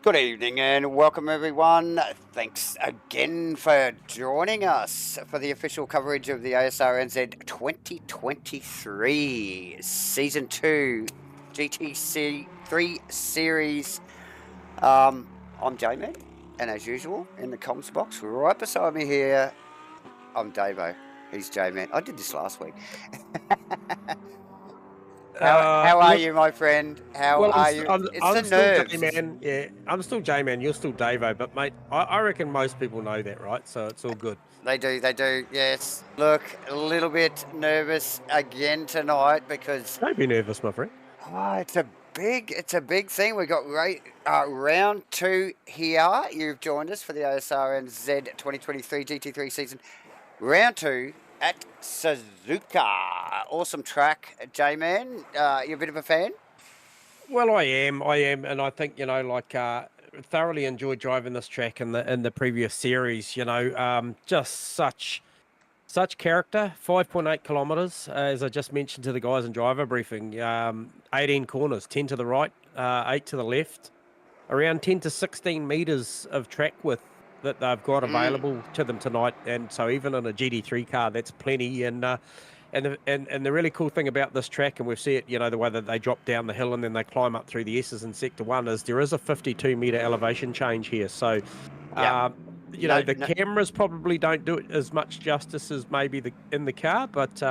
Good evening and welcome everyone. Thanks again for joining us for the official coverage of the Asrnz 2023 Season 2 GT3 Series. I'm J-Man, and as usual in the comms box right beside me here, I'm Davo. He's J-Man. I did this last week. How are you, my friend? How are you? It's the nerves. Still J-Man. Yeah, I'm still J-Man. You're still Davo. But, mate, I reckon most people know that, right? So it's all good. They do. Yes. Look, a little bit nervous again tonight because... Don't be nervous, my friend. Oh, it's a big thing. We've got round 2 here. You've joined us for the Asrnz 2023 GT3 season. Round 2 at Suzuka. Awesome track, J-Man. You're a bit of a fan? Well, I am, and I think thoroughly enjoyed driving this track in the previous series. Just such character. 5.8 kilometers, as I just mentioned to the guys in driver briefing. 18 corners, 10 to the right, 8 to the left. Around 10 to 16 meters of track width that they've got available to them tonight, and so even on a GT3 car, that's plenty. And the really cool thing about this track, and we've seen it, the way that they drop down the hill and then they climb up through the S's in Sector 1, is there is a 52-meter elevation change here. So, the cameras probably don't do it as much justice as maybe in the car, but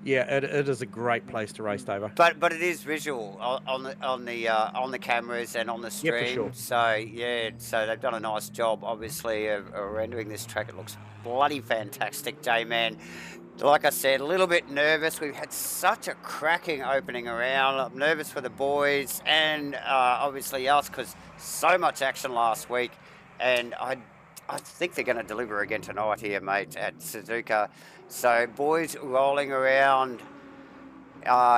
it is a great place to race, Davo. But it is visual on the cameras and on the stream. Yeah, for sure. So they've done a nice job, obviously, of rendering this track. It looks bloody fantastic, J-Man. Like I said, a little bit nervous. We've had such a cracking opening around. I'm nervous for the boys and obviously us because so much action last week, and I think they're going to deliver again tonight here, mate, at Suzuka. So, boys rolling around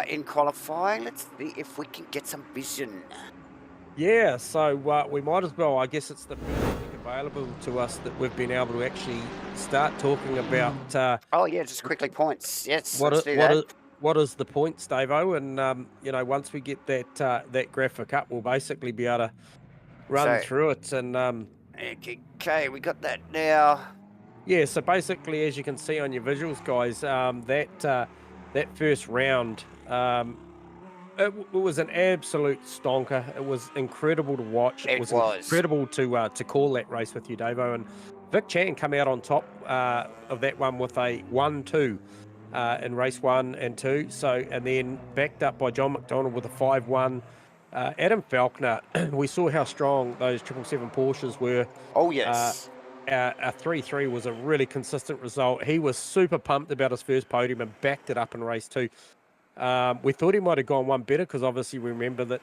in qualifying. Let's see if we can get some vision. Yeah, so we might as well. I guess it's the first thing available to us that we've been able to actually start talking about. Just quickly points. Yes, what is the points, Davo? And once we get that graphic up, we'll basically be able to run through it. And okay, we got that now. Yeah, so basically, as you can see on your visuals, guys, that first round, it was an absolute stonker. It was incredible to watch. It was incredible to call that race with you, Davo. And Vic Chan come out on top of that one with a 1-2 in race 1 and 2. And then backed up by John McDonald with a 5-1. Adam Falconer, we saw how strong those 777 Porsches were. Oh, yes. A 3-3 was a really consistent result. He was super pumped about his first podium and backed it up in race 2. We thought he might have gone one better because obviously remember that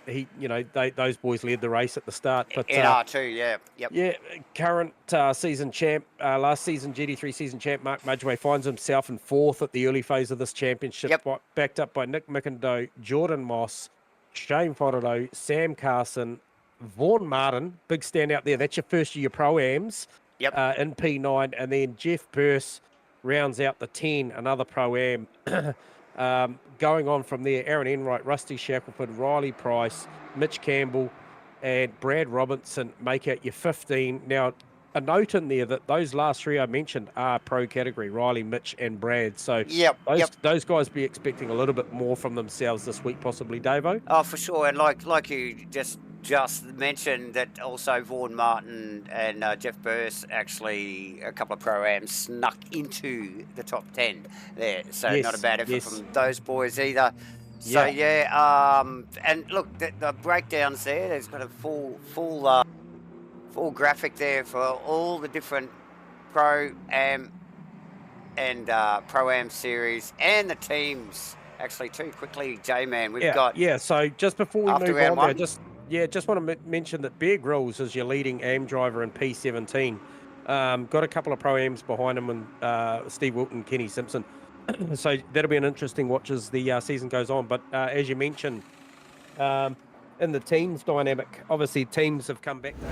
those boys led the race at the start. But in R2, yeah. Yep. Yeah, current season champ, last season GT3 season champ, Mark Mudgeway finds himself in 4th at the early phase of this championship, backed up by Nick Mcindoe, Jordan Moss, Shane Fodderdo, Sam Carson, Vaughan Martin, big standout there. That's your first year Pro-Ams in P9. And then Jeff Burse rounds out the 10, another Pro-Am. Going on from there, Aaron Enright, Rusty Shackelford, Riley Price, Mitch Campbell, and Brad Robinson make out your 15. Now, a note in there that those last 3 I mentioned are pro category, Riley, Mitch, and Brad. So those guys be expecting a little bit more from themselves this week, possibly, Davo. Oh, for sure. And like you just mentioned, that also Vaughan Martin and Jeff Burse, actually a couple of Pro-Ams snuck into the top 10 there. So not a bad effort from those boys either. So and look, the breakdowns there's got a full graphic there for all the different Pro-Am and Pro-Am series and the teams. Actually, too quickly, J-Man, we've got... Yeah, so just before we move on one, there, just want to mention that Bear Grylls is your leading AM driver in P17. Got a couple of Pro-Ams behind him, and Steve Wilton, Kenny Simpson. So that'll be an interesting watch as the season goes on. But as you mentioned, in the teams dynamic, obviously teams have come back to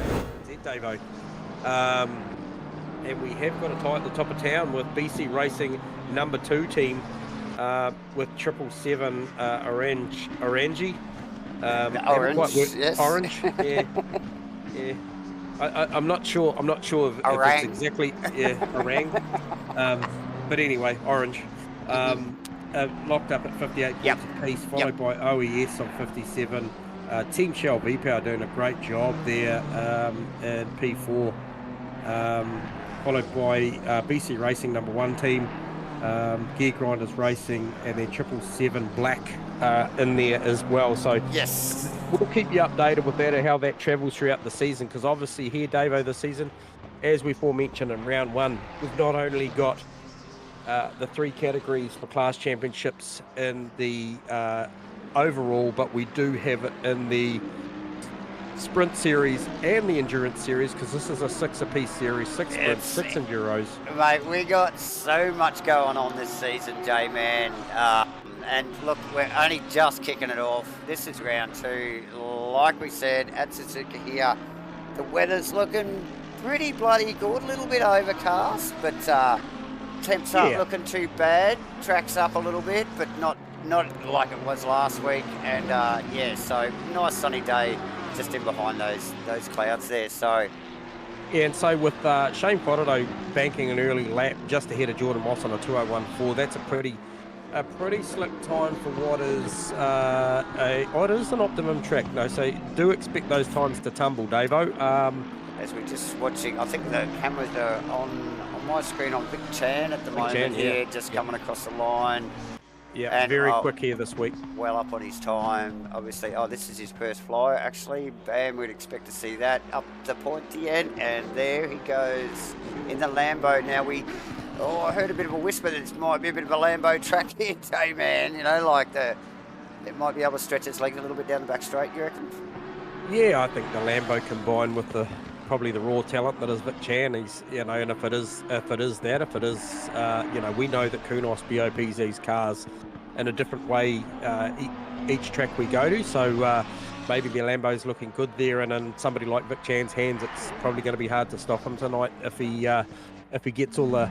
Davo. And we have got a tie at the top of town with BC Racing number 2 team with 777 Orange. Orange, yes. Orange, yeah. Yeah. I'm not sure. I'm not sure if it's Orang. exactly orang. But anyway, orange. Locked up at 58 Yep. points apiece, Yep. followed by OES on 57. Team Shell V-Power doing a great job there in P4. Followed by BC Racing #1 team, Gear Grinders Racing, and then 777 Black in there as well. So Yes. we'll keep you updated with that and how that travels throughout the season, because obviously here, Davo, this season, as we aforementioned in round 1, we've not only got the 3 categories for class championships in the overall, but we do have it in the sprint series and the endurance series, because this is a 6 apiece series, 6 sprints, 6 enduros. Mate, we got so much going on this season, J-Man. And look, we're only just kicking it off. This is round 2. Like we said, at Suzuka here, the weather's looking pretty bloody good. A little bit overcast, but temps aren't looking too bad. Track's up a little bit, but not like it was last week. And yeah, so nice sunny day just in behind those clouds there. So yeah, and so with Shane Fodderdo banking an early lap just ahead of Jordan Moss on a 2:01.4, that's a pretty slick time for what is it is an optimum track. No, so do expect those times to tumble, Davo. As we're just watching, I think the cameras are on my screen on Vic Chan at the moment here, just coming across the line. Yeah, and very quick here this week. Well up on his time, obviously. Oh, this is his first fly, actually. Bam, we'd expect to see that up the pointy end, and there he goes in the Lambo. Now I heard a bit of a whisper that it might be a bit of a Lambo track here, man. You know, like it might be able to stretch its legs a little bit down the back straight, you reckon? Yeah, I think the Lambo combined with probably the raw talent that is Vic Chan, he's, you know, and if it is, you know, we know that Kunos BOPs these cars in a different way each track we go to, so maybe the Lambo's looking good there, and in somebody like Vic Chan's hands, it's probably going to be hard to stop him tonight if he gets all the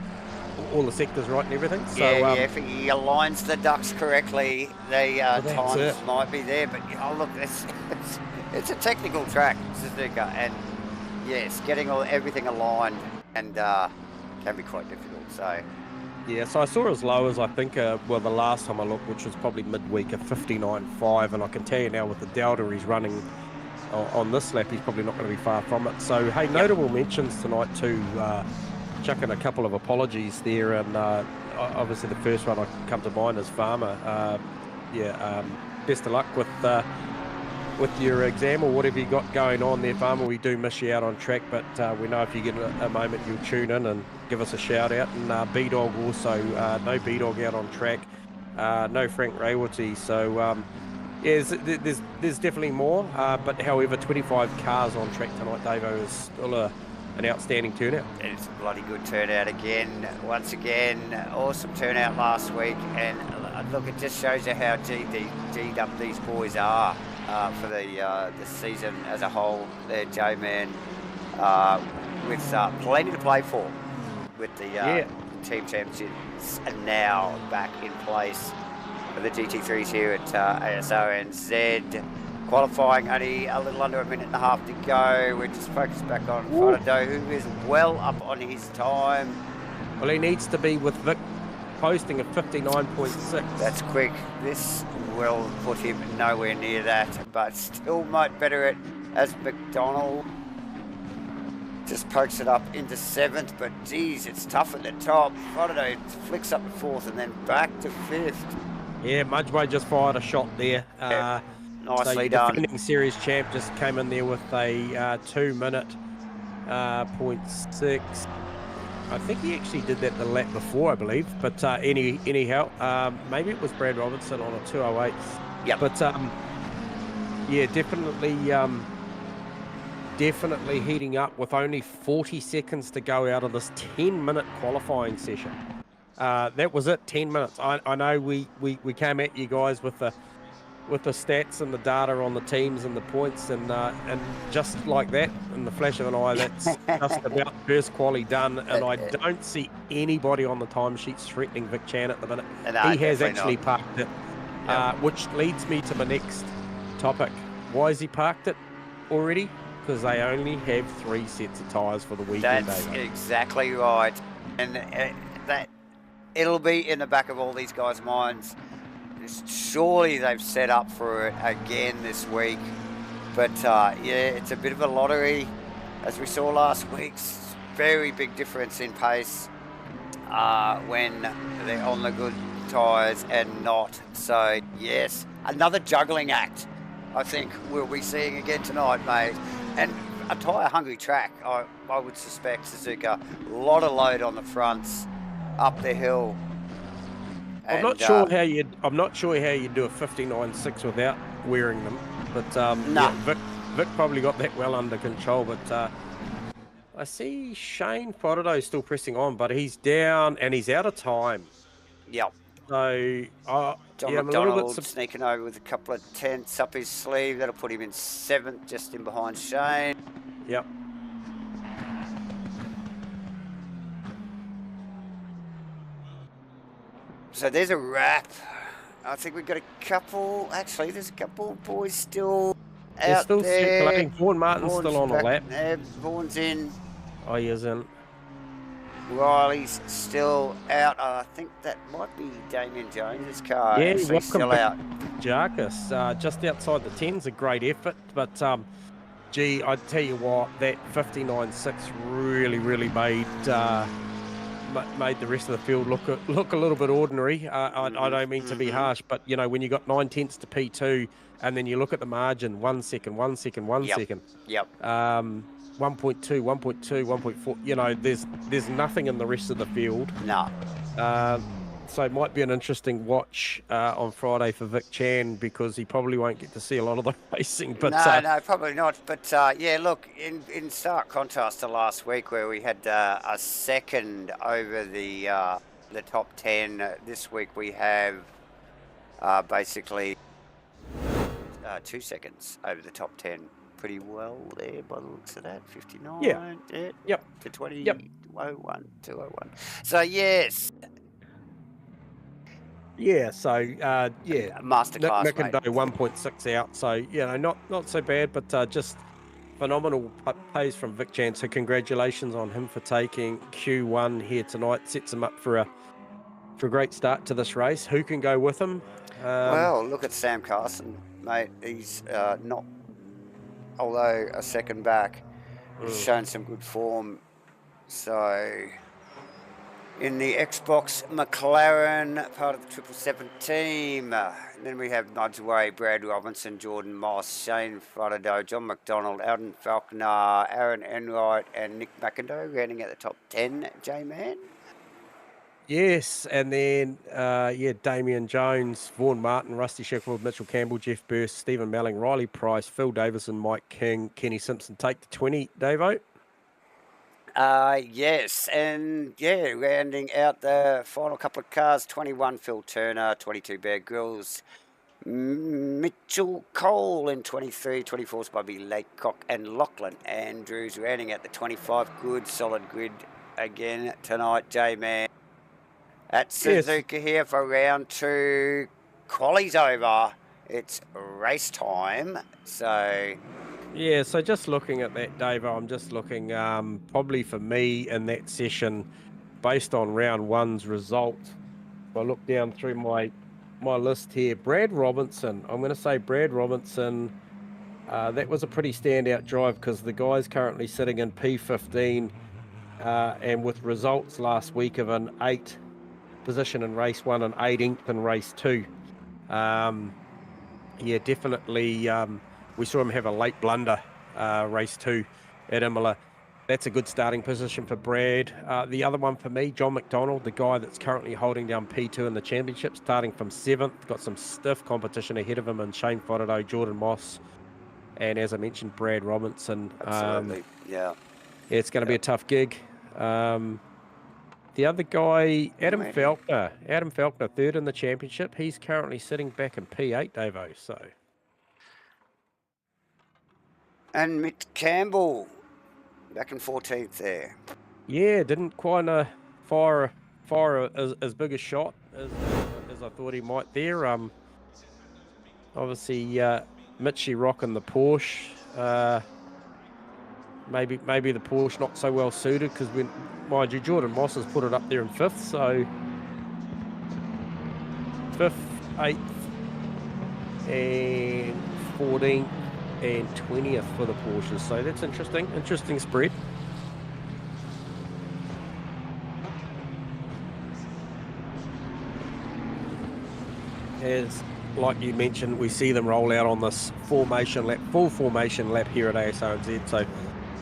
sectors right and everything. So yeah, if he aligns the ducks correctly, the times might be there. But oh look, it's a technical track, Suzuka, and yes, getting everything aligned and can be quite difficult. So yeah, so I saw as low as I think the last time I looked, which was probably midweek, a 59.5, and I can tell you now with the Delta he's running on this lap, he's probably not going to be far from it. So hey, notable mentions tonight too. Chucking a couple of apologies there, and obviously the first one I come to mind is Farmer. Best of luck with your exam or whatever you got going on there, Farmer. We do miss you out on track, but we know if you get a moment, you'll tune in and give us a shout out. And B-Dog also, no B-Dog out on track, no Frank Rayworty. So yeah, there's definitely more, but however, 25 cars on track tonight, Davo, is still an outstanding turnout. It's a bloody good turnout again. Once again, awesome turnout last week, and look, it just shows you how G'd up these boys are for the season as a whole. There, J-Man, with plenty to play for, with the team championships and now back in place for the GT3s here at Asrnz. Qualifying only a little under a minute and a half to go. We're just focused back on Fodderdo, who is well up on his time. Well, he needs to be with Vic posting a 59.6. That's quick. This will put him nowhere near that, but still much better as McDonald just pokes it up into 7th, but geez, it's tough at the top. Fodderdo flicks up to 4th and then back to 5th. Yeah, Mudgeway just fired a shot there. Nicely so done. Defending series champ just came in there with a 2-minute 0.6. I think he actually did that the lap before, I believe. But anyhow, maybe it was Brad Robinson on a 2:08. Yeah. But yeah, definitely heating up with only 40 seconds to go out of this 10-minute qualifying session. That was it, 10 minutes. I know we came at you guys with the stats and the data on the teams and the points, and just like that, in the flash of an eye, that's just about first quali done, and I don't see anybody on the timesheets threatening Vic Chan at the minute. No, he has actually parked it, which leads me to my next topic. Why has he parked it already? because they only have 3 sets of tyres for the weekend. That's exactly right. And that it'll be in the back of all these guys' minds. Surely they've set up for it again this week. But yeah, it's a bit of a lottery. As we saw last week's very big difference in pace when they're on the good tyres and not. So yes, another juggling act I think we'll be seeing again tonight, mate. And a tyre-hungry track, I would suspect, Suzuka. A lot of load on the fronts, up the hill. I'm not sure how you do a 59.6 without wearing them, but yeah, Vic probably got that well under control. But I see Shane Fodderdo still pressing on, but he's down and he's out of time. Yep. So John McDonald sneaking over with a couple of tenths up his sleeve. That'll put him in 7th, just in behind Shane. Yep. So there's a wrap. I think we've got a couple. Actually, there's a couple of boys still out still there. Circulating. Vaughan Martin's still on the lap. Vaughan's in. Oh, he isn't. Riley's still out. I think that might be Damien Jones's car. Yeah, he's still out. Jarkus, just outside the 10's a great effort, but gee, I tell you what, that 59.6 really made the rest of the field look a little bit ordinary. I don't mean to be harsh, but you know, when you got 9 tenths to P2, and then you look at the margin, 1 second, 1 second, 1 second. Yep. 1.2, 1.2, 1.4. You know, there's nothing in the rest of the field. No. So it might be an interesting watch on Friday for Vic Chan, because he probably won't get to see a lot of the racing. But no, probably not. But yeah, look, in stark contrast to last week, where we had a second over the top 10, this week we have basically 2 seconds over the top 10. Pretty well there by the looks of that. 59. Yeah. Yep. To 20. Yep. 01, 201. So yes. Yeah, so yeah, masterclass. Nick and Doe 1.6 out, so you know, not so bad, but just phenomenal pace from Vic Chan. So congratulations on him for taking Q1 here tonight. Sets him up for a great start to this race. Who can go with him? Well, look at Sam Carson, mate. He's not, although a second back, he's shown some good form. So in the Xbox McLaren, part of the 777 team. And then we have Nudgeway, Brad Robinson, Jordan Moss, Shane Fodderdo, John McDonald, Alden Falconer, Aaron Enright, and Nick McIndoe rounding out the top 10, J-Man. Yes, and then, Damien Jones, Vaughan Martin, Rusty Sheffield, Mitchell Campbell, Jeff Burst, Stephen Melling, Riley Price, Phil Davison, Mike King, Kenny Simpson take the 20, Davo. Yes, and yeah, rounding out the final couple of cars, 21 Phil Turner, 22 Bear Grylls, Mitchell Cole in 23, 24 Bobby Laycock and Lachlan Andrews rounding out the 25. Good solid grid again tonight, J-Man. At Suzuka here for round 2. Quali's over. It's race time. So yeah, so just looking at that, Dave, I'm just looking probably for me in that session, based on round 1's result. If I look down through my list here, Brad Robinson. I'm going to say Brad Robinson. That was a pretty standout drive, because the guy's currently sitting in P15, and with results last week of an 8th position in race 1 and 18th in race 2. Yeah, definitely. We saw him have a late blunder, race 2 at Imola. That's a good starting position for Brad. The other one for me, John McDonald, the guy that's currently holding down P2 in the championship, starting from 7th. Got some stiff competition ahead of him, and Shane Fodderdo, Jordan Moss, and as I mentioned, Brad Robinson. Absolutely, yeah. It's going to be a tough gig. The other guy, Adam Falconer, 3rd in the championship. He's currently sitting back in P8, Davo. So. And Mick Campbell, back in 14th there. Yeah, didn't quite fire as big a shot as I thought he might there. Obviously, Mitchie rocking the Porsche. maybe the Porsche not so well suited, because when, mind you, Jordan Moss has put it up there in 5th, so 5th, 8th, and 14th, and 20th for the Porsches. So that's interesting spread. As like you mentioned, we see them roll out on this full formation lap here at Asrnz. So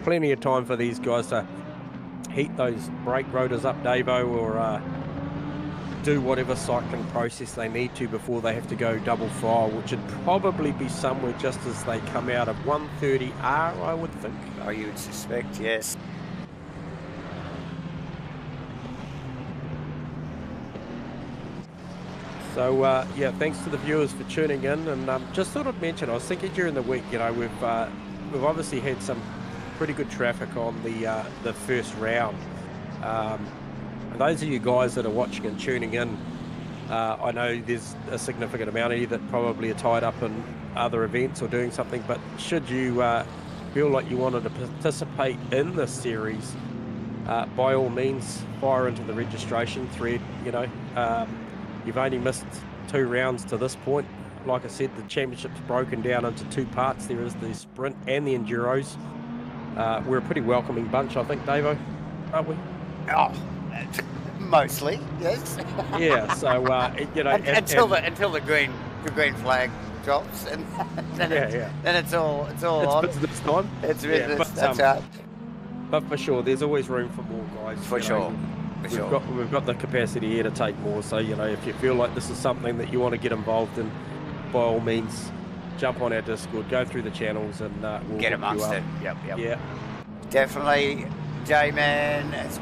plenty of time for these guys to heat those brake rotors up, Davo, or do whatever cycling process they need to before they have to go double file, which would probably be somewhere just as they come out of 130R, I would think. Oh, you would suspect, yes. So yeah, thanks to the viewers for tuning in, and just thought I'd mention, I was thinking during the week, you know, we've obviously had some pretty good traffic on the first round. And those of you guys that are watching and tuning in, I know there's a significant amount of you that probably are tied up in other events or doing something, but should you feel like you wanted to participate in this series, by all means, fire into the registration thread. You know, you've only missed 2 rounds to this point. Like I said, the championship's broken down into 2 parts. There is the sprint and the enduros. We're a pretty welcoming bunch, I think, Davo, aren't we? Oh, mostly, yes. Yeah. So you know, until the green flag drops, and then it's all on. It's business time. It's business. But, that's right. But for sure, there's always room for more guys. For sure. We've got the capacity here to take more. So, you know, if you feel like this is something that you want to get involved in, by all means, jump on our Discord, go through the channels, and we'll get amongst it. Yep. Yeah. Definitely, J-Man. As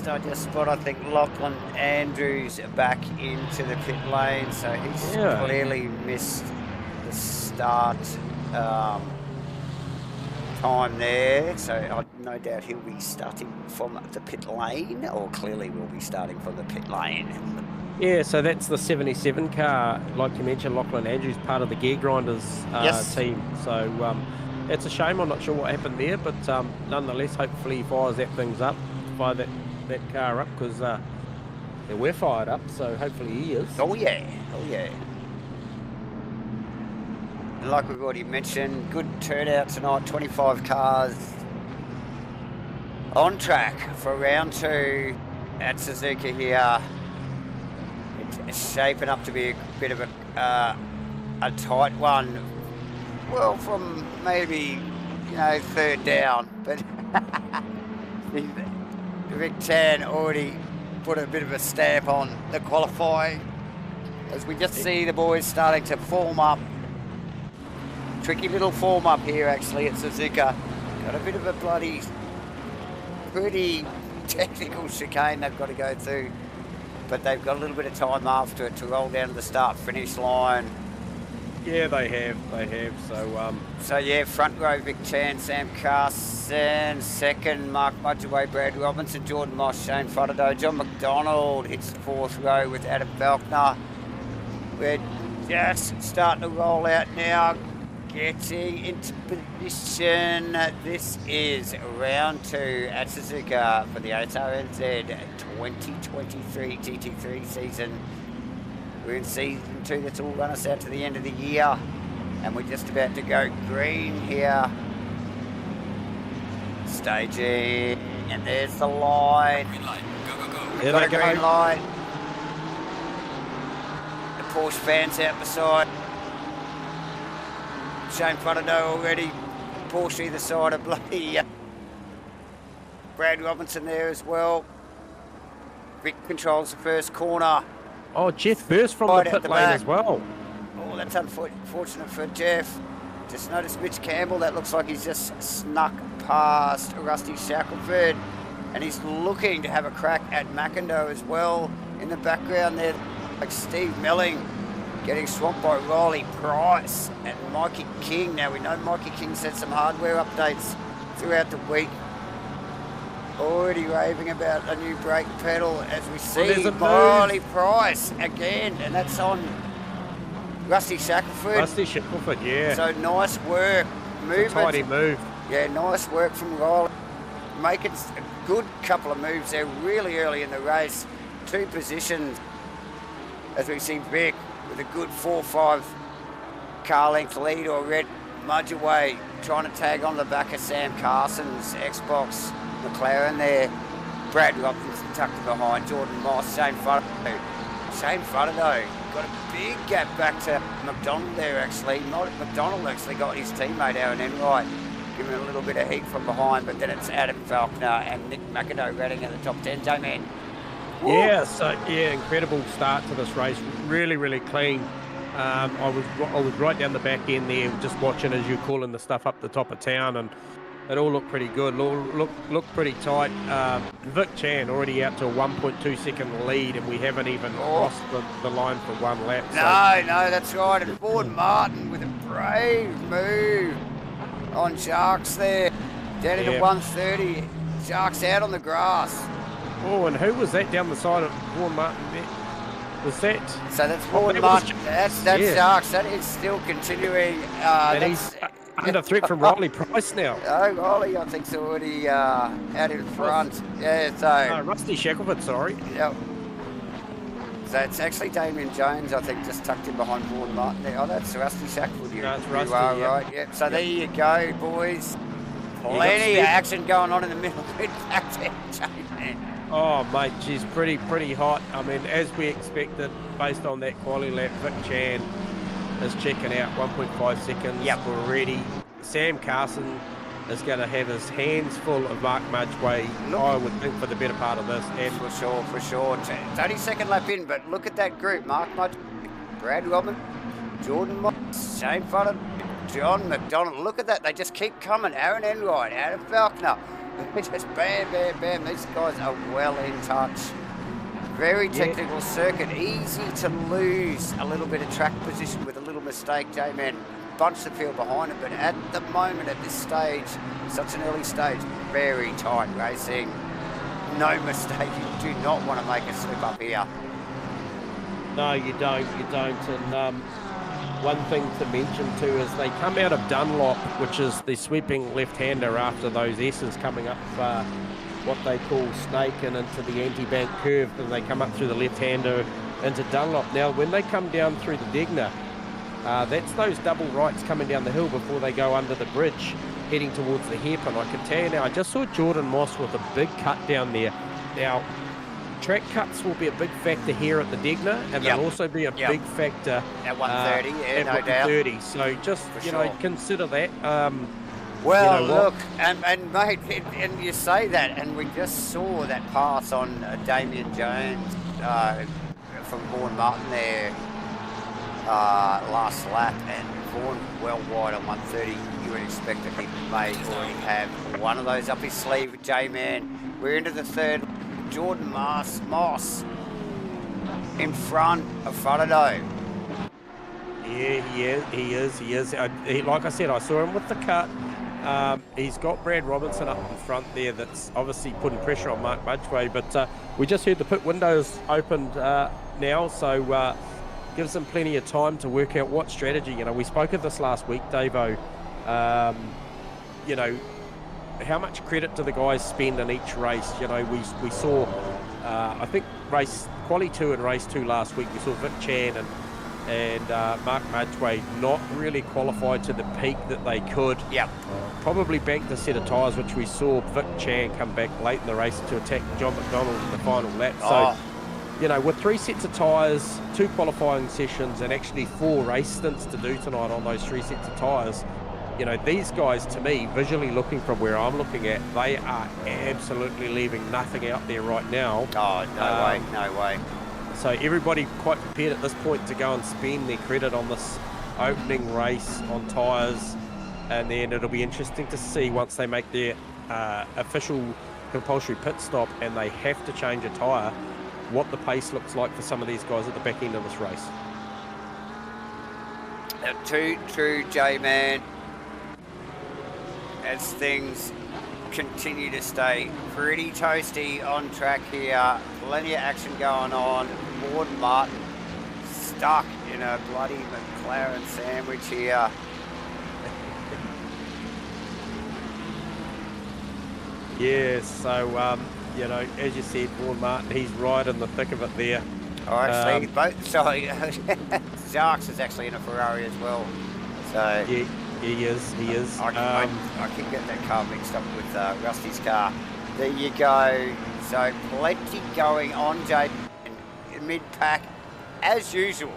I just spot, I think Lachlan Andrews back into the pit lane, so he's clearly missed the start time there, so I no doubt he'll be starting from the pit lane, or clearly will be starting from the pit lane. Yeah, so that's the 77 car, like you mentioned. Lachlan Andrews, part of the Gear Grinders team, so it's a shame. I'm not sure what happened there, but nonetheless, hopefully he fires that fire that car up, because we're fired up, so hopefully he is. Oh yeah. And like we've already mentioned, good turnout tonight, 25 cars on track for round 2 at Suzuka here. It's shaping up to be a bit of a tight one. Well, from maybe, you know, 3rd down, but Vic Tan already put a bit of a stamp on the qualifying, as we just see the boys starting to form up. Tricky little form up here actually at Suzuka. Got a bit of a pretty technical chicane they've got to go through, but they've got a little bit of time after it to roll down to the start-finish line. Yeah, they have. So yeah, front row Vic Chan, Sam Carson, 2nd Mark Mudgeway, Brad Robinson, Jordan Moss, Shane Frododo, John McDonald hits the 4th row with Adam Falkner. We're just starting to roll out now, getting into position. This is round 2 at Suzuka for the Asrnz 2023 GT3 season. We're in season 2, that's all run us out to the end of the year, and we're just about to go green here. Staging, and there's the line. Green light, go. We've got a green light. The Porsche fans out beside. Shane Frododo already. Porsche either side of bloody Brad Robinson there as well. Vic controls the first corner. Oh, Jeff burst from the pit lane as well. Oh, that's unfortunate for Jeff. Just noticed Mitch Campbell. That looks like he's just snuck past Rusty Shackelford. And he's looking to have a crack at McIndoe as well. In the background there, like Steve Melling getting swamped by Riley Price and Mikey King. Now we know Mikey King's had some hardware updates throughout the week. Already raving about a new brake pedal as we see Riley Price again, and that's on Rusty Shackelford. Rusty Shackelford, yeah. So nice work. Movement. Tidy move. Yeah, nice work from Riley. Making a good couple of moves there really early in the race. 2 positions as we see Vic with a good 4-5 car length lead already. Mudge away, trying to tag on the back of Sam Carson's Xbox McLaren there. Brad Robinson tucked in behind. Jordan Moss, Shane Fuddo. Shane Fuddo got a big gap back to McDonald there actually. McDonald actually got his teammate Aaron Enright, giving a little bit of heat from behind, but then it's Adam Falconer and Nick McAdoe running in the top 10. J-Man. Yeah, so yeah, incredible start to this race. Really, really clean. I was right down the back end there, just watching as you're calling the stuff up the top of town, and it all looked pretty good. Looked pretty tight. Vic Chan already out to a 1.2 second lead, and we haven't even crossed the line for 1 lap. So. No, that's right. And Vaughan Martin with a brave move on Sharks there. Down into 130. Sharks out on the grass. Oh, and who was that down the side of Vaughan Martin there? Was that? So that's Vaughan Martin. That's Sharks. That is still continuing. And he's under threat from Riley Price now. Oh, Riley, I think's already out in front. Yeah, so... Rusty Shackelford, sorry. Yep. So it's actually Damien Jones, I think, just tucked in behind Vaughan Martin there. Oh, that's Rusty Shackelford. You are right. Yep. So there you go, boys. Plenty of action going on in the middle. Back there, J-Man. Oh, mate, she's pretty hot. I mean, as we expected, based on that quality lap, Vic Chan is checking out 1.5 seconds already. Sam Carson is going to have his hands full of Mark Mudgeway, I would think, for the better part of this. And for sure. It's only second lap in, but look at that group. Mark Mudgeway, Brad Robin, Jordan Moss, Shane Fudden, John McDonald. Look at that. They just keep coming. Aaron Enright, Adam Falconer. Just bam. These guys are well in touch. Very technical circuit. Easy to lose a little bit of track position with a little mistake, J-Man. Bunch the field behind it, but at the moment, at this stage, such an early stage, very tight racing. No mistake. You do not want to make a slip up here. No, you don't. And one thing to mention too is they come out of Dunlop, which is the sweeping left-hander after those S's coming up what they call snake and into the anti-bank curve, and they come up through the left-hander into Dunlop. Now, when they come down through the Degner, that's those double rights coming down the hill before they go under the bridge, heading towards the hairpin. I can tell you now, I just saw Jordan Moss with a big cut down there. Now, track cuts will be a big factor here at the Degner, and they'll also be a big factor at 130, at no 130. doubt. So just, know, consider that. Well, look, and mate, and you say that, and we just saw that pass on Damien Jones from Vaughan Martin there last lap, and Vaughan well wide on 130. You would expect that he may already have one of those up his sleeve, J-Man. We're into the third. Jordan Moss in front of Fuddo. Yeah, he is. Like I said, I saw him with the cut. He's got Brad Robinson up in front there that's obviously putting pressure on Mark Mudgeway, but we just heard the pit windows opened now, so gives them plenty of time to work out what strategy. We spoke of this last week, Davo. How much credit do the guys spend in each race? We saw, I think, quali 2 and race 2 last week, we saw Vic Chan and Mark Mudgeway not really qualified to the peak that they could. Probably banked a set of tyres, which we saw Vic Chan come back late in the race to attack John McDonald in the final lap. So, with 3 sets of tyres, 2 qualifying sessions, and actually 4 race stints to do tonight on those 3 sets of tyres, these guys, to me, visually looking from where I'm looking at, they are absolutely leaving nothing out there right now. Oh, no way. So everybody quite prepared at this point to go and spend their credit on this opening race on tyres, and then it'll be interesting to see once they make their official compulsory pit stop and they have to change a tyre, what the pace looks like for some of these guys at the back end of this race. Too true, J-Man. As things continue to stay pretty toasty on track here, plenty of action going on. Vaughan Martin stuck in a bloody McLaren sandwich here. Yeah, so, you know, as you said, Vaughan Martin, he's right in the thick of it there. Oh, actually, sorry, Zarks is actually in a Ferrari as well. So Yeah, he is. I keep getting that car mixed up with Rusty's car. There you go. So plenty going on, Jay, in mid-pack, as usual.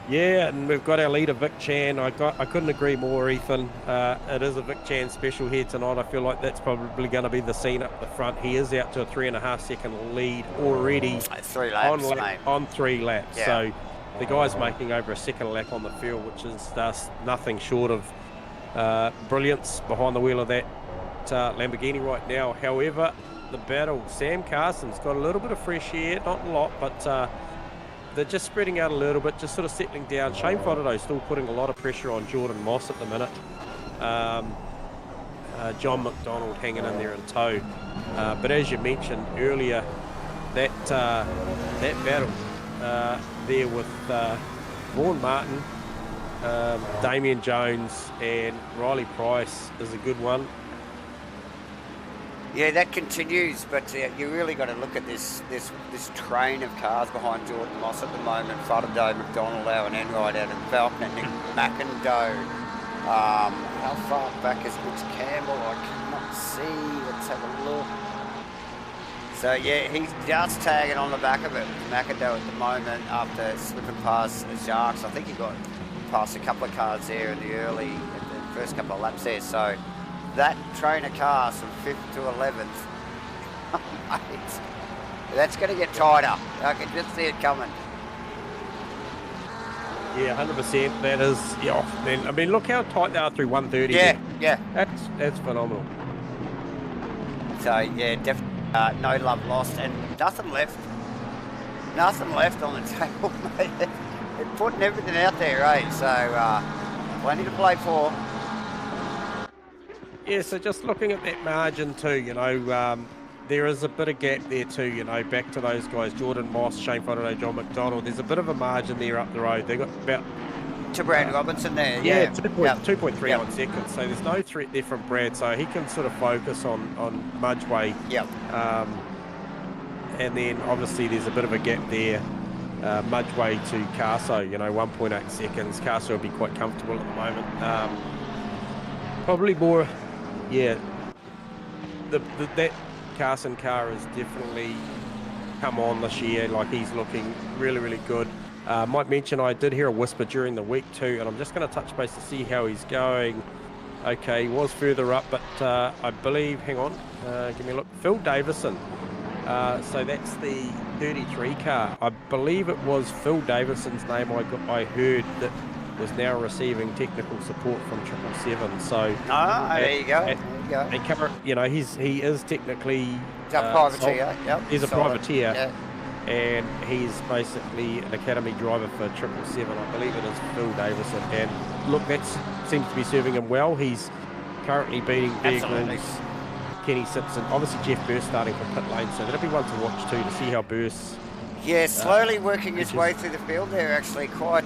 Yeah, and we've got our leader, Vic Chan. I couldn't agree more, Ethan. It is a Vic Chan special here tonight. I feel like that's probably going to be the scene up the front. He is out to a 3.5 second lead already. 3 laps, mate. On 3 laps. Yeah. So the guy's making over a second lap on the field, which is just nothing short of brilliance behind the wheel of that Lamborghini right now. However, the battle, Sam Carson's got a little bit of fresh air, not a lot, but they're just spreading out a little bit, just sort of settling down. Shane Fodderdo still putting a lot of pressure on Jordan Moss at the minute. John McDonald hanging in there in tow. But as you mentioned earlier, that battle there with Vaughan Martin, Damien Jones and Riley Price is a good one. Yeah, that continues, but you really got to look at this train of cars behind Jordan Moss at the moment. Fodderdo, McDonald, Owen Enright out in Falcon, Nick McIndoe. How far back is Mitch Campbell? I cannot see. Let's have a look. So yeah, he's just tagging on the back of it. McIndoe at the moment after slipping past the Sharks. I think he got past a couple of cars there in the first couple of laps there. So that train of cars from 5th to 11th, that's going to get tighter. I can just see it coming. Yeah, 100%. That is, yeah. I mean, look how tight they are through 130. Yeah, there. yeah. That's phenomenal. So yeah, definitely no love lost and nothing left. Nothing left on the table, mate. They're putting everything out there, eh? So plenty to play for. Yeah, so just looking at that margin too, you know, there is a bit of gap there too, you know, back to those guys, Jordan Moss, Shane Fodderdo, John McDonald. There's a bit of a margin there up the road. They've got about... To Brad Robinson there, yeah. Yeah, 2.3 on seconds, so there's no threat there from Brad, so he can sort of focus on Mudgeway. Yep. And then obviously there's a bit of a gap there, Mudgeway to Carso, you know, 1.8 seconds. Carso will be quite comfortable at the moment. Probably more... Yeah, that Carson car has definitely come on this year. Like, he's looking really, really good. Might mention I did hear a whisper during the week too, and I'm just going to touch base to see how he's going. Okay, he was further up, but I believe, hang on, give me a look. Phil Davison. So that's the 33 car. I believe it was Phil Davison's name I heard that was now receiving technical support from 777. So there you go. And you know, he is technically he's a privateer. Yep. He's a privateer, yeah. And he's basically an academy driver for 777. I believe it is Phil Davison. And look, that seems to be serving him well. He's currently beating vehicles. Kenny Simpson, obviously Jeff Burst starting from pit lane, so that'll be one to watch too, to see how Burst. Yeah, slowly working his way through the field there, actually, quite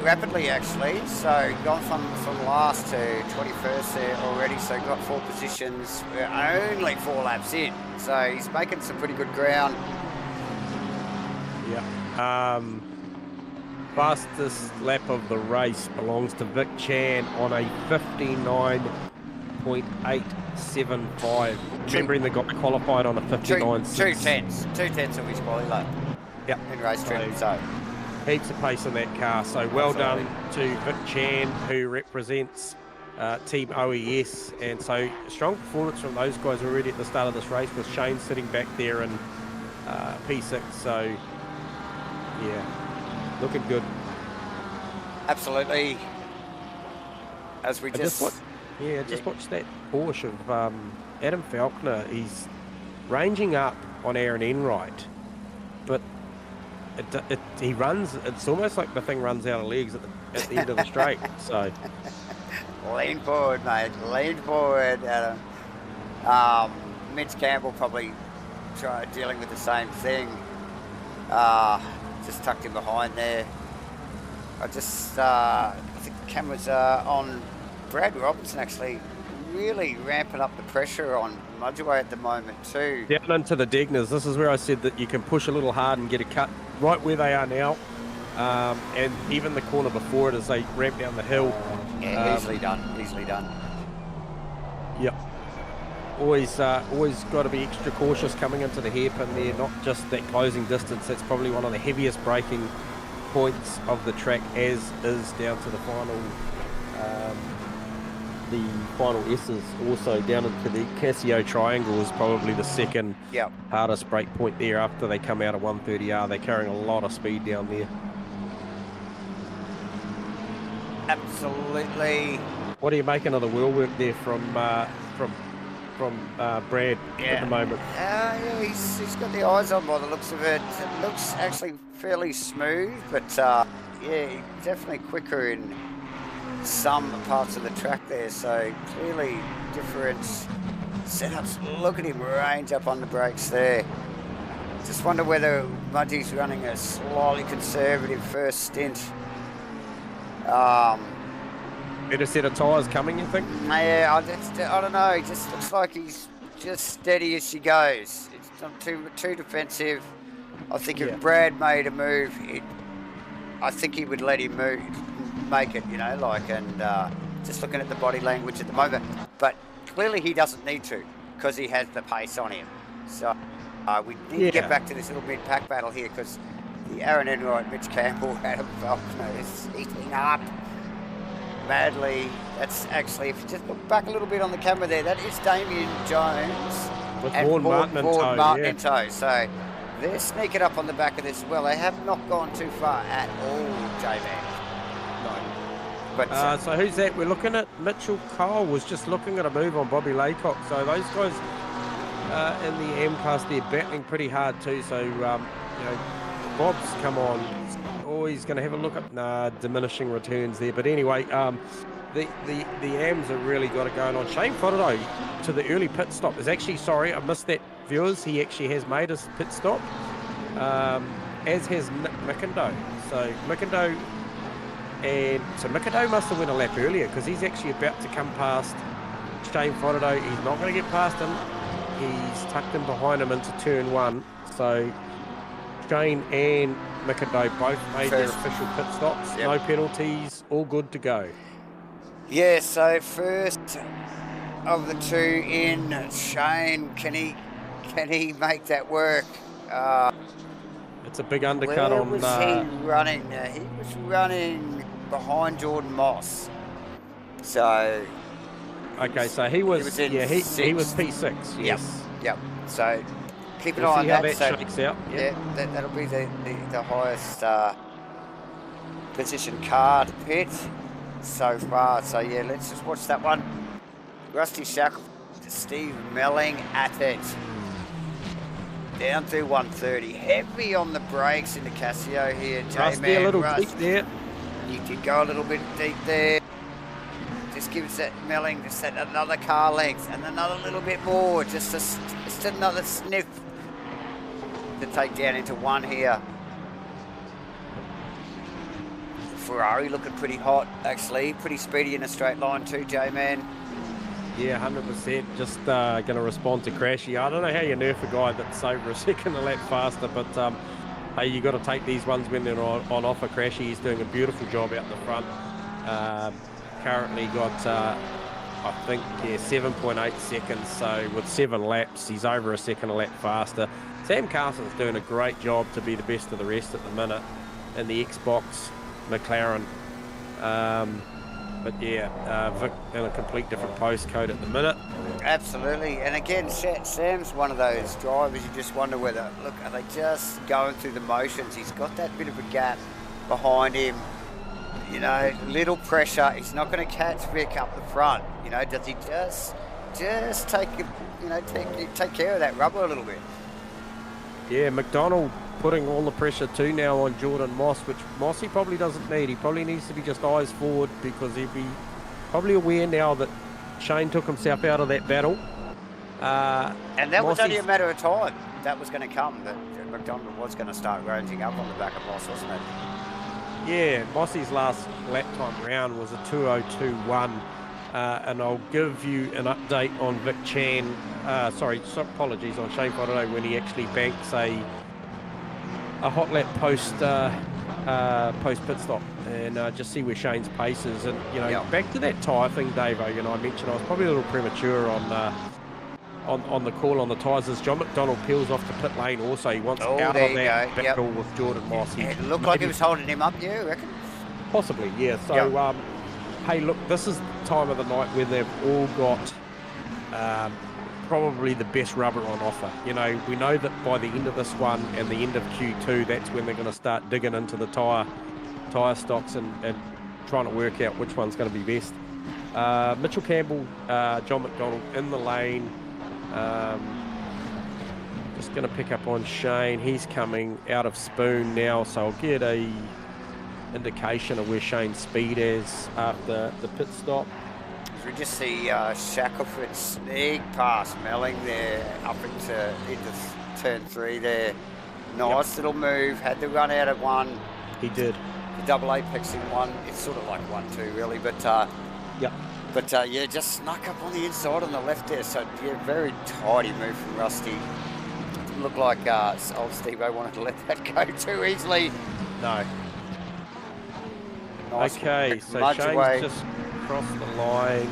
rapidly, actually. So gone from last to 21st there already, so got 4 positions. We're only 4 laps in, so he's making some pretty good ground. Yeah. Fastest lap of the race belongs to Vic Chan on a 59.875. Remembering the guy qualified on a 59.6. 2 tenths of his quality lap. Yep. In race trim, so heaps of pace in that car. So well done to Vic Chan, who represents Team OES. And so strong performance from those guys already at the start of this race, with Shane sitting back there in P6. So yeah, looking good. Absolutely. As we just watched that Porsche of Adam Falconer. He's ranging up on Aaron Enright, but he runs. It's almost like the thing runs out of legs at the end of the straight. So lean forward, mate. Lean forward, Adam. Mitch Campbell probably dealing with the same thing. Just tucked in behind there. I think the camera's on Brad Robinson, actually. really ramping up the pressure on Mudgeway at the moment too. Down into the Degners. This is where I said that you can push a little hard and get a cut right where they are now. And even the corner before it as they ramp down the hill. Yeah, easily done, easily done. Yep. Always got to be extra cautious coming into the hairpin there, not just that closing distance. That's probably one of the heaviest braking points of the track, as is down to the final S's. Also down into the Casio triangle is probably the second hardest brake point there after they come out of 130R. They're carrying a lot of speed down there. Absolutely. What are you making of the wheel work there from Brad at the moment? Yeah, he's got the eyes on by the looks of it. It looks actually fairly smooth, but yeah, definitely quicker in some parts of the track there. So clearly different setups. Look at him range up on the brakes there. Just wonder whether Mudgy's running a slightly conservative first stint. Better set of tyres coming, you think? Yeah, I don't know. It just looks like he's just steady as she goes. It's not too defensive. I think if Brad made a move, I think he would let him make it, you know, like, and just looking at the body language at the moment. But clearly he doesn't need to, because he has the pace on him. So we need to get back to this little mid-pack battle here, because the Aaron Enright, Mitch Campbell, Adam Falconer is heating up madly. That's actually, if you just look back a little bit on the camera there, that is Damien Jones with and Vaughan Martin in tow. So they're sneaking up on the back of this as well. They have not gone too far at all, J-Man. No. But, so who's that? We're looking at Mitchell Cole was just looking at a move on Bobby Laycock. So those guys in the M class, they're battling pretty hard too. So, you know, Bob's come on. Always going to have a look at diminishing returns there. But anyway, the AMs have really got it going on. Shane Fodado to the early pit stop is actually, sorry, I missed that, viewers. He actually has made his pit stop, as has Nick Mickindo. So Mickindo must have went a lap earlier, because he's actually about to come past Shane Fodado. He's not going to get past him. He's tucked in behind him into turn one. So Shane and Mickindo both made their official pit stops. No penalties, all good to go. Yeah, so first of the two in, Shane, can he make that work? It's a big undercut on. Where was he running? He was running behind Jordan Moss. So. Okay, so he was P6. Yes. Yep. So keep an eye on that. How that shakes out. Yeah, that'll be the highest position car to pit so far. So yeah, let's just watch that one. Rusty Shackle to Steve Melling at it. Down through 130. Heavy on the brakes in the Casio here. Rusty a little deep there. You did go a little bit deep there. Just gives that Melling just that another car length and another little bit more. Just another sniff to take down into one here. Ferrari looking pretty hot, actually. Pretty speedy in a straight line too, J-Man. Yeah, 100%. Just going to respond to Crashy. I don't know how you nerf a guy that's over a second a lap faster, but hey, you got to take these ones when they're on offer. Crashy, he's doing a beautiful job out the front. Currently got, I think, 7.8 seconds. So with 7 laps, he's over a second a lap faster. Sam Carson's doing a great job to be the best of the rest at the minute in the Xbox McLaren. But yeah, Vic in a complete different postcode at the minute. Absolutely, and again, Sam's one of those drivers you just wonder whether, look, are they just going through the motions? He's got that bit of a gap behind him, you know, little pressure. He's not going to catch Vic up the front, you know. Does he just take, you know, take care of that rubber a little bit? Yeah, McDonald putting all the pressure too now on Jordan Moss, which Moss he probably doesn't need. He probably needs to be just eyes forward, because he'd be probably aware now that Shane took himself out of that battle. And that was only a matter of time that was going to come, that McDonald was going to start ranging up on the back of Moss, wasn't it? Yeah, Mossy's last lap time round was a 2:02.1. and I'll give you an update on Vic Chan. Apologies on Shane Fodeno when he actually banks a hot lap post pit stop, and just see where Shane's pace is. And back to that tyre thing, Dave. I mentioned I was probably a little premature on the call on the tyres. As John McDonald peels off the pit lane, also he wants out of that battle with Jordan Moss. It looked like he was holding him up. You reckon? Possibly, yeah. So, hey, look, this is the time of the night where they've all got probably the best rubber on offer. We know that by the end of this one and the end of Q2, that's when they're going to start digging into the tyre stocks and trying to work out which one's going to be best. Mitchell Campbell, John McDonald in the lane. Just going to pick up on Shane. He's coming out of Spoon now, so I'll get a indication of where Shane's speed is after the pit stop. We just see Shackelford sneak past Melling there up into turn 3 there. Nice little move. Had the run out of 1. He did. The double apex in 1. It's sort of like 1-2 really, but yeah, just snuck up on the inside on the left there. So yeah, very tidy move from Rusty. Didn't look like old Steve-O wanted to let that go too easily. No. Nice okay, so Shane's just crossed the line,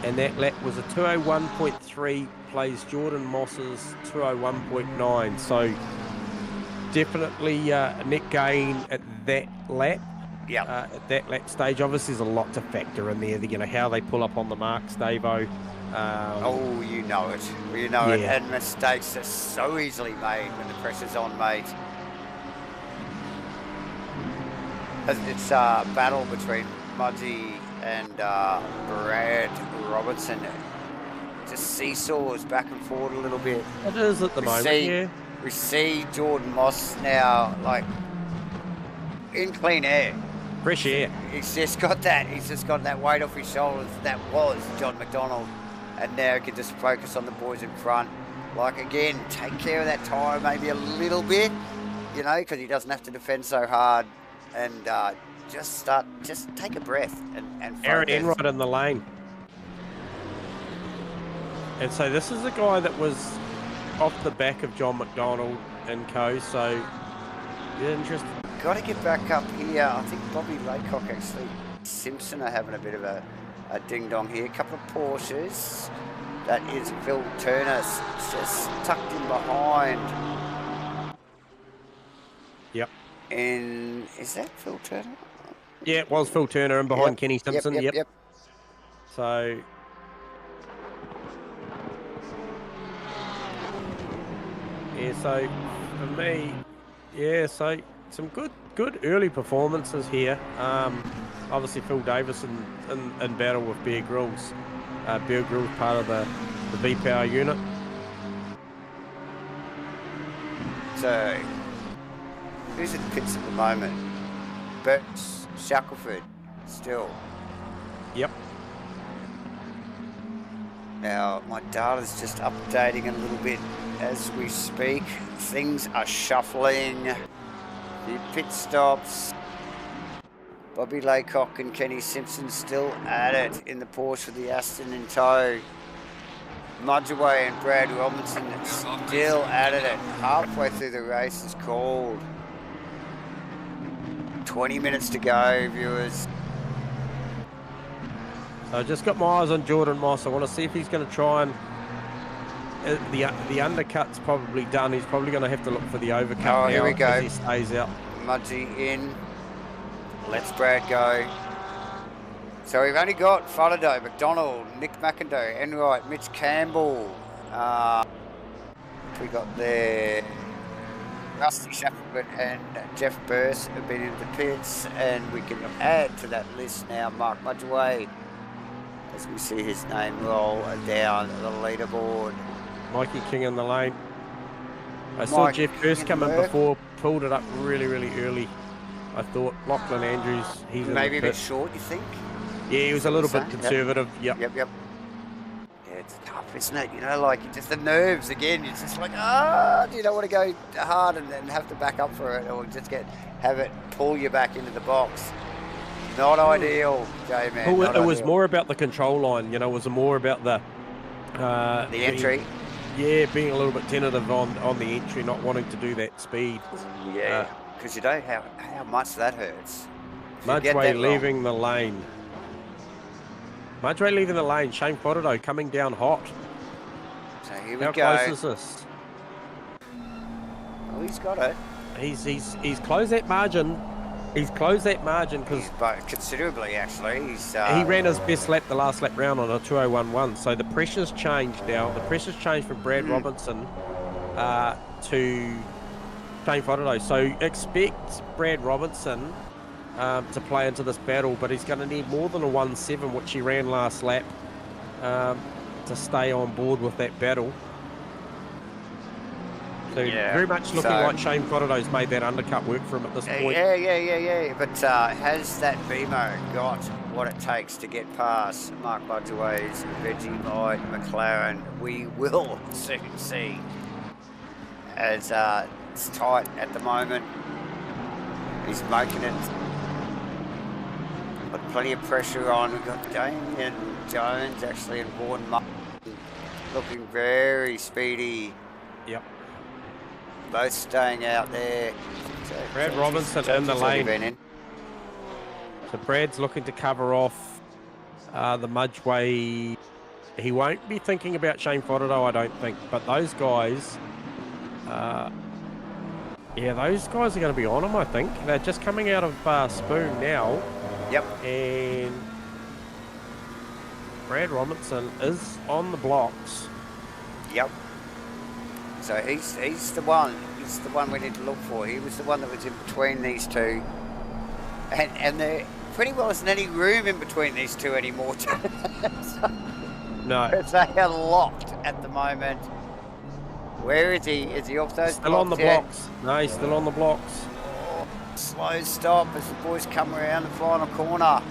and that lap was a 201.3, plays Jordan Moss's 201.9. So definitely net gain at that lap. Yeah. At that lap stage, obviously, there's a lot to factor in there. How they pull up on the marks, Davo. You know it. You know it. And mistakes are so easily made when the pressure's on, mate. It's a battle between Mudgy and Brad Robertson. Just seesaws back and forward a little bit. It is at the moment, We see Jordan Moss now, like, in clean air. Fresh air. He's just got that weight off his shoulders. That was John McDonald. And now he can just focus on the boys in front. Like, again, take care of that tyre maybe a little bit, because he doesn't have to defend so hard. And just take a breath and focus. Aaron Enright in the lane. And so this is a guy that was off the back of John McDonald and co. So, interesting. Got to get back up here. I think Bobby Laycock actually. Simpson are having a bit of a ding-dong here. A couple of Porsches. That is Phil Turner just tucked in behind. Yep. And is that Phil Turner? Yeah, it was Phil Turner and behind Kenny Simpson. Yep. So, so for me, so some good early performances here. Obviously Phil Davis in battle with Bear Grylls. Bear Grylls part of the V-Power unit. So, who's in pits at the moment? Burt's, Shackelford, still. Yep. Now, my data's just updating a little bit as we speak. Things are shuffling. The pit stops. Bobby Laycock and Kenny Simpson still at it in the Porsche with the Aston in tow. Mudgeway and Brad Robinson still at it. Halfway through the race is called. 20 minutes to go, viewers. So I just got my eyes on Jordan Moss. I want to see if he's going to try and... The undercut's probably done. He's probably going to have to look for the overcut now. Here we go. As he stays out. Mudgy in. Let's Brad go. So we've only got Fodeno, McDonald, Nick McIndoe, Enright, Mitch Campbell. We got there Rusty Shackelford and Jeff Burse have been in the pits, and we can add to that list now Mark Mudgeway as we see his name roll down the leaderboard. Mikey King in the lane. I saw Jeff Burse come in before, pulled it up really early. I thought Lachlan Andrews, he's maybe a bit short, you think? Yeah, he was a little bit conservative. Yep. Yeah, it's tough, isn't it? Like just the nerves again. It's just like, you don't want to go hard and then have to back up for it, or just have it pull you back into the box. Not ideal, J-Man. Well, it was more about the control line, you know, it was more about the entry. Being a little bit tentative on the entry, not wanting to do that speed. Yeah, because you know how much that hurts. Mudgeway leaving the lane. Mudgeway leaving the lane. Shane Fodderdo coming down hot. So here we go. How close is this? Oh, he's got it. He's closed that margin. He's closed that margin because considerably actually. He ran his best lap the last lap round on a 2:01.1. So the pressure's changed now. The pressure's changed from Brad Robinson to Shane Fodderdo. So expect Brad Robinson to play into this battle, but he's going to need more than a 1.7, which he ran last lap, to stay on board with that battle. So very much looking like Shane Fodderdo's made that undercut work for him at this point. Yeah. But has that Beamer got what it takes to get past Mark Mudgeway's Vegemite McLaren? We will soon see. As it's tight at the moment. He's making it. Got plenty of pressure on. We've got Damien Jones actually and Vaughan Martin looking very speedy. Yep. Both staying out there. Brad Robinson in the lane. So Brad's looking to cover off the Mudgeway. He won't be thinking about Shane Fodderdo, I don't think. But those guys, those guys are going to be on him, I think. They're just coming out of Spoon now. Yep. And Brad Robinson is on the blocks. Yep. So he's the one. He's the one we need to look for. He was the one that was in between these two, and there pretty well isn't any room in between these two anymore. No, they are locked at the moment. Where is he? Is he off those? Still on the blocks. No, he's still on the blocks. Oh, slow stop as the boys come around the final corner.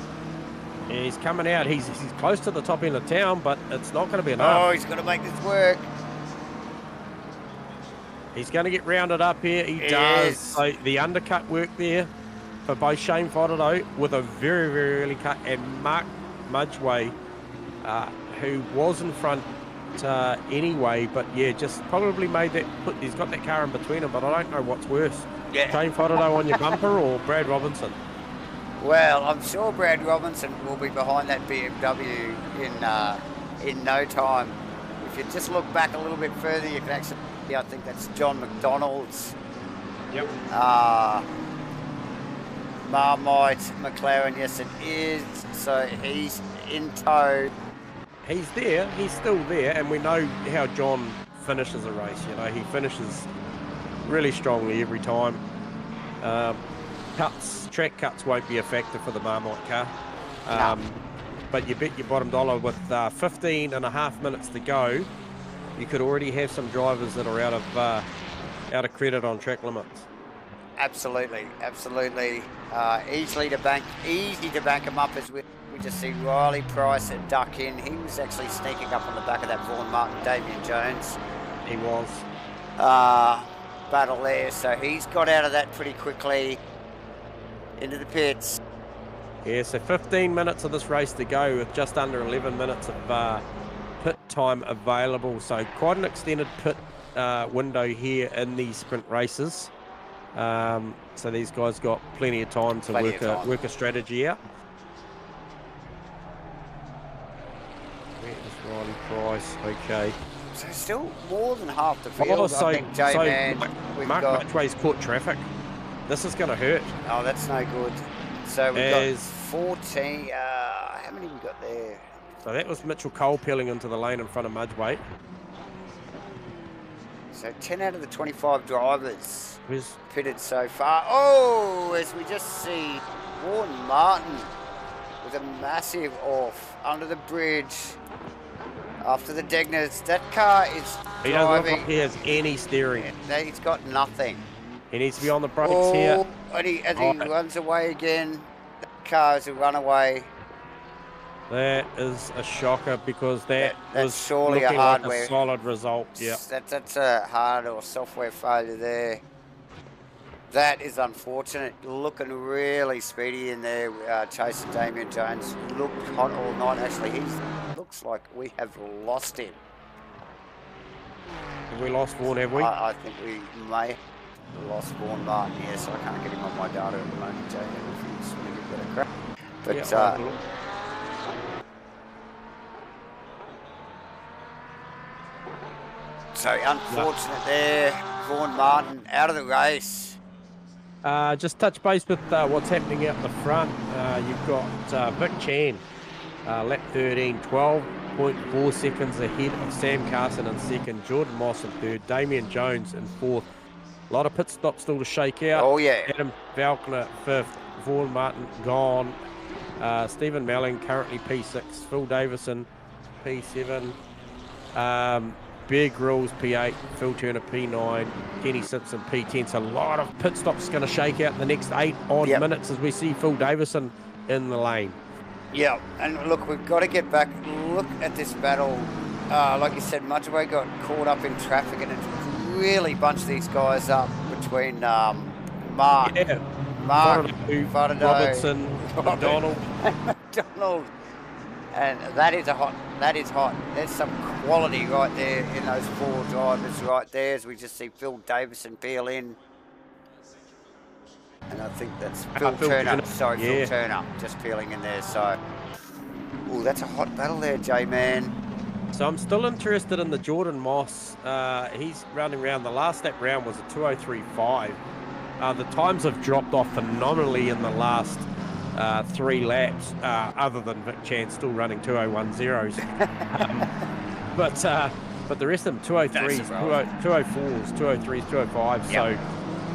Yeah, he's coming out. He's close to the top end of town, but it's not going to be enough. Oh, he's got to make this work. He's going to get rounded up here. He does. So the undercut work there for both Shane Fodderdo with a very, very early cut, and Mark Mudgeway, who was in front anyway, but just probably made that. He's got that car in between him, but I don't know what's worse. Shane Fodderdo on your bumper or Brad Robinson? Well, I'm sure Brad Robinson will be behind that BMW in no time. If you just look back a little bit further, you can actually. I think that's John McDonald's. Yep. Marmite McLaren, yes it is. So he's in tow. He's there. He's still there, and we know how John finishes a race. You know, he finishes really strongly every time. Track cuts won't be a factor for the Marmite car. But you bet your bottom dollar with 15 and a half minutes to go, you could already have some drivers that are out of credit on track limits. Absolutely. Easy to bank them up as we just see Riley Price at duck in. He was actually sneaking up on the back of that Vaughan Martin, Damien Jones. He was. Battle there, so he's got out of that pretty quickly into the pits. Yeah, so 15 minutes of this race to go with just under 11 minutes of pit time available. So quite an extended pit window here in these sprint races. So these guys got plenty of time to work a strategy out. Where is Riley Price? Okay. So still more than half the field. I think Mark Mudgeway's caught traffic. This is going to hurt. Oh, that's no good. So we've got 14. How many we got there? So that was Mitchell Cole peeling into the lane in front of Mudgeway. So 10 out of the 25 drivers pitted so far. Oh, as we just see Vaughan Martin with a massive off under the bridge after the Degners. That car is driving. He doesn't look like he has any steering. He's got nothing. He needs to be on the brakes here. And he runs away again. That car is a runaway. That is a shocker because that's was surely a hardware. Like a solid result. Yeah, that's a hard or software failure there. That is unfortunate. Looking really speedy in there, chasing Damien Jones. Looked hot all night. Actually, he looks like we have lost him. Have we lost Vaughan, have we? I think we may have lost Vaughan Martin. Yes, I can't get him on my data at the moment, Jamie. If you just want to give that a crack. But Yeah, so unfortunate there. Vaughan Martin out of the race. just touch base with what's happening out the front. You've got Vic Chan, lap 13, 12.4 seconds ahead of Sam Carson in second, Jordan Moss in third, Damien Jones in fourth. A lot of pit stops still to shake out. Oh, yeah. Adam Falconer fifth, Vaughan Martin gone. Stephen Melling currently P6, Phil Davison P7. Bear Grylls P8, Phil Turner P9, Kenny Simpson P10. So a lot of pit stops going to shake out in the next 8 odd minutes as we see Phil Davison in the lane. Yeah, and look, we've got to get back. Look at this battle. Like you said, Mudgeway got caught up in traffic and it's really bunched these guys up between Mark, Farado, Robertson, McDonald. McDonald. And that is hot. There's some quality right there in those 4 drivers right there as we just see Phil Davison peel in. And I think that's Phil Turner. Sorry, Phil Turner just peeling in there. So, oh, that's a hot battle there, J-Man. So I'm still interested in the Jordan Moss. He's running around. The last lap round was a 2:03.5. The times have dropped off phenomenally in the last 3 laps, other than Vic Chan still running 2:01.0s. But the rest of them 2:03s, 2:04s, 2:03s, 2:05s. Yep. So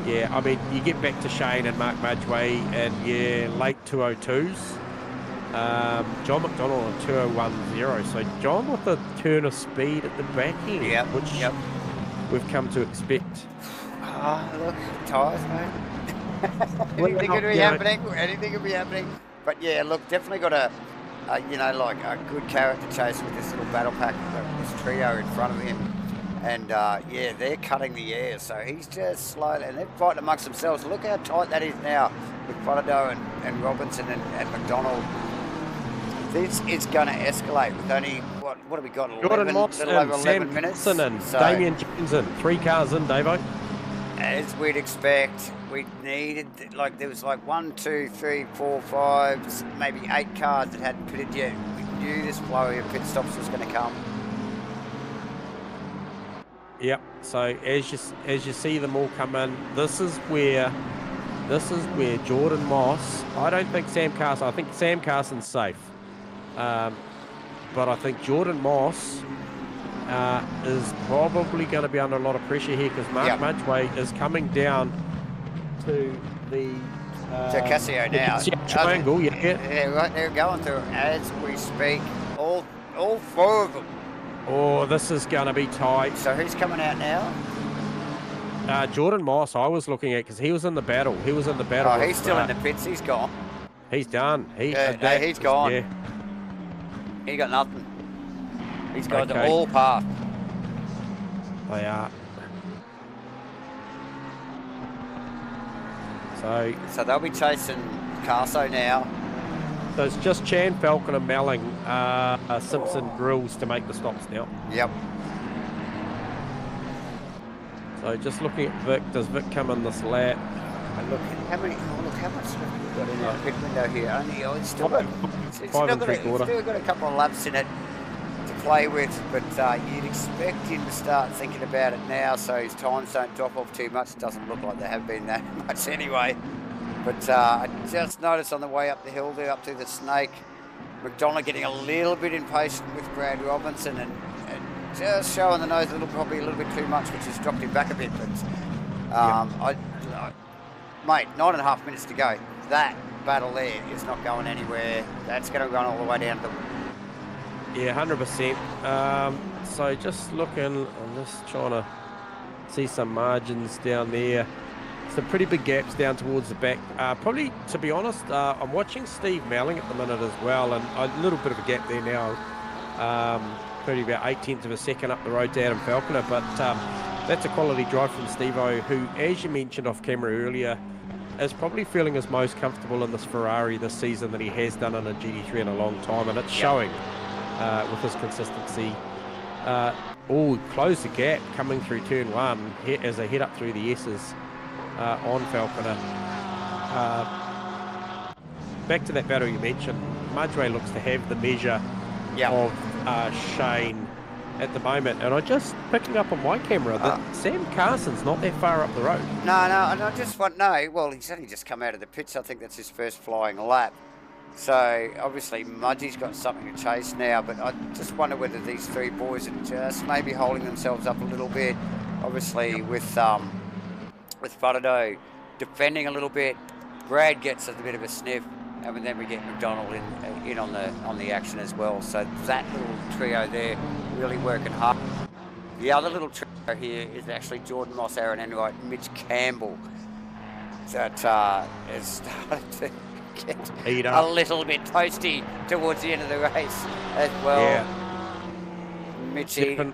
yeah, I mean you get back to Shane and Mark Mudgeway and late 2:02s. John McDonald on 2:01.0. So John with a turn of speed at the back end, which we've come to expect. Look, tyres, mate. Anything could be happening. Anything could be happening. But yeah, look, definitely got a like a good character chase with this little battle pack, this trio in front of him. And yeah, they're cutting the air. So he's just slowly, and they're fighting amongst themselves. Look how tight that is now with Farado and Robinson and McDonald. This is going to escalate with only, what have we got? Jordan Moss little over 11 minutes. So, Damien Jones in, 3 cars in, Davo. As we'd expect, we needed, like, there was like 1, 2, 3, 4, 5, maybe 8 cars that hadn't pitted yet. We knew this flurry of pit stops was going to come. Yep. So as you see them all come in, this is where Jordan Moss. I don't think Sam Carson. I think Sam Carson's safe, but I think Jordan Moss is probably going to be under a lot of pressure here because Mark Mudgeway is coming down to the Casio now. Triangle, yeah, right. They're going through as we speak. All 4 of them. Oh, this is going to be tight. So who's coming out now? Jordan Moss, I was looking at because he was in the battle. He was in the battle. Oh, he's still in the pits. He's gone. He's done. He's gone. Yeah. He got nothing. He's got the all path. They are. So they'll be chasing Carso now. So it's just Chan, Falcon and Melling, Simpson, Grylls to make the stops now. Yep. So just looking at Vic, does Vic come in this lap? Look how much have we got in our pit window here? It's still got a couple of laps in it to play with, but you'd expect him to start thinking about it now so his times don't drop off too much. It doesn't look like they have been that much anyway. But I just noticed on the way up the hill there, up to the Snake, McDonald getting a little bit impatient with Brad Robinson and just showing the nose probably a little bit too much, which has dropped him back a bit. But mate, 9.5 minutes to go. That battle there is not going anywhere. That's going to run all the way down to the... Yeah, 100%. So just looking, I'm just trying to see some margins down there. Some pretty big gaps down towards the back. Probably, to be honest, I'm watching Steve Melling at the minute as well, and a little bit of a gap there now. Probably about 0.8 of a second up the road to Adam Falconer, but That's a quality drive from Steve-O, who, as you mentioned off camera earlier, is probably feeling his most comfortable in this Ferrari this season than he has done in a GT3 in a long time, and it's showing with his consistency. Closed the gap coming through turn one as they head up through the S's on Falconer. Back to that battle you mentioned, Mudray looks to have the measure of Shane at the moment, and I just picking up on my camera that Sam Carson's not that far up the road. No, and I just want, well, he's only just come out of the pits. I think that's his first flying lap. So, obviously, Mudgy's got something to chase now, but I just wonder whether these three boys are just maybe holding themselves up a little bit. Obviously, with Faraday defending a little bit, Brad gets a bit of a sniff, and then we get McDonald in on the action as well. So that little trio there really working hard. The other little trio here is actually Jordan Moss, Aaron Enright, Mitch Campbell. That is starting to get a little bit toasty towards the end of the race as well. Yeah. Mitchie.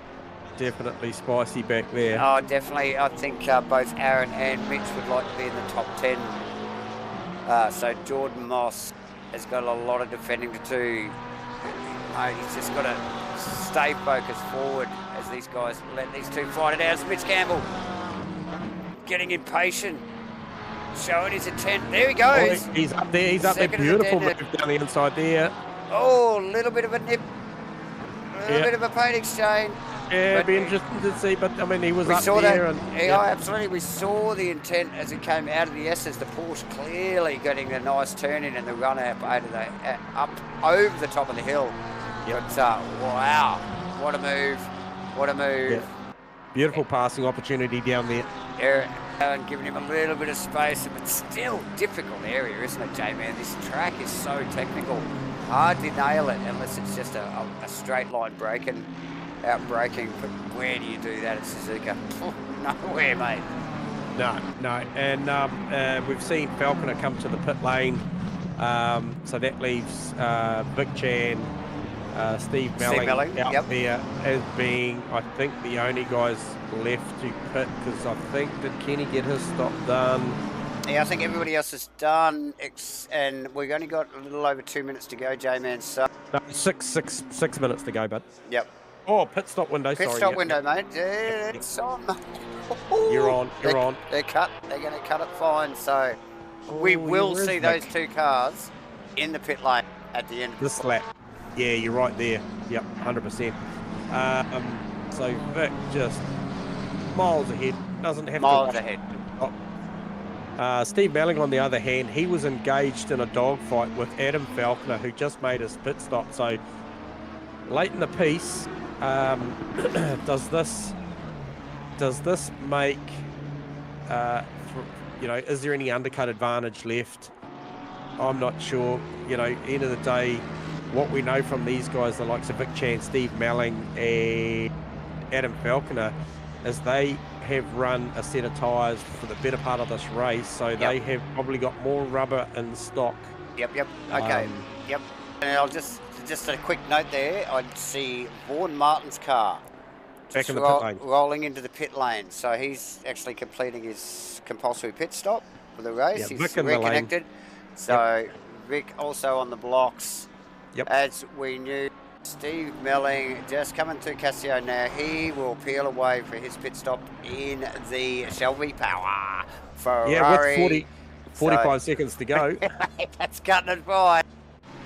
Definitely spicy back there. Oh, definitely. I think both Aaron and Mitch would like to be in the top 10. So Jordan Moss has got a lot of defending to do. He's just got to stay focused forward as these guys let these two fight it out. It's Mitch Campbell getting impatient, showing his intent. There he goes. Oh, he's up there. He's up there. Beautiful move down the inside there. Oh, a little bit of a nip. A little bit of a paint exchange. Yeah, it'd be interesting to see, but I mean, he was up there. Absolutely. We saw the intent as it came out of the S's. The Porsche clearly getting a nice turn in and the run up over the top of the hill. Yep. But wow, what a move. What a move. Yep. Beautiful passing opportunity down there. And giving him a little bit of space, but still difficult area, isn't it, J-Man? This track is so technical. Hard to nail it unless it's just a straight line out braking, but where do you do that at Suzuka? Nowhere, mate. No. And we've seen Falconer come to the pit lane, so that leaves Vic Chan, Steve Melling out there as being, I think, the only guys left to pit, because I think, did Kenny get his stop done? Yeah, I think everybody else is done, and we've only got a little over 2 minutes to go, J-Man. So no, six minutes to go, bud. Yep. Oh, pit stop window. Pit stop window, mate. Yeah, it's on. You're on. They're cut. They're going to cut it fine. So we will see those two cars in the pit lane at the end of this lap. Yeah, you're right there. Yep, 100%. So Vic just miles ahead. Doesn't have miles ahead. Steve Melling, on the other hand, he was engaged in a dogfight with Adam Falconer, who just made his pit stop. So late in the piece, does this make, is there any undercut advantage left? I'm not sure. End of the day, what we know from these guys, the likes of Vic Chan, Steve Melling, and Adam Falconer, is they have run a set of tyres for the better part of this race, so they have probably got more rubber in stock. Yep. Okay. And I'll just a quick note there. I'd see Vaughan Martin's car back in the pit lane, rolling into the pit lane. So he's actually completing his compulsory pit stop for the race. He's reconnected. So Vic also on the blocks. Yep. As we knew, Steve Melling just coming through Casio now. He will peel away for his pit stop in the Shelby Power Ferrari. Yeah, with 45 seconds to go. That's cutting it fine.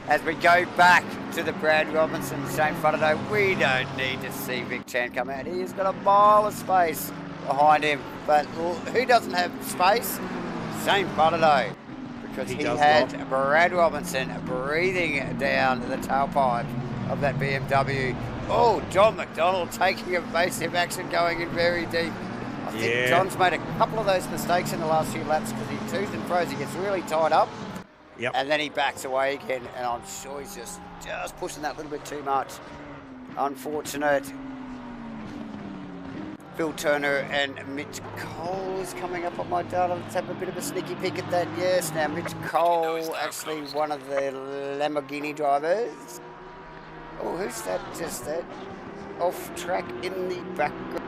As we go back to the Brad Robinson, Shane Faraday, we don't need to see Vic Chan come out. He's got a mile of space behind him. But who doesn't have space? Shane Faraday. Because he had Brad Robinson breathing down the tailpipe of that BMW. Oh, John McDonald taking evasive action, going in very deep. I think John's made a couple of those mistakes in the last few laps because he twos and throws. He gets really tied up. Yep. And then he backs away again, and I'm sure he's just pushing that a little bit too much. Unfortunate. Phil Turner and Mitch Cole is coming up on my data. Let's have a bit of a sneaky peek at that. Yes, now Mitch Cole, actually one of the Lamborghini drivers. Oh, who's that? Just that off track in the background.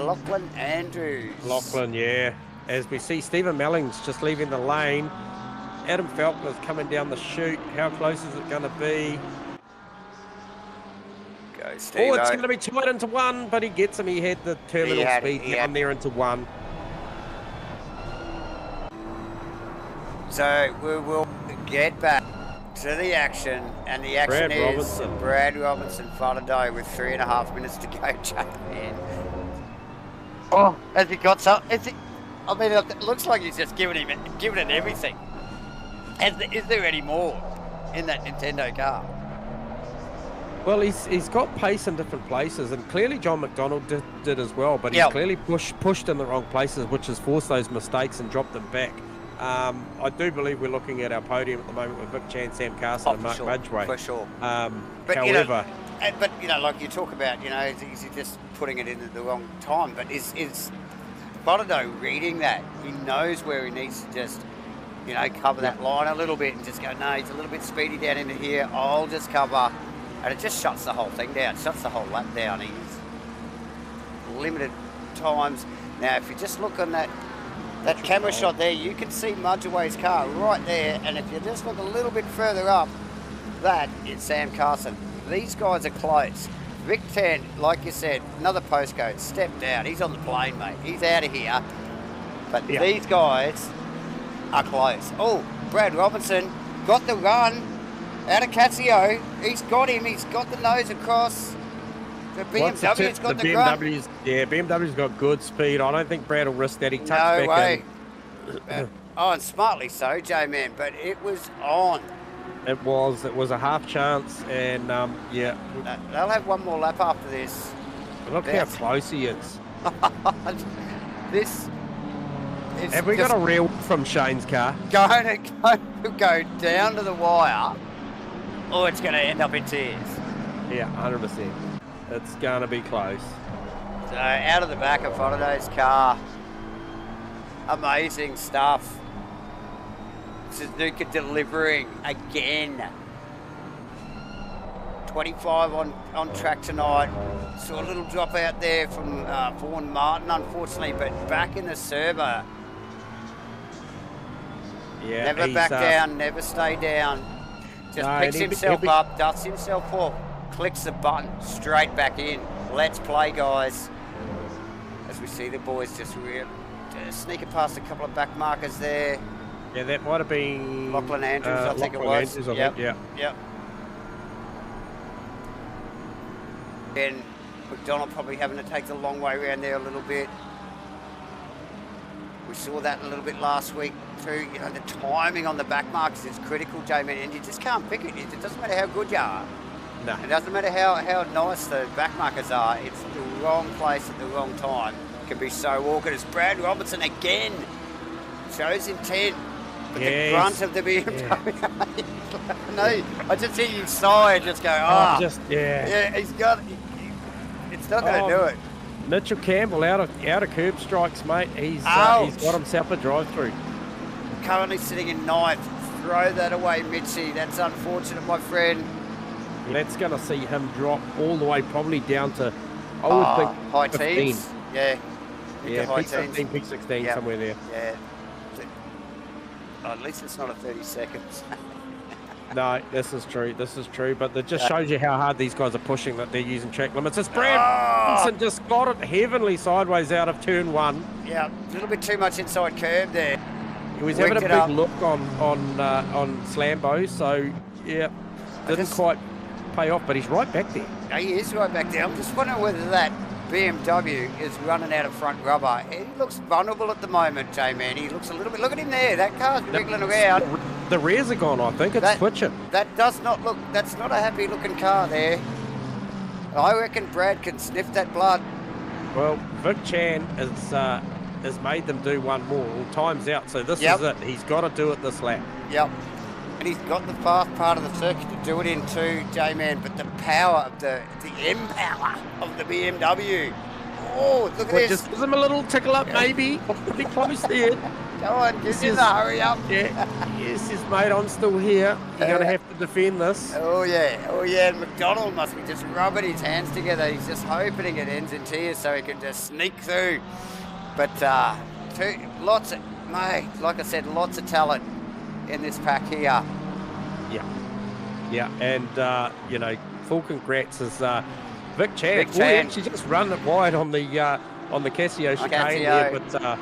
Lachlan Andrews. Lachlan, yeah. As we see Stephen Mellings just leaving the lane. Adam Falconer's coming down the chute. How close is it going to be? Go, Steve. Oh, it's going to be tied into one, but he gets him. He had the terminal speed down there into one. So we will get back to the action, and the action is Brad Robinson Faraday with 3.5 minutes to go, J-Man. Oh, has he got some? I mean, it looks like he's just giving it everything. Is there any more in that Nintendo car? Well, he's got pace in different places, and clearly John McDonald did as well, but he's clearly pushed in the wrong places, which has forced those mistakes and dropped them back. I do believe we're looking at our podium at the moment with Vic Chan, Sam Carson, and Mark Mudgeway. For sure. But however... like you talk about, is he just putting it in at the wrong time? But is Bonato reading that? He knows where he needs to just, cover that line a little bit and just go, no, he's a little bit speedy down into here. I'll just cover. And it just shuts the whole thing down, shuts the whole lap down. He's limited times. Now, if you just look on that camera shot there, you can see Mudgeway's car right there. And if you just look a little bit further up, that is Sam Carson. These guys are close. Vic Tan, like you said, another postcode, stepped out. He's on the plane, mate. He's out of here. But these guys are close. Oh, Brad Robinson got the run out of Casio. He's got him. He's got the nose across. The BMW's got the grunt. Yeah, BMW's got good speed. I don't think Brad will risk that. He touched back way. And smartly so, J-Man, but it was on. It was a half chance, and yeah. They'll have one more lap after this. Look how close he is. This is Have we got a reel from Shane's car? Going to go down to the wire, or it's going to end up in tears. Yeah, 100%. It's going to be close. So out of the back of Faraday's car. Amazing stuff. Suzuka delivering again. 25 on track tonight. Saw a little drop out there from Vaughan Martin, unfortunately, but back in the server. Yeah, never back down, never stay down. Just picks himself up, dusts himself off, clicks the button, straight back in. Let's play, guys. As we see the boys just sneaking past a couple of back markers there. Yeah, that might have been Lachlan Andrews, I think it was. Andrews, I think, Yep. And McDonald probably having to take the long way around there a little bit. We saw that a little bit last week too. You know, the timing on the back markers is critical, J-Man, and you just can't pick it. It doesn't matter how good you are. No. It doesn't matter how nice the back markers are. It's the wrong place at the wrong time. It can be so awkward. It's Brad Robinson again. Shows intent. But the grunt of the BMW. Yeah. No, I just hear you sigh and just go, Yeah, he's got it. It's not going to do it. Mitchell Campbell out of curb strikes, mate. He's got himself a drive-through. Currently sitting in ninth. Throw that away, Mitchie. That's unfortunate, my friend. That's going to see him drop all the way probably down to, I would think, high 15. Teens. Yeah. Yeah, peak 15, peak 16, somewhere there. Yeah. At least it's not a 30 seconds. No, this is true. This is true. But it just shows you how hard these guys are pushing, that they're using track limits. It's Brad Robinson just got it heavenly sideways out of turn one. Yeah, a little bit too much inside curve there. He was having a big look on Slambo, so yeah, didn't quite pay off. But he's right back there. Yeah, he is right back there. I'm just wondering whether that BMW is running out of front rubber. He looks vulnerable at the moment, J-Man. He looks a little bit... Look at him there. That car's wiggling around. The rears are gone, I think. It's twitching. That does not look... That's not a happy-looking car there. I reckon Brad can sniff that blood. Well, Vic Chan has made them do one more. Well, time's out, so this is it. He's got to do it this lap. Yep. And he's got the fast part of the circuit to do it in too, J-Man, but the power of the M-power of the BMW. Oh, look at this. Just gives him a little tickle up, maybe. Pretty close there. Go on, This give him is- the hurry up. Yeah, yes, yes, mate, I'm still here. You're going to have to defend this. Oh yeah. McDonald must be just rubbing his hands together. He's just hoping it ends in tears so he can just sneak through. But lots of, mate, like I said, lots of talent in this pack here. Yeah, and you know, full congrats is Vic Chan. Vic We Chan. actually just run it wide on the Casio chicane there, but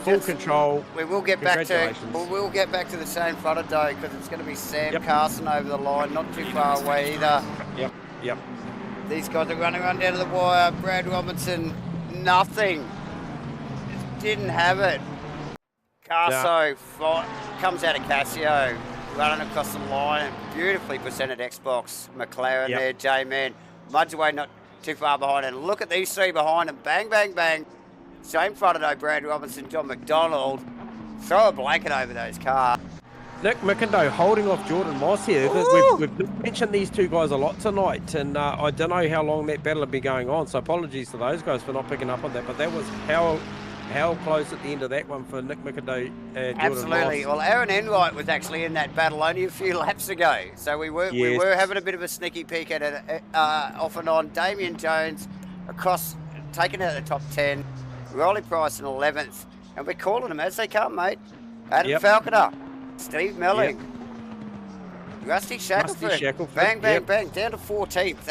full control. We will get back to Congratulations. the same front of day because it's going to be Sam Yep. Carson over the line, not too far away either. Yep. These guys are running down to the wire. Brad Robinson, nothing. Just didn't have it. Carso comes out of Casio, running across the line. Beautifully presented Xbox McLaren there, J-Man. Mudgeway not too far behind. And look at these three behind him. Bang, bang, bang. Same front of though, Brad Robinson, John McDonald. Throw a blanket over those cars. Nick McIndoe holding off Jordan Moss here. We've mentioned these two guys a lot tonight, and I don't know how long that battle had been going on, so apologies to those guys for not picking up on that, but that was how close at the end of that one for Nick McIndoe and Jordan Absolutely. Moss. Well, Aaron Enright was actually in that battle only a few laps ago, so we were having a bit of a sneaky peek at it off and on. Damien Jones across, taken out of the top 10. Rolly Price in 11th, and we're calling them as they come, mate. Adam Falconer, Steve Melling, Rusty Shackelford, bang, bang, bang, down to 14th.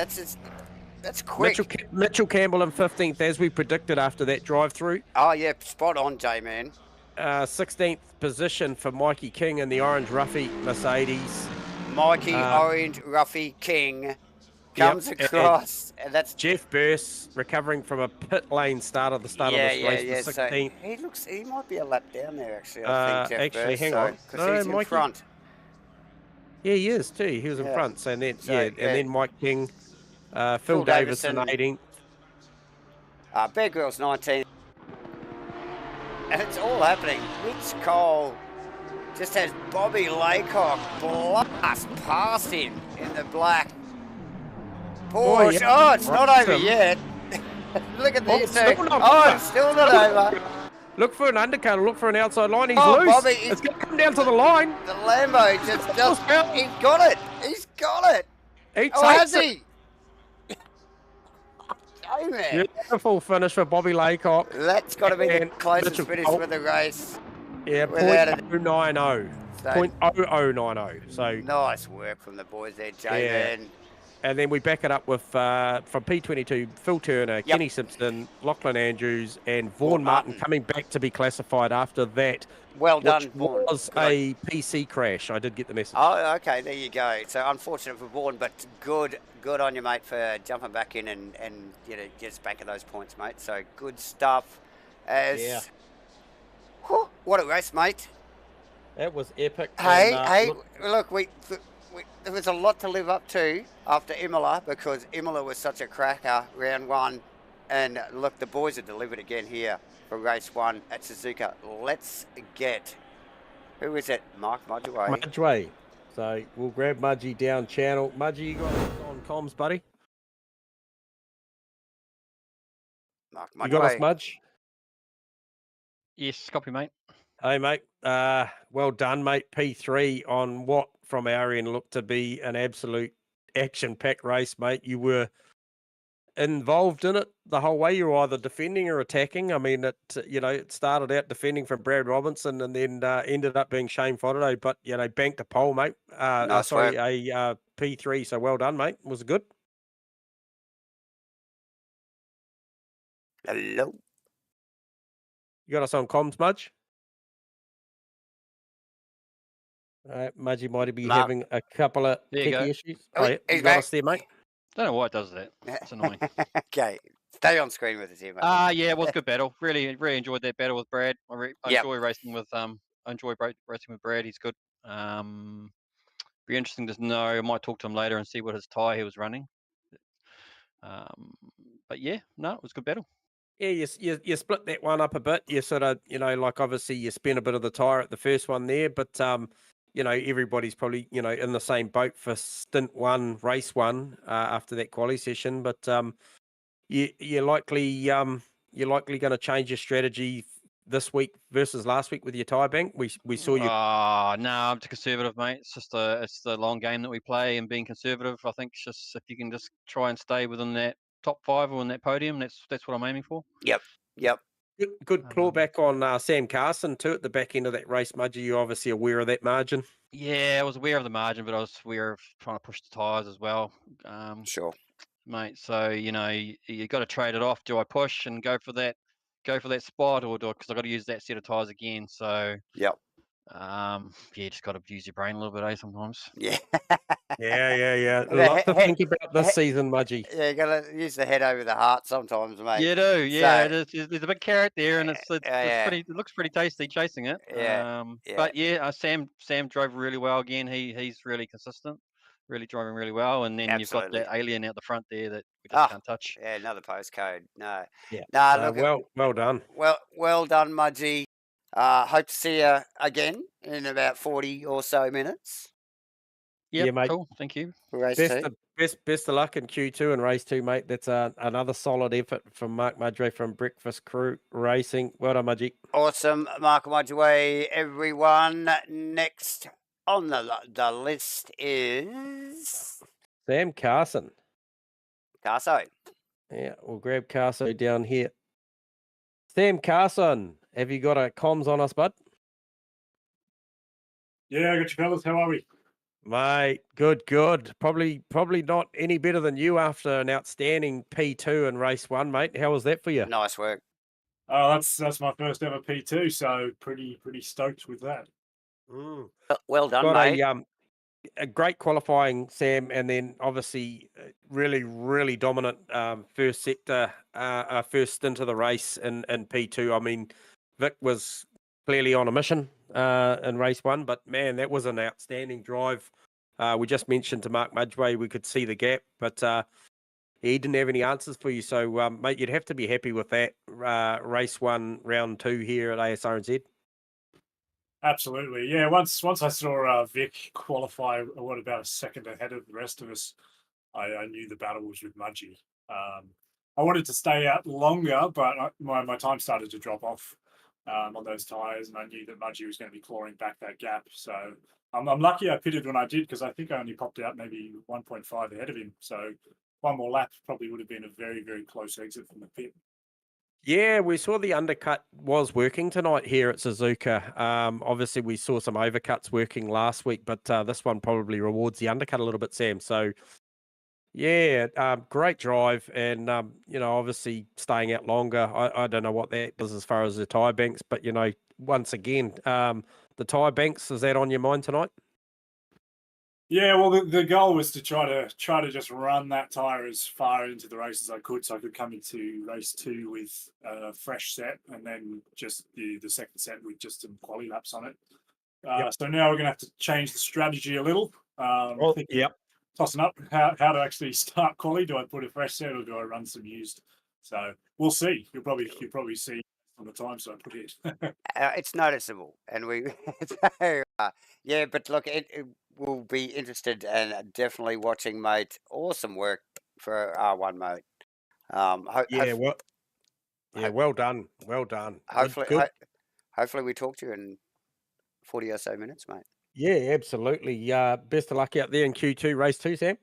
That's quick. Mitchell Campbell in 15th, as we predicted after that drive-through. Oh, yeah, spot on, J-Man. 16th position for Mikey King in the Orange Ruffy Mercedes. Mikey Orange Ruffy King comes across, and that's Jeff Burse recovering from a pit lane start of this race, the 16th. So he might be a lap down there, actually, I think, Jeff Burse, hang on. because he's in front. Yeah, he is too. He was in front, so then and then Mike King, Phil Davison 18th. Bear Grylls 19th. And it's all happening. Mitch Cole just has Bobby Laycock blast past him in the black Porsche. Oh, it's not over yet. Look at these two. It's still not over. Look for an undercut, look for an outside line. He's loose. Bobby, it's going to come down to the line. The Lambo just he's got it. He's got it. Has he? Oh, man. Beautiful finish for Bobby Laycock. That's got to be the closest finish for the race. Yeah, .090. .0090. So nice work from the boys there, J-Man. Yeah. And then we back it up with from P22, Phil Turner, Kenny Simpson, Lachlan Andrews, and Vaughan Martin coming back to be classified after that. Well done, Vaughan. It was a PC crash. I did get the message. Oh, okay, there you go. So unfortunate for Vaughan, but good on you, mate, for jumping back in and just banking those points, mate. So good stuff. Whew, what a race, mate. That was epic. Hey, look, there was a lot to live up to after Imola, because Imola was such a cracker, round one. And look, the boys have delivered again here for race one at Suzuka. Let's get, who is it? Mark Mudgeway. Mudgeway. So we'll grab Mudgy down channel. Mudgy, you got us on comms, buddy? Mark Mudgeway. You got us, Mudge? Yes, copy, mate. Hey, mate. Well done, mate. P3 on what, from our end, looked to be an absolute action-packed race, mate. You were involved in it the whole way. You were either defending or attacking. I mean, it started out defending from Brad Robinson and then ended up being Shane Fodderday, but, banked a pole, mate. A P3, so well done, mate. Was it good? Hello. You got us on comms, Mudge? Mudgy might be having a couple of techie issues. You got us there, mate. Don't know why it does that. It's annoying. Okay, stay on screen with us here, mate. Yeah, it was a good battle. Really enjoyed that battle with Brad. I enjoy racing with racing with Brad. He's good. Be interesting to know. I might talk to him later and see what his tyre he was running. But yeah, no, it was a good battle. Yeah, you split that one up a bit. You sort of, obviously you spent a bit of the tyre at the first one there, but everybody's probably, in the same boat for stint one, race one, after that quali session. But you're likely going to change your strategy this week versus last week with your tyre bank? We saw you. No, I'm too conservative, mate. It's just it's the long game that we play, and being conservative, I think, it's just if you can just try and stay within that top 5 or in that podium, that's what I'm aiming for. Yep. Good clawback on Sam Carson too at the back end of that race, Mudgy. You're obviously aware of that margin. Yeah, I was aware of the margin, but I was aware of trying to push the tyres as well. Sure. Mate. So you got to trade it off. Do I push and go for that spot, or because I got to use that set of tires again? So Yep. you just got to use your brain a little bit, sometimes. Yeah. Yeah. A lot to think about this season, Mudgy. Yeah, you gotta use the head over the heart sometimes, mate. You do, yeah. So, There's a big carrot there, and it's yeah. pretty. It looks pretty tasty chasing it. Yeah. But yeah, Sam drove really well again. He's really consistent, really driving really well. And then you've got that alien out the front there that we just can't touch. Yeah, another postcode. No. Yeah. No, look. Well done. Well done, Mudgy. Hope to see you again in about 40 or so minutes. Yep, Yeah, mate. Cool. Thank you. Race Best of luck in Q2 and race 2, mate. That's another solid effort from Mark Mudgway from Breakfast Crew Racing. Well done, Mudgy. Awesome. Mark Mudgway, everyone. Next on the list is Sam Carson. Carso. Yeah, we'll grab Carso down here. Sam Carson, have you got a comms on us, bud? Yeah, I got you fellas. How are we? Mate, good. Probably not any better than you after an outstanding P2 in race 1, mate. How was that for you? Nice work. Oh, that's my first ever P2, so pretty stoked with that. Well done, Got mate. A great qualifying, Sam, and then obviously really dominant first sector, first stint of the race in P2. I mean, Vic was clearly on a mission in race 1, but man, that was an outstanding drive. We just mentioned to Mark Mudgway we could see the gap, but he didn't have any answers for you. So, mate, you'd have to be happy with that race 1, round 2 here at Asrnz. Absolutely, yeah. Once I saw Vic qualify, about a second ahead of the rest of us, I knew the battle was with Mudgy. I wanted to stay out longer, but my time started to drop off on those tyres, and I knew that Mudgy was going to be clawing back that gap. So I'm lucky I pitted when I did, because I think I only popped out maybe 1.5 ahead of him. So one more lap probably would have been a very, very close exit from the pit. Yeah, we saw the undercut was working tonight here at Suzuka. Obviously, we saw some overcuts working last week, but this one probably rewards the undercut a little bit, Sam. So, yeah, great drive, and obviously staying out longer. I don't know what that does as far as the tyre banks, but once again, the tyre banks, is that on your mind tonight? Yeah, well, the goal was to try to just run that tyre as far into the race as I could, so I could come into race 2 with a fresh set, and then just the second set with just some quali laps on it. So now we're going to have to change the strategy a little. Tossing up how to actually start quali. Do I put a fresh set or do I run some used? So we'll see. You'll probably see on the time, so I put it. It's noticeable, and we yeah, but look, it will be interested and definitely watching, mate. Awesome work for R1, mate. Well done. Hopefully we talk to you in 40 or so minutes, mate. Yeah, absolutely. Best of luck out there in Q2 race 2, Sam.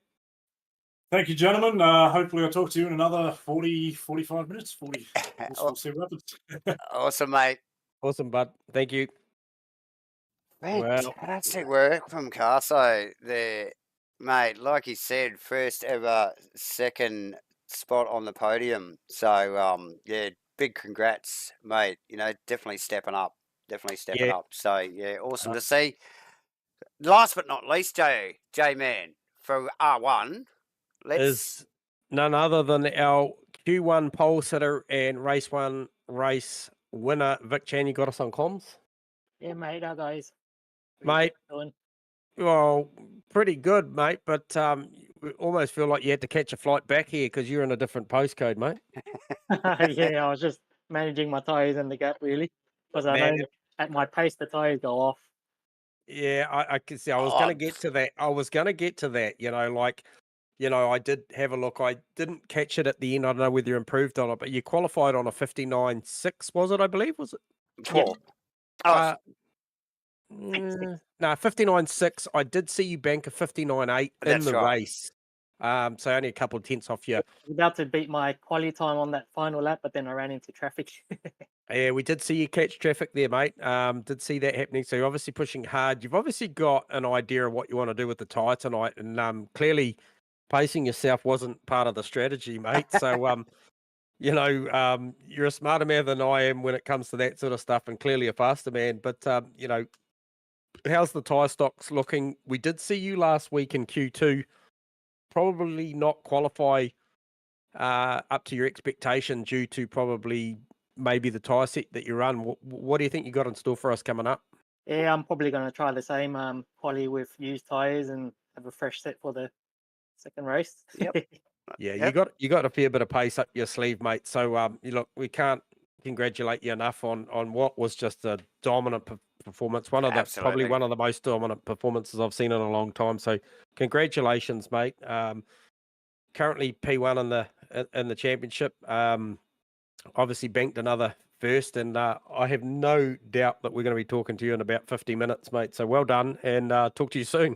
Thank you, gentlemen. Hopefully I'll talk to you in another 40, 45 minutes. 40. We'll see what happens. Awesome, mate. Awesome, bud. Thank you. Fantastic work from Carso there, mate. Like he said, first ever second spot on the podium. So, yeah, big congrats, mate. Definitely stepping up. So, yeah, awesome to see. Last but not least, J-Man, for R1, is none other than our Q1 pole sitter and race 1 race winner, Vic Chan. You got us on comms? Yeah, mate. How guys? Mate, well, pretty good, mate, but we almost feel like you had to catch a flight back here because you're in a different postcode, mate. Yeah, I was just managing my tyres in the gap, really, because I know at my pace the tyres go off. Yeah, I can see. I was going to get to that. I did have a look. I didn't catch it at the end. I don't know whether you improved on it, but you qualified on a 59.6, was it, I believe? Was it? 4. Oh, Uh, no, 59.6. I did see you bank a 59.8 in That's the right. race. So only a couple of tenths off you. I was about to beat my quali time on that final lap, but then I ran into traffic. Yeah, we did see you catch traffic there, mate. Did see that happening. So you're obviously pushing hard. You've obviously got an idea of what you want to do with the tyre tonight, and clearly pacing yourself wasn't part of the strategy, mate. So you're a smarter man than I am when it comes to that sort of stuff, and clearly a faster man. But how's the tyre stocks looking? We did see you last week in Q2, probably not qualify up to your expectation due to probably maybe the tyre set that you run. What do you think you got in store for us coming up? Yeah, I'm probably going to try the same quali with used tyres and have a fresh set for the second race. Yep. Yeah, Yep. you got a fair bit of pace up your sleeve, mate. So look, we can't congratulate you enough on what was just a dominant performance. Probably Absolutely. one of the most dominant performances I've seen in a long time. So congratulations, mate. Currently P1 in the championship. Obviously banked another first, and I have no doubt that we're going to be talking to you in about 50 minutes, mate. So well done, and talk to you soon.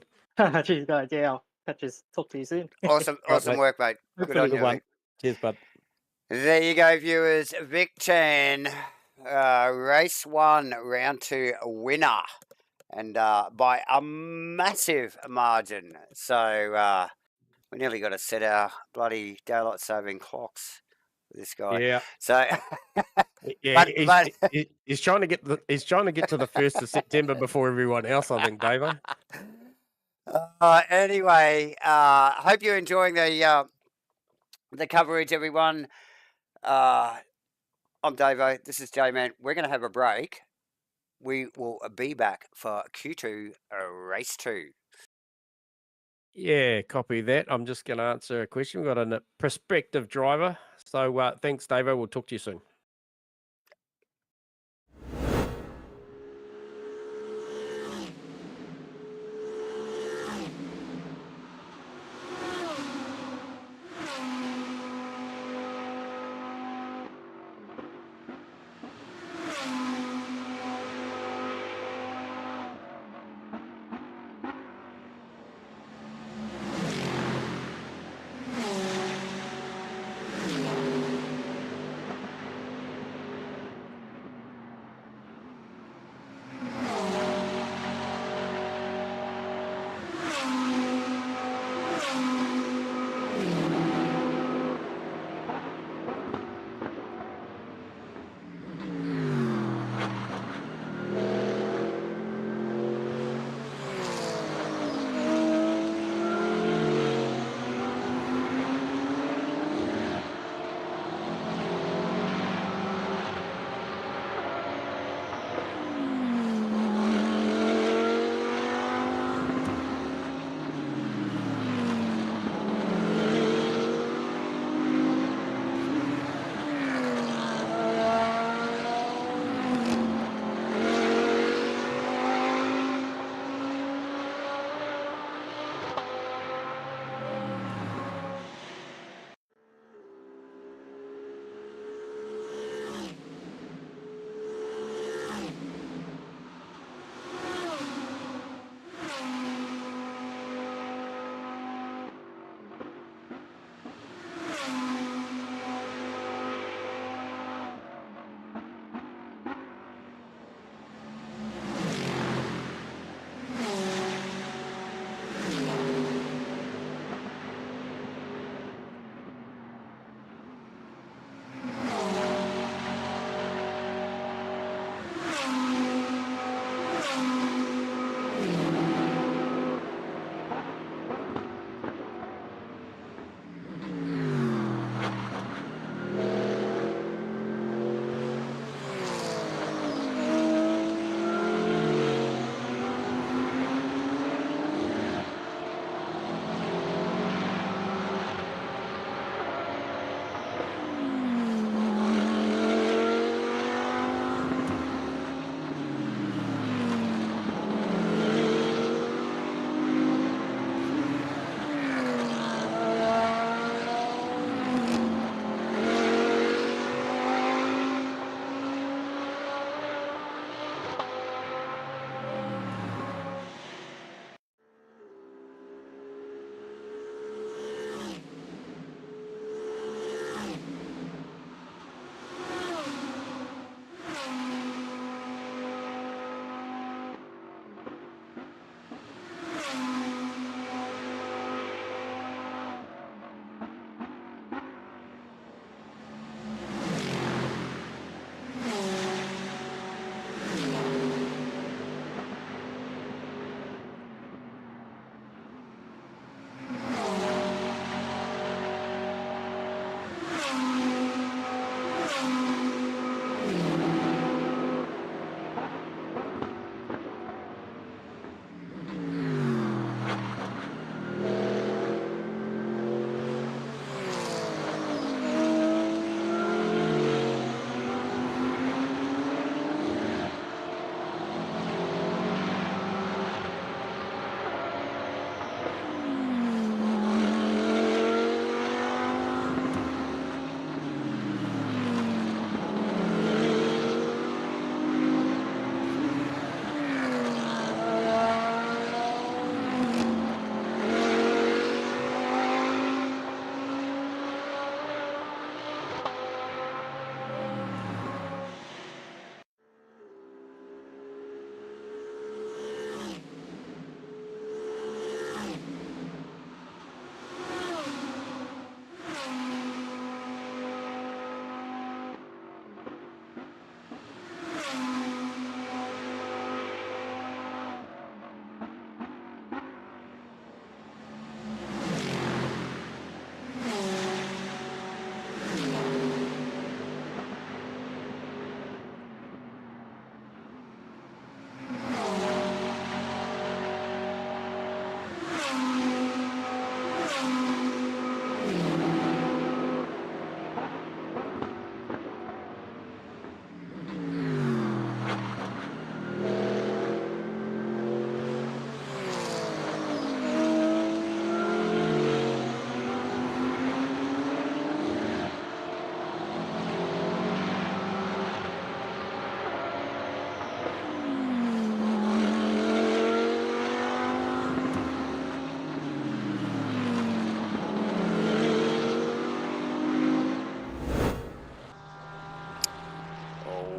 Cheers, guys. Yeah, I'll talk to you soon. Awesome mate. work, mate. Good Hopefully on Good you, one. Vic. Cheers, bud. There you go, viewers. Vic Chan, race 1, round 2 winner, and by a massive margin. So we nearly got to set our bloody daylight saving clocks with this guy. Yeah. So Yeah, but he's trying to get to the 1st of September before everyone else, I think, Dave. Anyway, hope you're enjoying the coverage, everyone. I'm Davo. This is J-Man. We're going to have a break. We will be back for Q2 race 2. Yeah, copy that. I'm just going to answer a question. We've got a prospective driver. So thanks, Davo. We'll talk to you soon.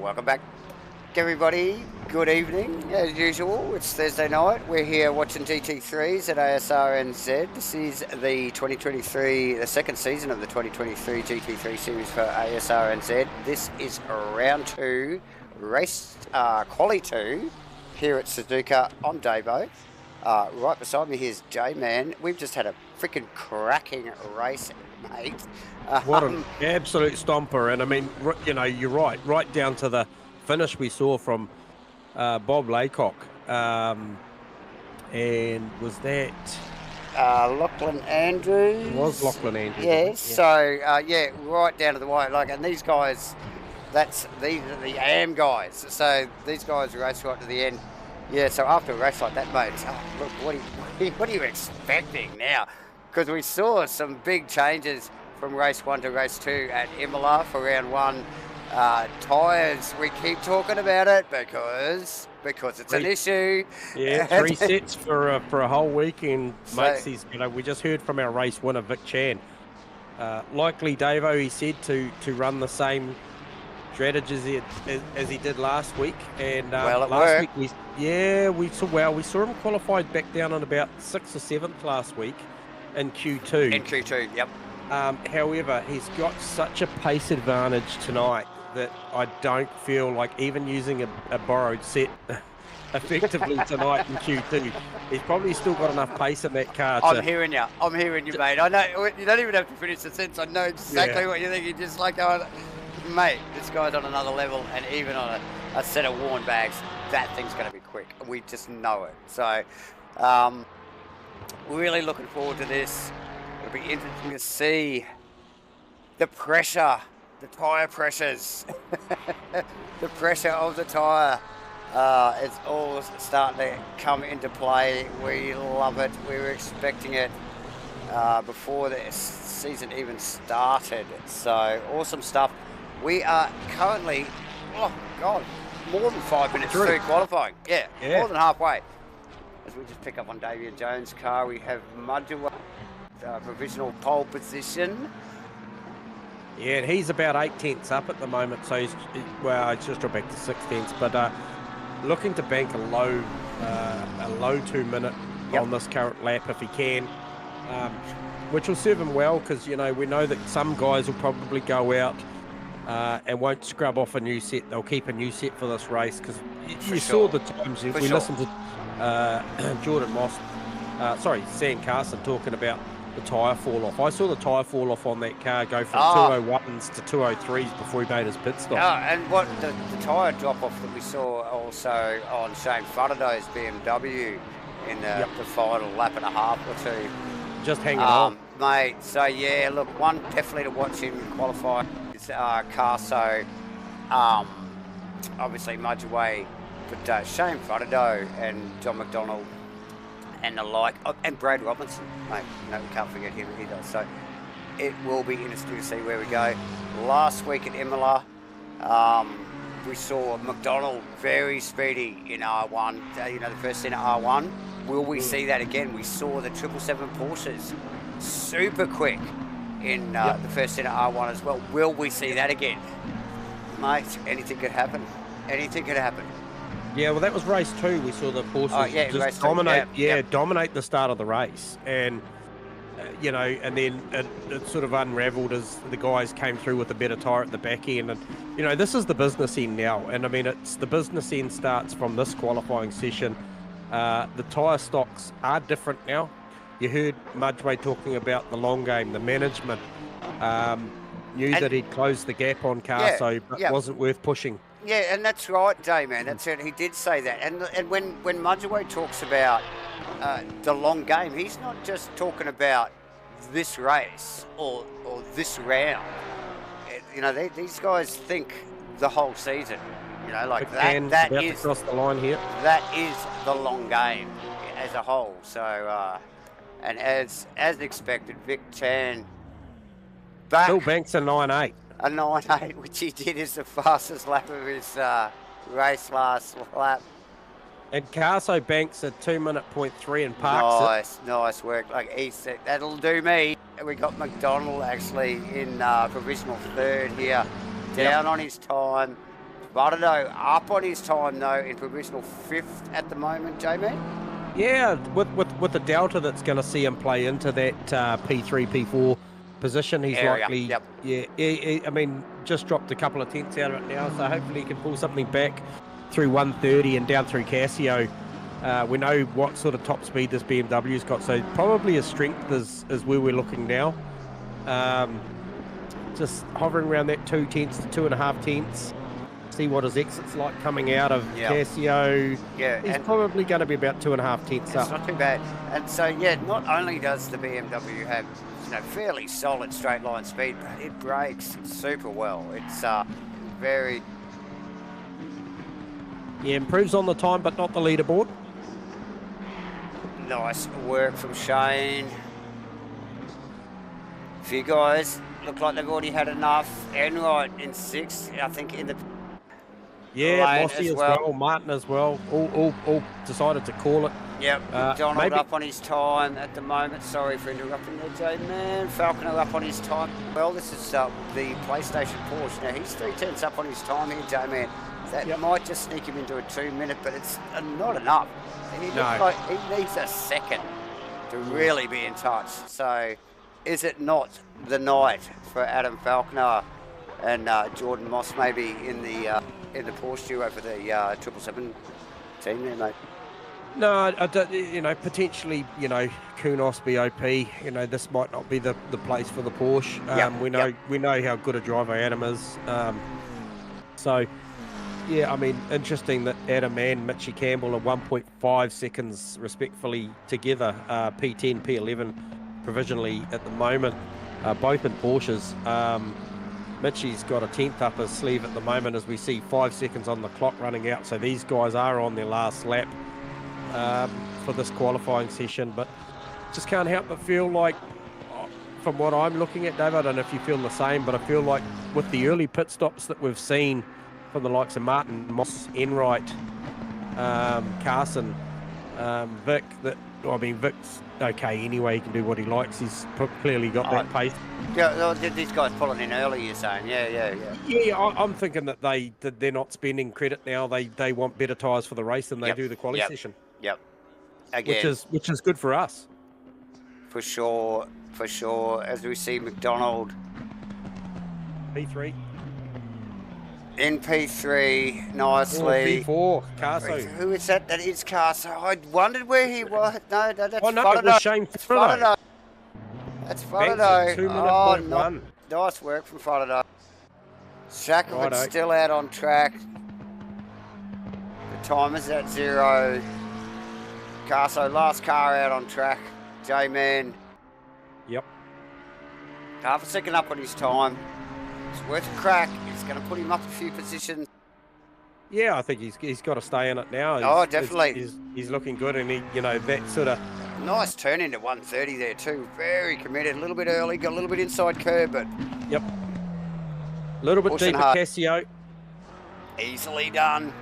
Welcome back, everybody. Good evening, as usual. It's Thursday night. We're here watching GT3s at Asrnz. This is the 2023, the second season of the 2023 GT3 series for Asrnz. This is round 2, race quali 2 here at Suzuka. I'm Davo. Right beside me here's J-Man. We've just had a freaking cracking race, mate. What an absolute stomper. And I mean, you know, you're right down to the finish we saw from Bob Laycock. And was that... Lachlan Andrews. It was Lachlan Andrews. Yeah, so, yeah, right down to the wire. Like, and these guys, these are the AM guys. So these guys race right to the end. Yeah, so after a race like that, mate, look, what are you expecting now? Because we saw some big changes from race 1 to race 2 at Imola for round 1. Tyres, we keep talking about it because it's an issue. Yeah, 3 sets for a whole weekend, mates. You know, we just heard from our race winner, Vic Chan. Likely, Davo, he said to run the same strategies as he did last week. And last week we saw him qualified back down on about 6th or 7th last week in Q2. In Q2, yep. However, he's got such a pace advantage tonight that I don't feel like even using a borrowed set effectively tonight in Q2. He's probably still got enough pace in that car. I'm hearing you, mate. I know you don't even have to finish the sentence. I know exactly what you're thinking. Just like going, mate, this guy's on another level, and even on a set of worn bags, that thing's going to be quick. We just know it. So, really looking forward to this. It'll be interesting to see the pressure, the tyre pressures, the pressure of the tyre. It's all starting to come into play. We love it. We were expecting it before the season even started. So, awesome stuff. We are currently, oh God, more than 5 minutes through qualifying. Yeah, more than halfway. As we just pick up on Davian Jones' car, we have Mudgeway, provisional pole position. Yeah, and he's about 8 tenths up at the moment, so he's just dropped back to 6 tenths, but looking to bank a low 2 minute on this current lap if he can, which will serve him well because, you know, we know that some guys will probably go out and won't scrub off a new set. They'll keep a new set for this race because you saw the times we listened to Jordan Moss, Sam Carson talking about the tyre fall off. I saw the tyre fall off on that car go from 201s to 203s before he made his pit stop. And what the tyre drop off that we saw also on Shane Faraday's BMW in the final lap and a half or two. Just hanging on. Mate, so yeah, look, one definitely to watch him qualify is car, so obviously Mudgeway, but Shane Faraday and John McDonald and the like, and Brad Robinson, mate, no, we can't forget him either. So it will be interesting to see where we go. Last week at Imola, we saw McDonald very speedy in R1, you know, the first in R1. Will we see that again? We saw the 777 Porsches super quick in the first in R1 as well. Will we see that again? Mate, anything could happen. Anything could happen. Yeah, well, that was race 2. We saw the Porsches just dominate the start of the race. And, you know, and then it sort of unravelled as the guys came through with a better tyre at the back end. And, you know, this is the business end now. And, I mean, it's the business end starts from this qualifying session. The tyre stocks are different now. You heard Mudgeway talking about the long game, the management. Knew that he'd closed the gap on car, so it wasn't worth pushing. Yeah, and that's right, J-Man. That's it. He did say that. And when Mudgeway talks about the long game, he's not just talking about this race or this round. You know, these guys think the whole season. You know, like that is across the line here. That is the long game as a whole. So, and as expected, Vic Chan back. Phil Banks a 9.8. A 9.8, which he did as the fastest lap of his race last lap. And Carso Banks a 2:03 and parks nice work. Like he said, that'll do me. We got McDonald actually in provisional 3rd here, down on his time. Spartano up on his time though in provisional 5th at the moment, J-Man. Yeah, with the delta that's going to see him play into that P3, P4 position, he's Area, likely. yep. Yeah, I mean, just dropped a couple of tenths out of it now, so hopefully he can pull something back through 130 and down through Casio. We know what sort of top speed this BMW's got, so probably his strength is where we're looking now. Just hovering around that 2 tenths to 2.5 tenths. See what his exit's like coming out of Casio. Yeah, he's probably going to be about 2.5 tenths up. It's not too bad. And so, yeah, not only does the BMW have, you know, fairly solid straight line speed, but it brakes super well. It's very... Yeah, improves on the time, but not the leaderboard. Nice work from Shane. A few guys look like they've already had enough. Enright in 6th, I think in the... Yeah, Lane Mossy as well, Martin as well, all decided to call it. Yep, McDonald up on his time at the moment. Sorry for interrupting there, J-Man. Falconer up on his time. Well, this is the PlayStation Porsche. Now, he's 3 tenths up on his time here, J-Man. That might just sneak him into a 2 minute, but it's not enough. He looks like he needs a second to really be in touch. So, is it not the night for Adam Falconer and Jordan Moss maybe in the Porsche duo for the 777 team there, mate? No, I don't, you know, potentially, you know, Kunos, BOP, you know, this might not be the place for the Porsche. We know how good a driver Adam is. So, yeah, I mean, interesting that Adam and Mitchie Campbell are 1.5 seconds respectfully together, P10, P11 provisionally at the moment, both in Porsches. Mitchie's got a 10th up his sleeve at the moment as we see 5 seconds on the clock running out. So these guys are on their last lap for this qualifying session, but just can't help but feel like, from what I'm looking at, Dave, I don't know if you feel the same, but I feel like with the early pit stops that we've seen from the likes of Martin, Moss, Enright, Carson, Vic, Vic's okay anyway, he can do what he likes. He's clearly got that pace. Yeah, these guys pulling in early, you're saying? Yeah, I'm thinking that they're not spending credit now. They want better tyres for the race than they do the quali session. Yep. Again, which is good for us. For sure. As we see McDonald P3 in P3 nicely. P4 Carso. Who is that? That is Carso. I wondered where he was. No, that's it was Shane Frodo. That's Frodo. 2-minute.1. Nice work from Frodo. Shackleton's still out on track. The timer's at 0. Carso, last car out on track. J-Man. Yep. Half a second up on his time. It's worth a crack. It's going to put him up a few positions. Yeah, I think he's got to stay in it now. Definitely. He's looking good, and he, you know, that sort of nice turn into 130 there too. Very committed. A little bit early, got a little bit inside curve, but yep. A little bit deeper Casio. Easily done.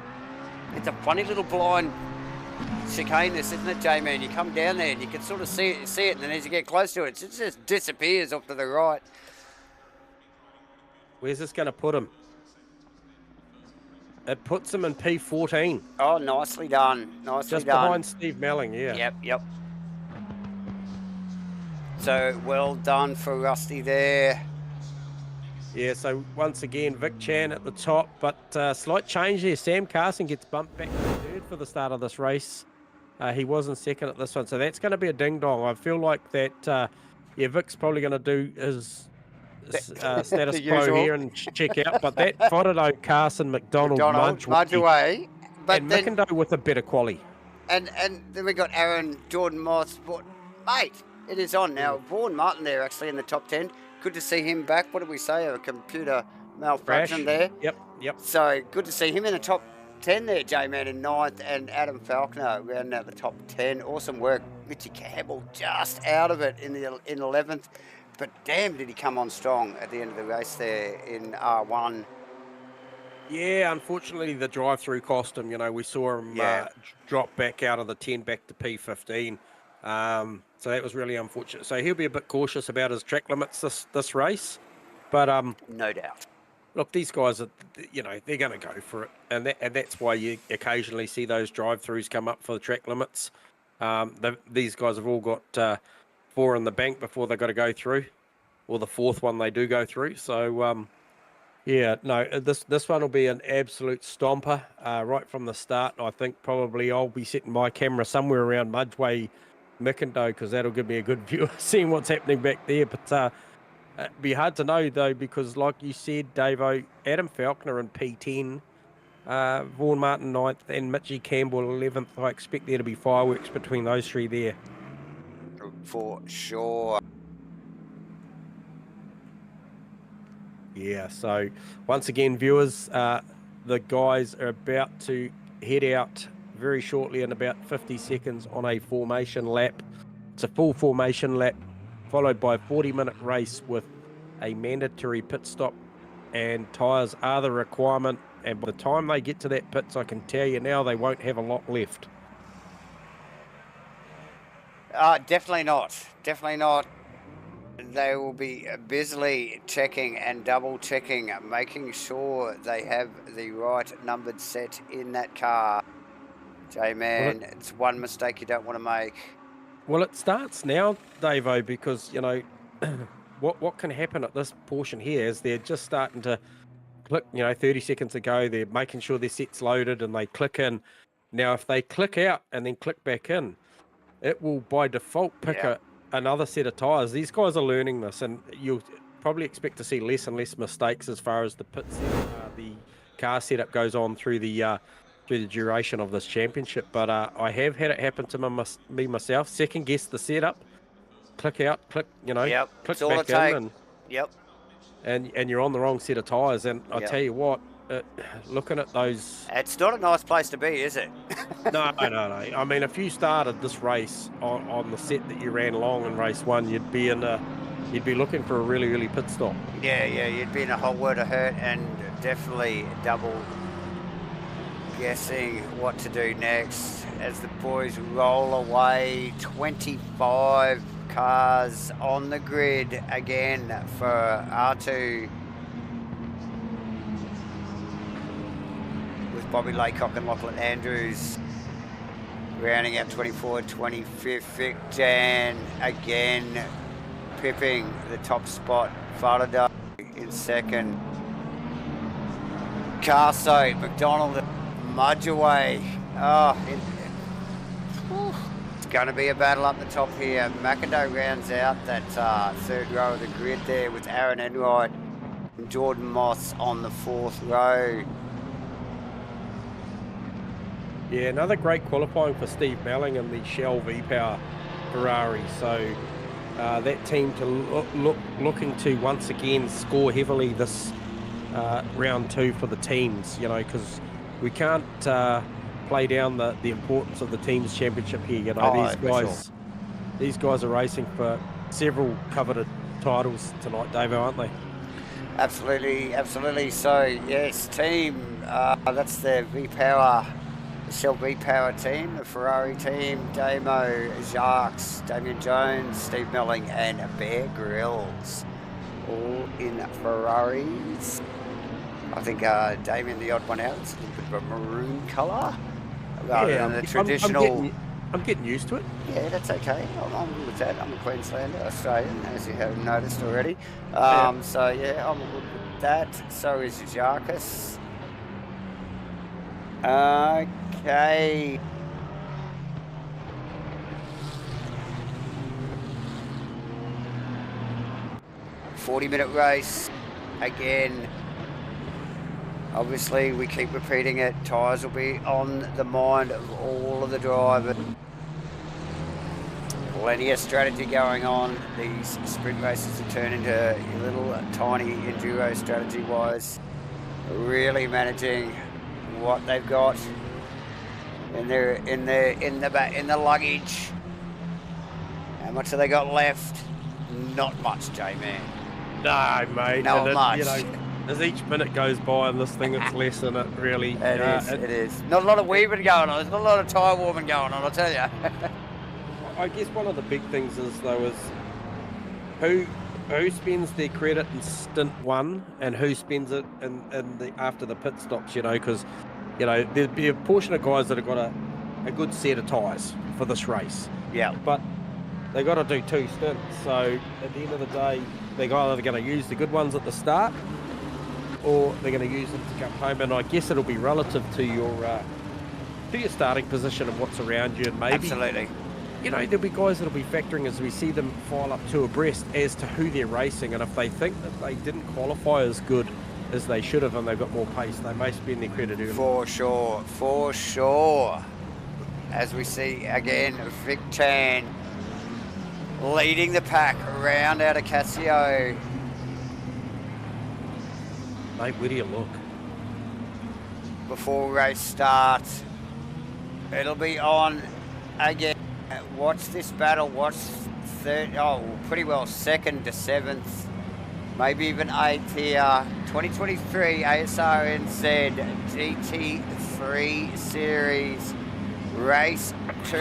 It's a funny little blind chicane, this, isn't it, J-Man? You come down there and you can sort of see it, and then as you get close to it, it just disappears off to the right. Where's this going to put him? It puts him in P14. Oh, nicely done. Just behind Steve Melling, yeah. Yep. So, well done for Rusty there. Yeah, so once again, Vic Chan at the top, but slight change there. Sam Carson gets bumped back to third for the start of this race. He was in second at this one, so that's going to be a ding-dong. I feel like that, Vic's probably going to do his status quo here and check out, but that Frodo, Carson, McDonald Mudge away. But and Mickendo with a better quali. And then we got Aaron, Jordan Moss. Mate, it is on now. Vaughan Martin there actually in the top 10. Good to see him back. What did we say? A computer malfunction there. Yep. So good to see him in the top 10 there, J-Man in 9th, and Adam Falconer rounding out the top 10. Awesome work. Mitchie Campbell just out of it in 11th. But damn, did he come on strong at the end of the race there in R1. Yeah, unfortunately, the drive-through cost him. You know, we saw him drop back out of the 10 back to P15. So that was really unfortunate. So he'll be a bit cautious about his track limits this race. But no doubt. Look, these guys are, you know, they're going to go for it, and that's why you occasionally see those drive-throughs come up for the track limits. These guys have all got 4 in the bank before they've got to go through, or the 4th one they do go through. So, yeah, no, this one will be an absolute stomper right from the start. I think probably I'll be setting my camera somewhere around Mudgeway, Mickindo, because that'll give me a good view of seeing what's happening back there. But it'd be hard to know, though, because like you said, Davo, Adam Falconer in P10, Vaughan Martin 9th, and Mitchie Campbell 11th. I expect there to be fireworks between those 3 there. For sure. Yeah, so once again, viewers, the guys are about to head out very shortly in about 50 seconds on a formation lap. It's a full formation lap, followed by a 40-minute race with a mandatory pit stop, and tyres are the requirement. And by the time they get to that pits, I can tell you now, they won't have a lot left. Definitely not. Definitely not. They will be busily checking and double checking, making sure they have the right numbered set in that car. J-Man, it's one mistake you don't want to make. Well, it starts now, Davo, because, you know, what can happen at this portion here is they're just starting to click, you know, 30 seconds ago, they're making sure their set's loaded and they click in. Now, if they click out and then click back in, it will by default pick another set of tyres. These guys are learning this, and you'll probably expect to see less and less mistakes as far as the pits, the car setup goes on through the duration of this championship. But I have had it happen to me myself. Second guess the setup, click out, click, you know, click back in, and you're on the wrong set of tyres. And I tell you what, looking at those, it's not a nice place to be, is it? No. I mean, if you started this race on the set that you ran long in race 1, you'd be looking for a really pit stop. Yeah, you'd be in a hot world of hurt, and definitely double guessing what to do next as the boys roll away. 25 cars on the grid again for R2. Bobby Laycock and Lachlan Andrews rounding out 24, 25th. Vic Jan again pipping the top spot. Faraday in second. Carso, McDonald, Mudgeway. It's going to be a battle up the top here. McIndoe rounds out that 3rd row of the grid there with Aaron Enright and Jordan Moss on the 4th row. Yeah, another great qualifying for Steve Melling and the Shell V-Power Ferrari. So that team looking to once again score heavily this round 2 for the teams, you know, because we can't play down the importance of the teams championship here. You know, these guys are racing for several coveted titles tonight, Davo, aren't they? Absolutely. So yes, team, that's the V-Power. The Shell V-Power team, the Ferrari team, Damo, Jacques, Damien Jones, Steve Melling and Bear Grylls, all in Ferraris. I think Damien, the odd one out, it's a little bit of a maroon colour rather than the traditional. I'm getting used to it. Yeah, that's okay. I'm good with that. I'm a Queenslander, Australian, as you have noticed already. So yeah, I'm good with that. So is Jacques. Okay. "40-minute race again. Obviously, we keep repeating it. Tyres will be on the mind of all of the drivers. Plenty of strategy going on. These sprint races have turned into a little tiny enduro strategy-wise. Really managing what they've got in the luggage. How much have they got left? Not much, J-Man. No, mate. Not much. You know, as each minute goes by and this thing, it's less than it really. It is. Not a lot of weaving going on. There's not a lot of tyre warming going on, I'll tell you. I guess one of the big things is, though, is who who spends their credit in stint 1 and who spends it in the after the pit stops, you know, because, you know, there'd be a portion of guys that have got a good set of tyres for this race. Yeah. But they got to do 2 stints. So at the end of the day, they're either going to use the good ones at the start or they're going to use them to come home. And I guess it'll be relative to your starting position and what's around you. And maybe, Absolutely. you know, there'll be guys that'll be factoring as we see them file up 2 abreast as to who they're racing. And if they think that they didn't qualify as good as they should have and they've got more pace, they may spend their credit early. For sure, for sure. As we see again, Vic Chan leading the pack around out of Casio. Mate, where do you look? Before race starts, it'll be on again. Watch this battle. Watch pretty well 2nd to 7th, maybe even 8th here. 2023 Asrnz GT3 Series Race 2,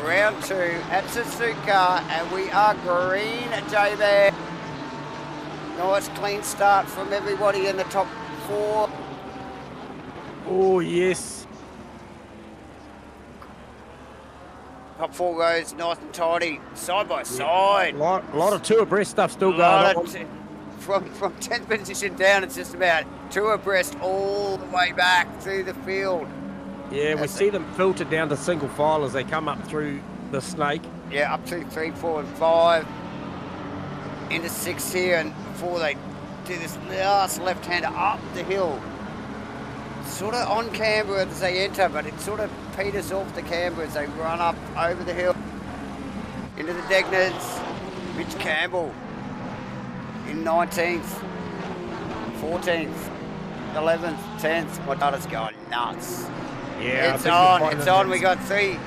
round 2 at Suzuka, and we are green, J-Man. Nice clean start from everybody in the top 4. Oh, yes. Top 4 rows, nice and tidy, side by side. Lot of 2 abreast stuff still going on. From 10th position down, it's just about 2 abreast all the way back through the field. Yeah, we see them filter down to single file as they come up through the snake. Yeah, up to 3, 4, and 5. Into 6 here, and before they do this last left-hander up the hill. Sort of on camber as they enter, but it sort of peters off the camber as they run up over the hill. Into the Degners. Mitch Campbell in 19th, 14th, 11th, 10th. My daughter's going nuts. Yeah, it's on. We got three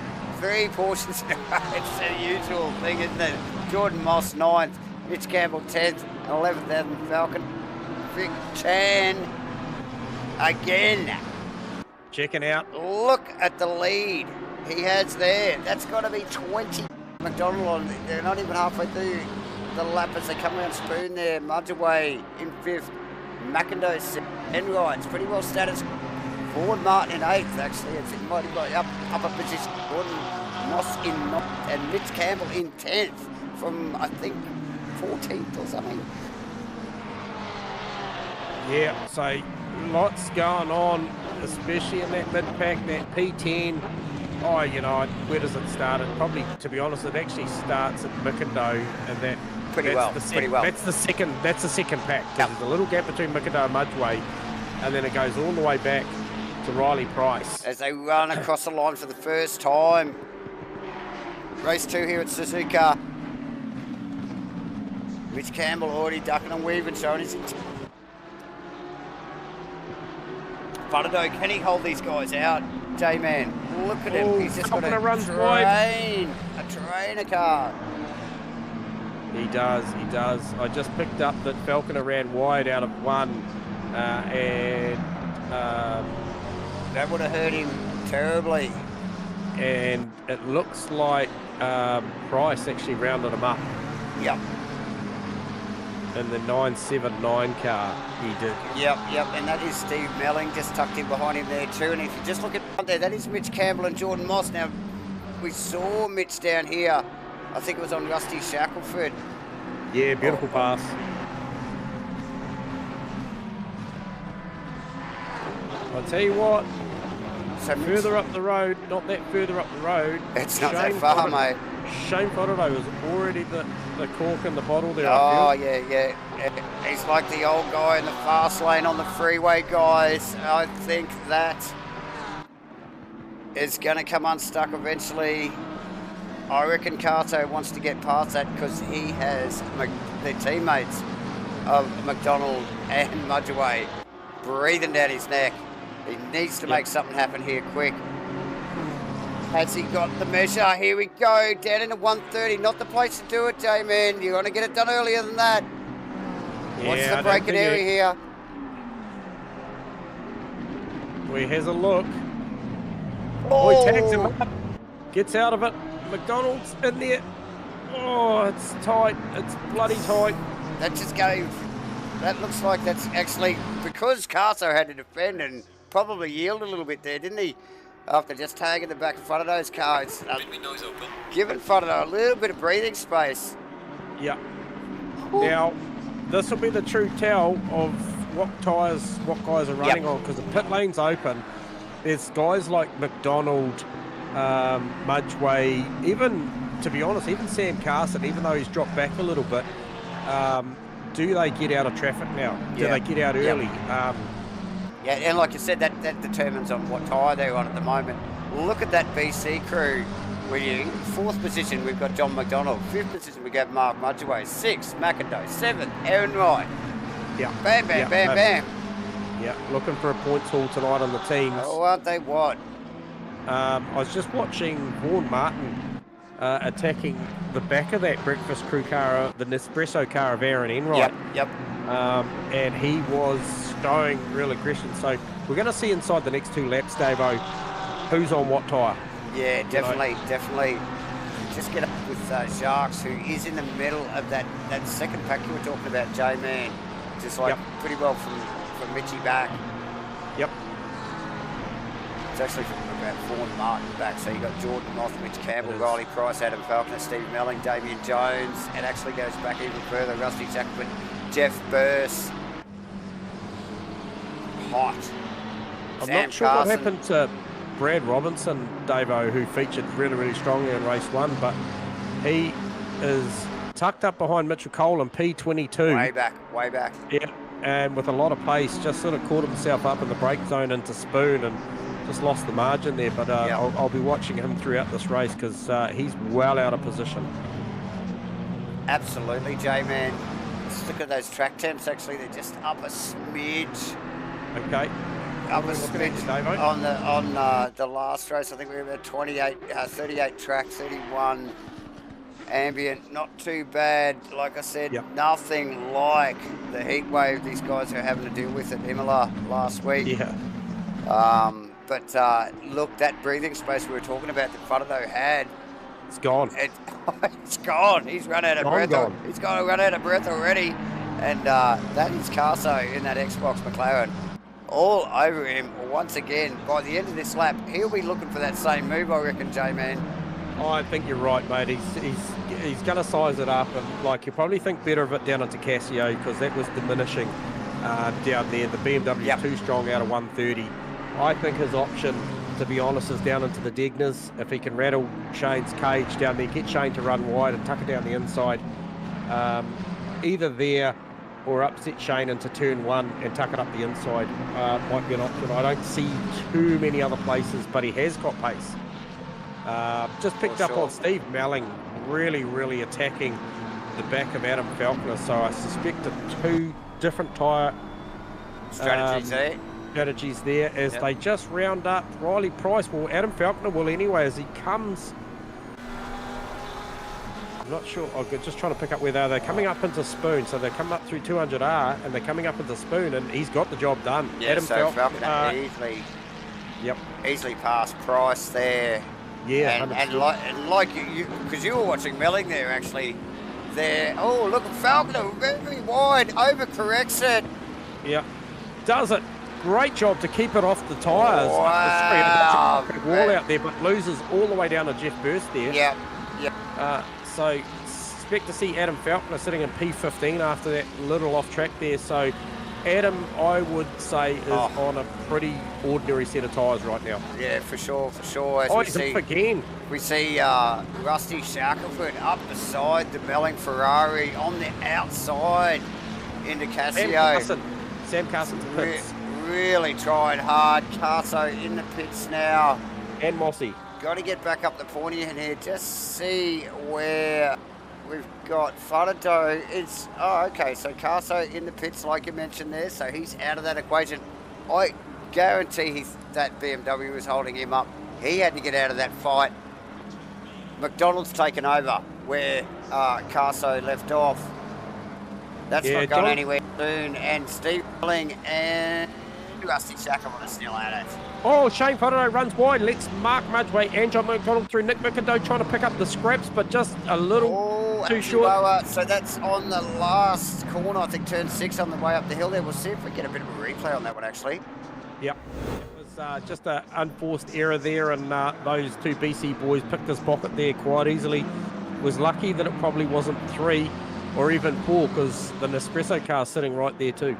portions. It's the usual thing, isn't it? Jordan Moss 9th, Mitch Campbell 10th, 11th Adam Falcon. Vic Chan again. Checking out. Look at the lead he has there. That's got to be 20. McDonald, they're not even halfway through the lap as they come around Spoon there. Mudgeway in 5th. McIndoe Enright's pretty well status. Ford Martin in 8th, actually. It's mighty upper position. Gordon Moss in 9th and Mitch Campbell in 10th from, I think, 14th or something. Yeah, so lots going on, especially in that mid-pack, that P10. Oh, you know, where does it start? It probably, to be honest, it actually starts at McIndoe and that. Pretty well. That's the second pack. Yep. There's a little gap between McIndoe and Mudgeway, and then it goes all the way back to Riley Price. As they run across the line for the first time. Race 2 here at Suzuka. Mitch Campbell already ducking and weaving, showing his intent. Farado, can he hold these guys out? J-Man, look at him. He's just got a trainer car. He does. I just picked up that Falconer ran wide out of 1, and that would have hurt him terribly. And it looks like Price actually rounded him up. Yep. In the 979 car, he did. Yep, and that is Steve Melling just tucked in behind him there too. And if you just look at there, that is Mitch Campbell and Jordan Moss. Now, we saw Mitch down here. I think it was on Rusty Shackelford. Yeah, beautiful pass. I'll tell you what, so further up the road, not that further up the road. It's not that far, mate. Shane Farado was already the cork in the bottle there. Oh, yeah. He's like the old guy in the fast lane on the freeway, guys. I think that is going to come unstuck eventually. I reckon Kato wants to get past that because he has the teammates of McDonald and Mudgeway breathing down his neck. He needs to make something happen here quick. Has he got the measure? Here we go, down into 130. Not the place to do it, J-Man. You want to get it done earlier than that. What's the braking area here? Well, he has a look. Oh, he tags him up. Gets out of it. McDonald's in there. Oh, it's tight. It's bloody tight. that just gave, that looks like that's actually, because Carso had to defend and probably yield a little bit there, didn't he? After just tagging the back in front of those cars. Giving Frodo a little bit of breathing space. Yeah. Now, this will be the true tell of what guys are running on, because the pit lane's open. There's guys like McDonald, Mudgeway, even, to be honest, even Sam Carson, even though he's dropped back a little bit, do they get out of traffic now? Do they get out early? Yeah, and like you said, that determines on what tyre they're on at the moment. Look at that BC crew. We're in 4th position, we've got John McDonald. 5th position, we got Mark Mudgeway. 6th, McIndoe. 7th, Aaron Wright. Yeah. Bam, bam, bam, bam. Yeah, looking for a points haul tonight on the teams. Oh, aren't they what? I was just watching Vaughan Martin attacking the back of that breakfast crew car, the Nespresso car of Aaron Enright. Yep. And he was showing real aggression. So we're going to see inside the next 2 laps, Davo, who's on what tyre. Yeah, definitely. Just get up with Jacques, who is in the middle of that second pack you were talking about, J-Man. Just like pretty well from Mitchie back. Yep. It's actually from about Vaughan Martin back. So you got Jordan Moth, Mitch Campbell, Riley Price, Adam Falconer, Steve Melling, Damien Jones. It actually goes back even further. Rusty Jackman, Jeff Burse. Hot. I'm Sam not sure Carson. what happened to Brad Robinson, Davo, who featured really, really strongly in race 1, but he is tucked up behind Mitchell Cole in P22. Way back. Yeah, and with a lot of pace, just sort of caught himself up in the brake zone into Spoon and just lost the margin there. But I'll be watching him throughout this race because he's well out of position. Absolutely, J-Man. Let's look at those track temps. Actually, they're just up a smidge. Okay. Up a smidge on the last race. I think we were about 38 track, 31 ambient. Not too bad. Like I said, nothing like the heat wave these guys are having to deal with at Imola last week. Yeah. But look, that breathing space we were talking about that Frodo had. It's gone. It's gone. He's run out of breath. He's got to run out of breath already. And that is Carso in that Xbox McLaren. All over him once again. By the end of this lap, he'll be looking for that same move, I reckon, J-Man. I think you're right, mate. He's going to size it up, and like you probably think better of it down into Casio because that was diminishing down there. The BMW's too strong out of 130. I think his option, to be honest, is down into the Degners. If he can rattle Shane's cage down there, get Shane to run wide and tuck it down the inside, either there or upset Shane into turn 1 and tuck it up the inside might be an option. I don't see too many other places, but he has got pace. Just picked up on Steve Melling, really, really attacking the back of Adam Falconer. So I suspect 2 different tyre strategies there as they just round up Riley Price. Well, Adam Falconer will anyway as he comes. I'm not sure. I'm just trying to pick up where they are. They're coming up into Spoon, so they're coming up through 200R and they're coming up into Spoon, and he's got the job done. Yeah, Adam so Falconer easily passed Price there. Yeah, and like you, because you were watching Melling there actually. There. Oh, look at Falconer, very wide, overcorrects it. Yeah, does it. Great job to keep it off the tyres. Wow. Wall out there, but loses all the way down to Jeff Burst there. Yep. So expect to see Adam Falconer sitting in P15 after that little off track there. So Adam, I would say, is on a pretty ordinary set of tyres right now. Yeah, for sure. As again. We see Rusty Shackelford up beside the Melling Ferrari on the outside into Casio. Sam Carson to pits. Really trying hard. Carso in the pits now. And Mossy. Got to get back up the pointy in here. Just see where we've got Frodo. Okay. So Carso in the pits, like you mentioned there. So he's out of that equation. I guarantee that BMW was holding him up. He had to get out of that fight. McDonald's taken over where Carso left off. That's not going anywhere soon. And Steve Melling and Rusty Shackelford are still at it. Oh, Shane Frodo runs wide, lets Mark Mudgeway and John McDonald through. Nick McIndoe trying to pick up the scraps, but just a little too short. Lower. So that's on the last corner, I think turn 6 on the way up the hill there. We'll see if we get a bit of a replay on that one, actually. Yep. It was just an unforced error there, and those two BC boys picked his pocket there quite easily. Was lucky that it probably wasn't 3 or even 4, because the Nespresso car's sitting right there too.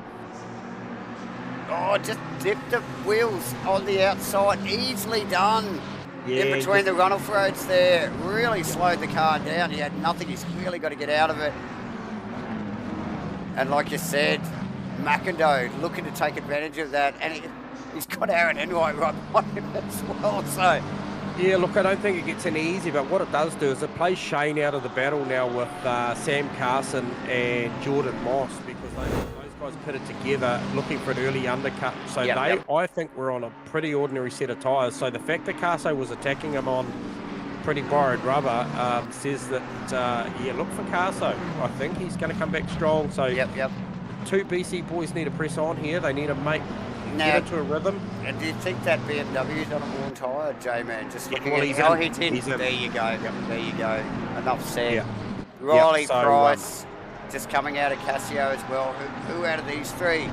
Oh, just dipped the wheels on the outside. Easily done. Yeah, In between the runoff roads there. Really slowed the car down. He had nothing. He's really got to get out of it. And like you said, McIndoe looking to take advantage of that. And he's got Aaron Enright right behind him as well. So, yeah, look, I don't think it gets any easier, but what it does do is it plays Shane out of the battle now with Sam Carson and Jordan Moss, because those guys pitted together looking for an early undercut. So I think we're on a pretty ordinary set of tyres. So the fact that Carso was attacking him on pretty borrowed rubber says that, look for Carso. I think he's going to come back strong. So two BC boys need to press on here. They need to get into a rhythm. And do you think that BMW's on a worn tyre, J-Man? Just looking at he's in. He's in. There you go. There you go. Enough said. Yeah. Riley Price just coming out of Casio as well. Who out of these three?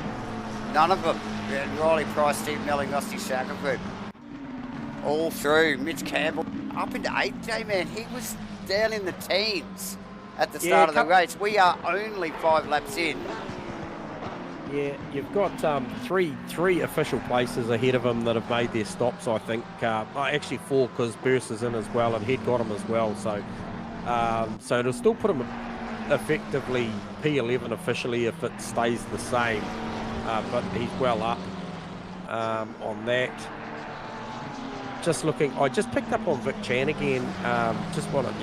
None of them. And Riley Price, Steve Melling, Rusty Shackelford. All through. Mitch Campbell up into 8, J-Man. He was down in the teens at the start of the race. We are only 5 laps in. Yeah, you've got three official places ahead of him that have made their stops, I think. Actually 4, because Burse is in as well, and Head got him as well. So it'll still put him effectively P11 officially if it stays the same. But he's well up on that. Just looking, I just picked up on Vic Chan again. Just want to,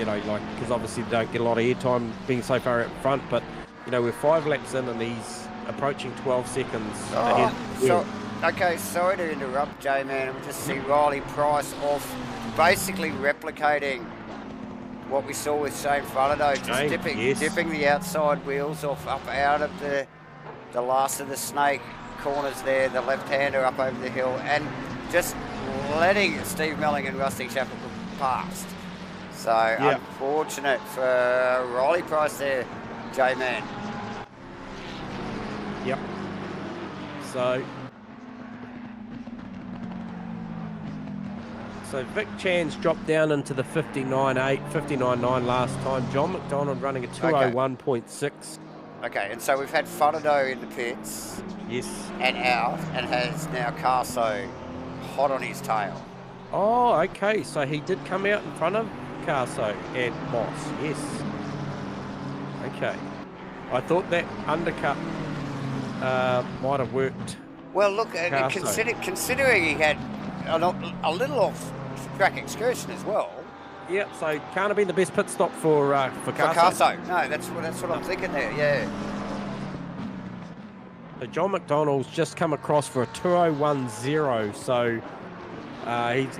because obviously they don't get a lot of airtime being so far out front, but, we're 5 laps in and he's approaching 12 seconds ahead. Okay, sorry to interrupt, J-Man. We just see Riley Price off, basically replicating what we saw with Shane Faraday, just dipping the outside wheels off up out of the last of the snake corners there, the left-hander up over the hill, and just letting Steve Melling and Rusty Shackelford past. So unfortunate for Riley Price there, J-Man. Yep. So Vic Chan's dropped down into the 59.8, 59.9 last time. John McDonald running a 201.6. Okay, and so we've had Faraday in the pits. Yes. And out, and has now Carso hot on his tail. Oh, okay. So he did come out in front of Carso and Moss. Yes. Okay. I thought that undercut might have worked. Well, look, considering he had a little off-track excursion as well. Yep, so can't have been the best pit stop for Carso. For Carso. No, that's what I'm thinking there, yeah. So John McDonald's just come across for a 2:01.0, so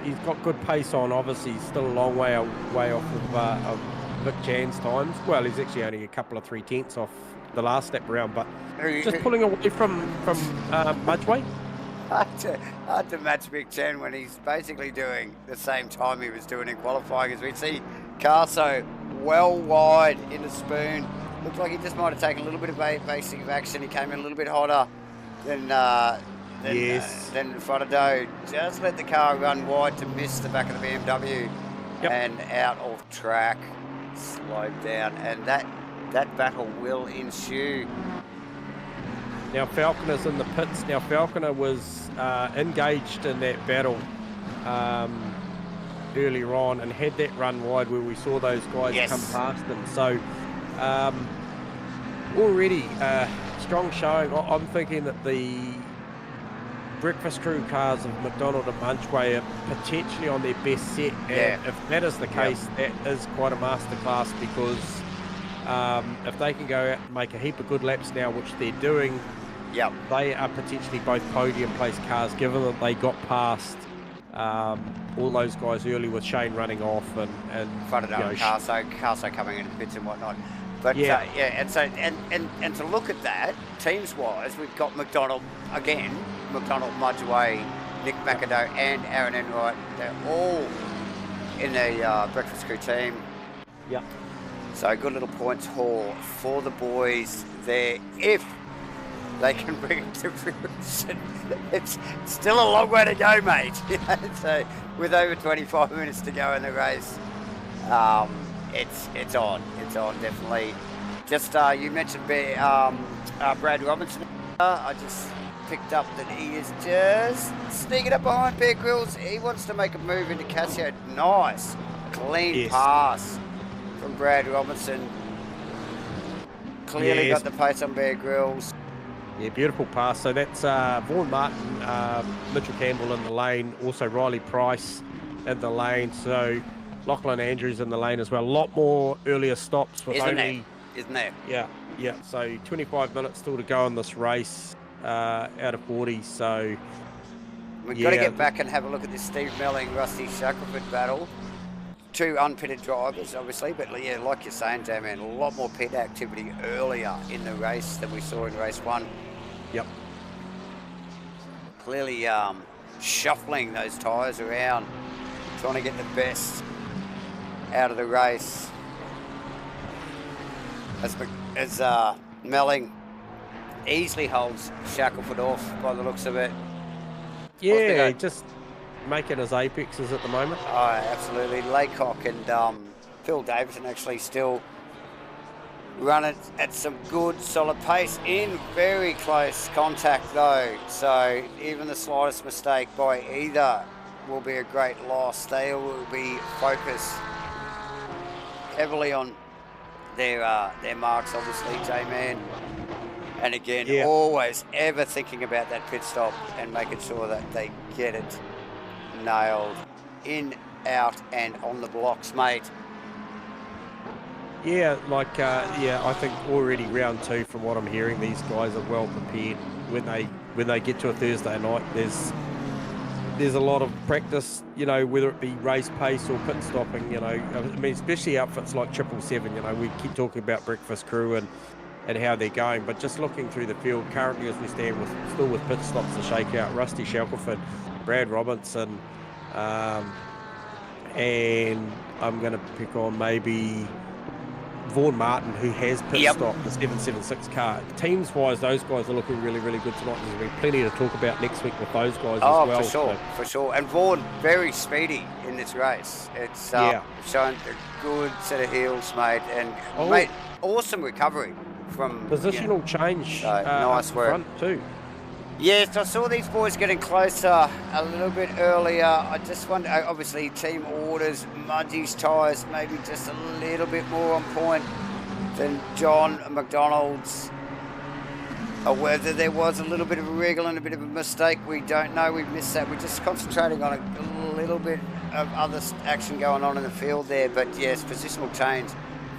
he's got good pace on. Obviously, he's still a long way off of Vic Chan's times. Well, he's actually only a couple of 3/10 off the last step around, but just pulling away from Mudgeway. Hard to match Vic Chan when he's basically doing the same time he was doing in qualifying, as we see Carso well wide in the spoon. Looks like he just might have taken a little bit of basic action. He came in a little bit hotter than Faraday. Just let the car run wide to miss the back of the BMW and out of track, slowed down, and that battle will ensue. Now Falconer's in the pits. Now Falconer was engaged in that battle earlier on and had that run wide where we saw those guys come past him. So already strong showing. I'm thinking that the breakfast crew cars of McDonald and Munchway are potentially on their best set. And if that is the case, that is quite a masterclass, because if they can go out and make a heap of good laps now, which they're doing, they are potentially both podium place cars, given that they got past all those guys early with Shane running off and Carso coming into the pits and whatnot. But and to look at that teams wise, we've got McDonald again, Mudgeway, Nick McIndoe, and Aaron Enright. They're all in the breakfast crew team. Yep. So good little points haul for the boys there. If they can bring it to fruition, it's still a long way to go, mate. So with over 25 minutes to go in the race, it's on definitely. Just you mentioned Brad Robinson. I just picked up that he is just sneaking up behind Bear Grylls. He wants to make a move into Casio. Nice, clean pass from Brad Robinson. Clearly got the pace on Bear Grylls. Yeah, beautiful pass. So that's Vaughan Martin, Mitchell Campbell in the lane, also Riley Price in the lane. So Lachlan Andrews in the lane as well. A lot more earlier stops with Isn't there? Yeah. So 25 minutes still to go in this race out of 40. So we've got to get back and have a look at this Steve Melling, Rusty Shackelford battle. Two unpitted drivers, obviously, but yeah, like you're saying, J-Man, a lot more pit activity earlier in the race than we saw in race 1. Yep. Clearly shuffling those tyres around, trying to get the best out of the race. As Melling easily holds Shackelford off by the looks of it. Yeah, just making his apexes at the moment. Oh, absolutely. Laycock and Phil Davidson actually still running at some good, solid pace in very close contact, though. So even the slightest mistake by either will be a great loss. They will be focused heavily on their marks, obviously, J-Man. And again, always ever thinking about that pit stop and making sure that they get it nailed in, out, and on the blocks, mate. Yeah, I think already round 2, from what I'm hearing, these guys are well prepared. When they get to a Thursday night, there's a lot of practice, whether it be race pace or pit stopping, I mean, especially outfits like 777, we keep talking about Breakfast Crew and how they're going, but just looking through the field currently as we stand still with pit stops to shake out, Rusty Shackelford, Brad Robinson, and I'm going to pick on maybe Vaughan Martin, who has pit stopped the 776 car. Teams-wise, those guys are looking really, really good tonight. There's been plenty to talk about next week with those guys as well. For sure. And Vaughan, very speedy in this race. It's shown a good set of heels, mate. And, mate, awesome recovery from... Positional change nice work. Front too. Yes, I saw these boys getting closer a little bit earlier. I just wonder, obviously, team orders, Mudgie's tyres maybe just a little bit more on point than John McDonald's. Or whether there was a little bit of a wriggle and a bit of a mistake, we don't know. We've missed that. We're just concentrating on a little bit of other action going on in the field there. But yes, positional change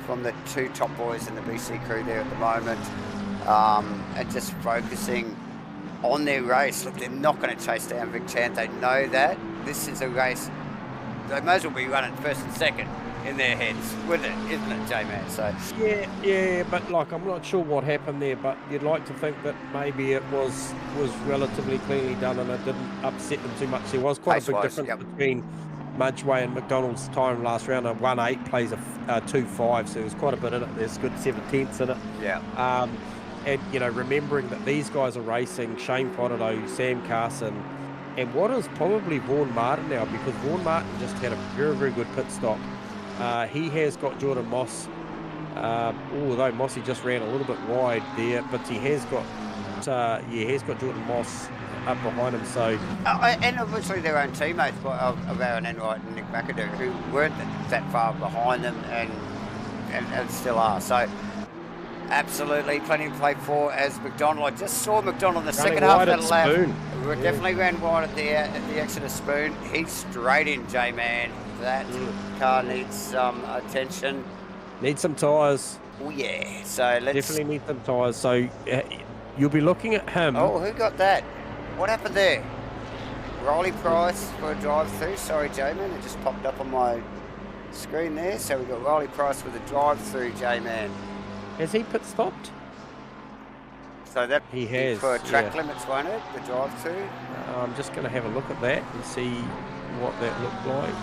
from the two top boys in the BC crew there at the moment. And just focusing on their race. Look, they're not going to chase down Vic Chant. They know that. This is a race. They may as well be running first and second in their heads, with it, isn't it, J-Man? So yeah, but I'm not sure what happened there, but you'd like to think that maybe it was relatively cleanly done and it didn't upset them too much. There was quite a big difference between Mudgeway and McDonald's time last round. A 1.8 plays a 2.5, so there's quite a bit in it. There's good 7/10ths in it. Yeah. And, remembering that these guys are racing Shane Fonadow, Sam Carson, and what is probably Vaughan Martin now, because Vaughan Martin just had a very, very good pit stop. He has got Jordan Moss, although Mossy just ran a little bit wide there, but he has got Jordan Moss up behind him. So and obviously their own teammates of Aaron Enright and Nick McAdoo, who weren't that far behind them and still are. So absolutely plenty to play for as McDonald. I just saw McDonald in the second half of that lap. We definitely ran wide at the exit of Spoon. He's straight in, J-Man. That car needs some attention. Needs some tyres. Oh yeah. So let's definitely need some tyres. So you'll be looking at him. Oh, who got that? What happened there? Riley Price for a drive-through. Sorry, J-Man. It just popped up on my screen there. So we've got Riley Price with a drive-through, J-Man. Has he pit stopped? So that he has for track limits, won't it? The drive-through. I'm just going to have a look at that and see what that looked like.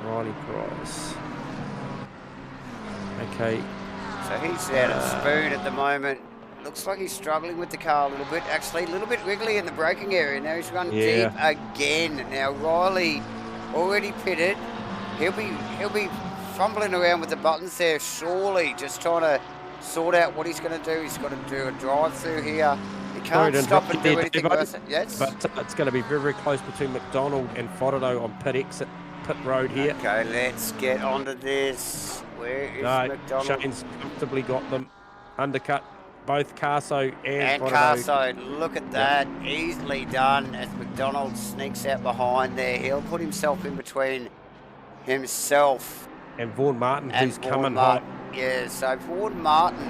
Riley Price. Okay. So he's out at Spoon at the moment. Looks like he's struggling with the car a little bit. Actually, a little bit wriggly in the braking area. Now he's run deep again. Now Riley already pitted. He'll be fumbling around with the buttons there, surely, just trying to sort out what he's going to do. He's got to do a drive through here. He can't stop and do anything worse. Yes. But it's going to be very, very close between McDonald and Fodado on pit road here. Okay, let's get onto this. Where is McDonald? Shane's comfortably got them undercut. Both Carso and Carso, look at that. Easily done as McDonald sneaks out behind there. He'll put himself in between himself and Vaughan Martin, who's coming hot. Yeah, so Vaughan Martin,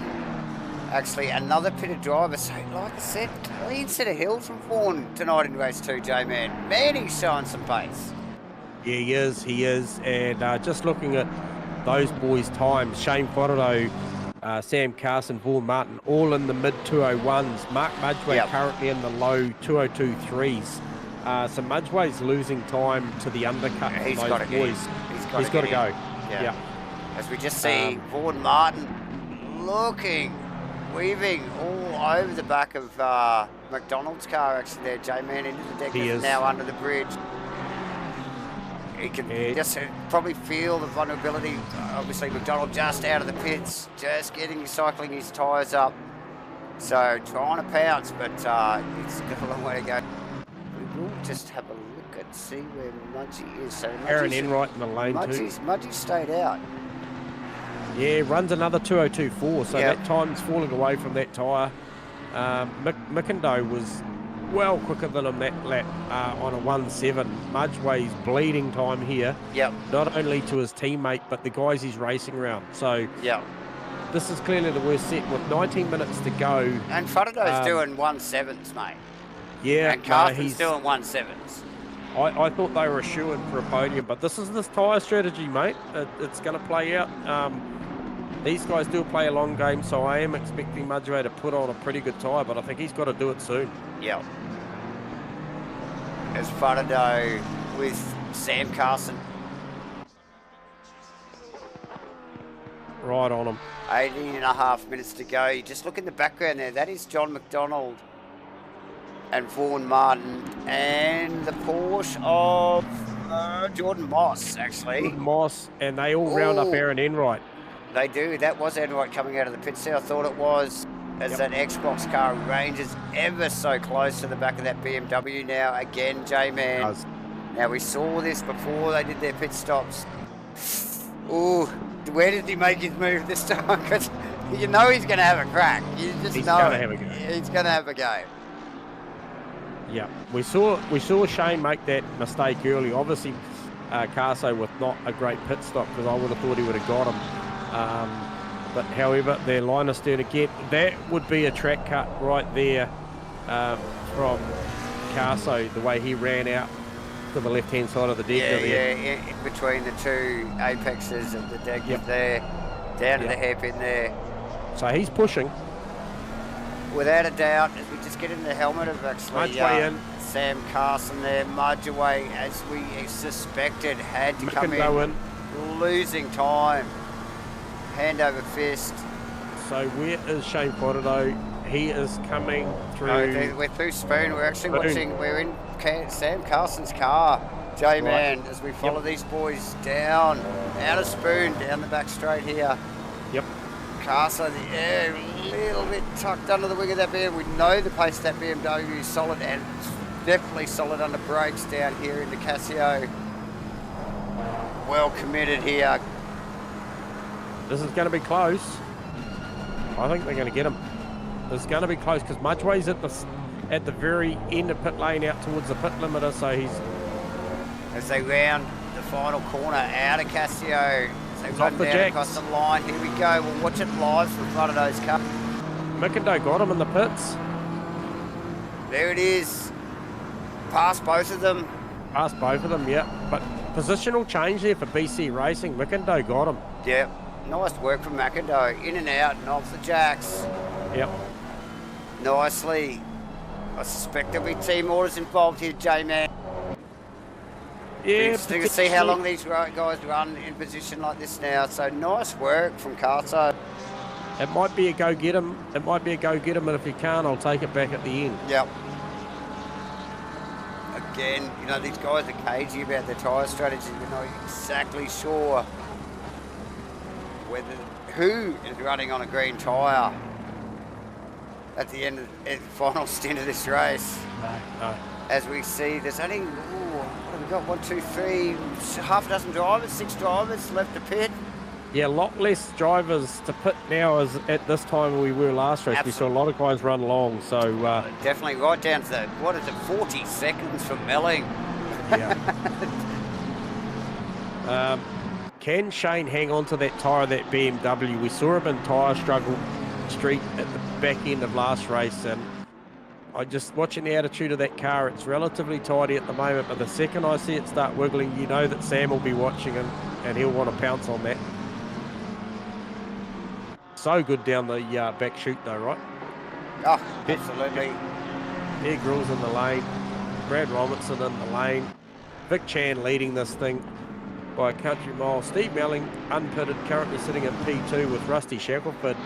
actually another pitted driver. So, like I said, clean set of hills from Vaughan tonight in race 2, J-Man. Man, he's showing some pace. Yeah, he is. And just looking at those boys' times, Shane Fodado, Sam Carson, Vaughan Martin, all in the mid 201s. Mark Mudgway currently in the low 202.3s. So Mudgway's losing time to the undercut. He's those got to boys. He's got to go. Yeah. As we just see Vaughan Martin weaving all over the back of McDonald's car actually there, J-Man, into the deck. He's now under the bridge. He can just probably feel the vulnerability. Obviously, McDonald just out of the pits, just cycling his tyres up. So trying to pounce, but it's got a long way to go. We will just have a look and see where Mudgy is. So Aaron Enright in the lane too. Mudgy stayed out. Yeah, runs another 202.4, so that time's falling away from that tyre. Mickindo was well quicker than him that lap on a 1.7. Mudgway's bleeding time here. Not only to his teammate, but the guys he's racing around. So this is clearly the worst set with 19 minutes to go. And Frodado's doing 1.7s, mate. Yeah, and Carthen's doing 1.7s. I thought they were a shoo-in for a podium, but this is this tyre strategy, mate. It's going to play out. These guys do play a long game, so I am expecting Mudgway to put on a pretty good tyre, but I think he's got to do it soon. As Frodado with Sam Carson. Right on him. 18.5 minutes to go. You just look in the background there. That is John McDonald and Vaughan Martin and the Porsche of Jordan Moss, actually. Jordan Moss, and they all round up Aaron Enright. They do. That was Enright coming out of the pits there. I thought it was, as that Xbox car ranges ever so close to the back of that BMW now. Again, J-Man. Now, we saw this before they did their pit stops. Ooh, where did he make his move this time? Because you know he's going to have a crack. You just he's know going to have a go. He's going to have a go. Yeah, we saw Shane make that mistake early. Obviously, Carso with not a great pit stop, because I would have thought he would have got him. But however, their line is steering again. That would be a track cut right there from Carso, the way he ran out to the left-hand side of the deck. In between the two apexes of the deck there, down to the hairpin there. So he's pushing. Without a doubt, as we just get in the helmet of actually Sam Carson there, Mudgway, as we suspected, had to come in, losing time. Hand over fist. So where is Shane Fodado? He is coming through. We're through Spoon. We're actually watching. We're in Sam Carson's car, J-Man, as we follow these boys down, out of Spoon, down the back straight here. Carson, a little bit tucked under the wing of that BMW. We know the pace of that BMW is solid, and it's definitely solid under brakes down here in the Casio. Well committed here. This is going to be close. I think they're going to get him. It's going to be close because Mudgway's at the very end of pit lane out towards the pit limiter, so he's... As they round the final corner out of Casio, they run down across the line. Here we go. We'll watch it live from Frodado's car. Mickindo got him in the pits. There it is. Past both of them. Past both of them, yeah. But positional change there for BC Racing. Mickindo got him. Yep. Nice work from McIndoe. In and out and off the jacks. Yep. Nicely. I suspect there'll be team orders involved here, J-Man. Yeah, Interesting to see how potentially. long these guys run in position like this now. So nice work from Carso. It might be a go get him. It might be a go get him, and if he can't, I'll take it back at the end. Yep. Again, you know, these guys are cagey about their tyre strategy. They're not exactly sure who is running on a green tyre at the end of the final stint of this race. No. As we see, there's only, what have we got? 1, 2, 3, half a dozen drivers, 6 drivers left to pit. Yeah, a lot less drivers to pit now as at this time we were last race. Absolutely. We saw a lot of guys run long, so Definitely right down to the, 40 seconds from Melling. yeah. Can Shane hang on to that tyre, that BMW? We saw him in tyre struggle street at the back end of last race, and I just watching the attitude of that car. It's relatively tidy at the moment, but the second I see it start wiggling, you know that Sam will be watching and he'll want to pounce on that. So good down the back chute though, right? Oh, absolutely. Air Grill's in the lane, Brad Robertson in the lane, Vic Chan leading this thing by a country mile. Steve Melling, unpitted, currently sitting in P2 with Rusty Shackelford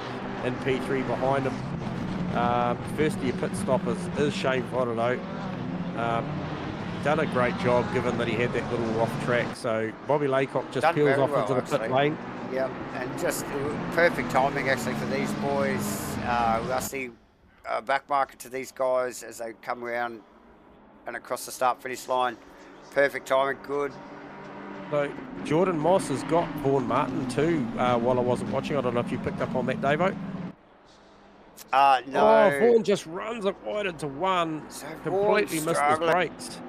in P3 behind him. First year pit stop is Shane Fodderno. Done a great job given that he had that little off track. So Bobby Laycock just peels off into the pit lane. Yep, and just perfect timing actually for these boys. Rusty backmarker to these guys as they come around and across the start finish line. Perfect timing, good. So Jordan Moss has got Vaughan Martin too while I wasn't watching. I don't know if you picked up on that, Davo. No. Oh, Vaughan just runs it wide into one. So Completely missed his brakes.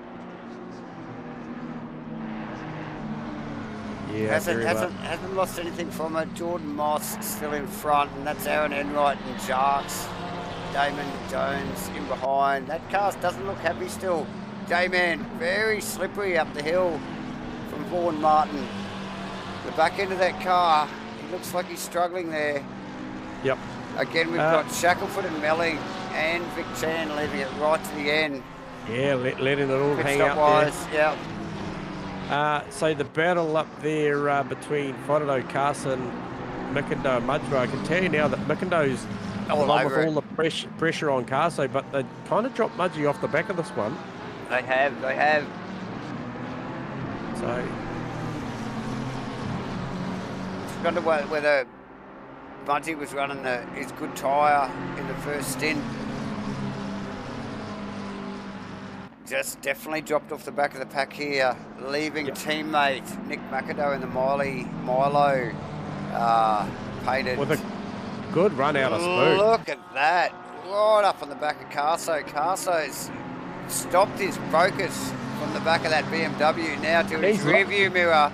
Yeah, hasn't lost anything from it. Jordan Moss still in front, and that's Aaron Enright and Jarks. Damon Jones in behind. That car doesn't look happy still. J-Man very slippery up the hill from Vaughan Martin. The back end of that car, he looks like he's struggling there. Yep. Again, we've got Shackelford and Melling and Vic Chan leaving it right to the end. Yeah, letting it all Pit hang stop out wise, there. Yeah. So the battle up there between Fodderno, Carson, Mickindo and Mudgero. I can tell you now that Mickindo's along with all the pressure on Carso, but they kind of dropped Mudgey off the back of this one. They have. So I wonder whether Mudgey was running his good tyre in the first stint. Just definitely dropped off the back of the pack here, leaving teammate Nick McAdoe in the Milo painted. with a good run out of speed. Look at that, right up on the back of Carso. Carso's stopped his focus from the back of that BMW now to his rearview mirror.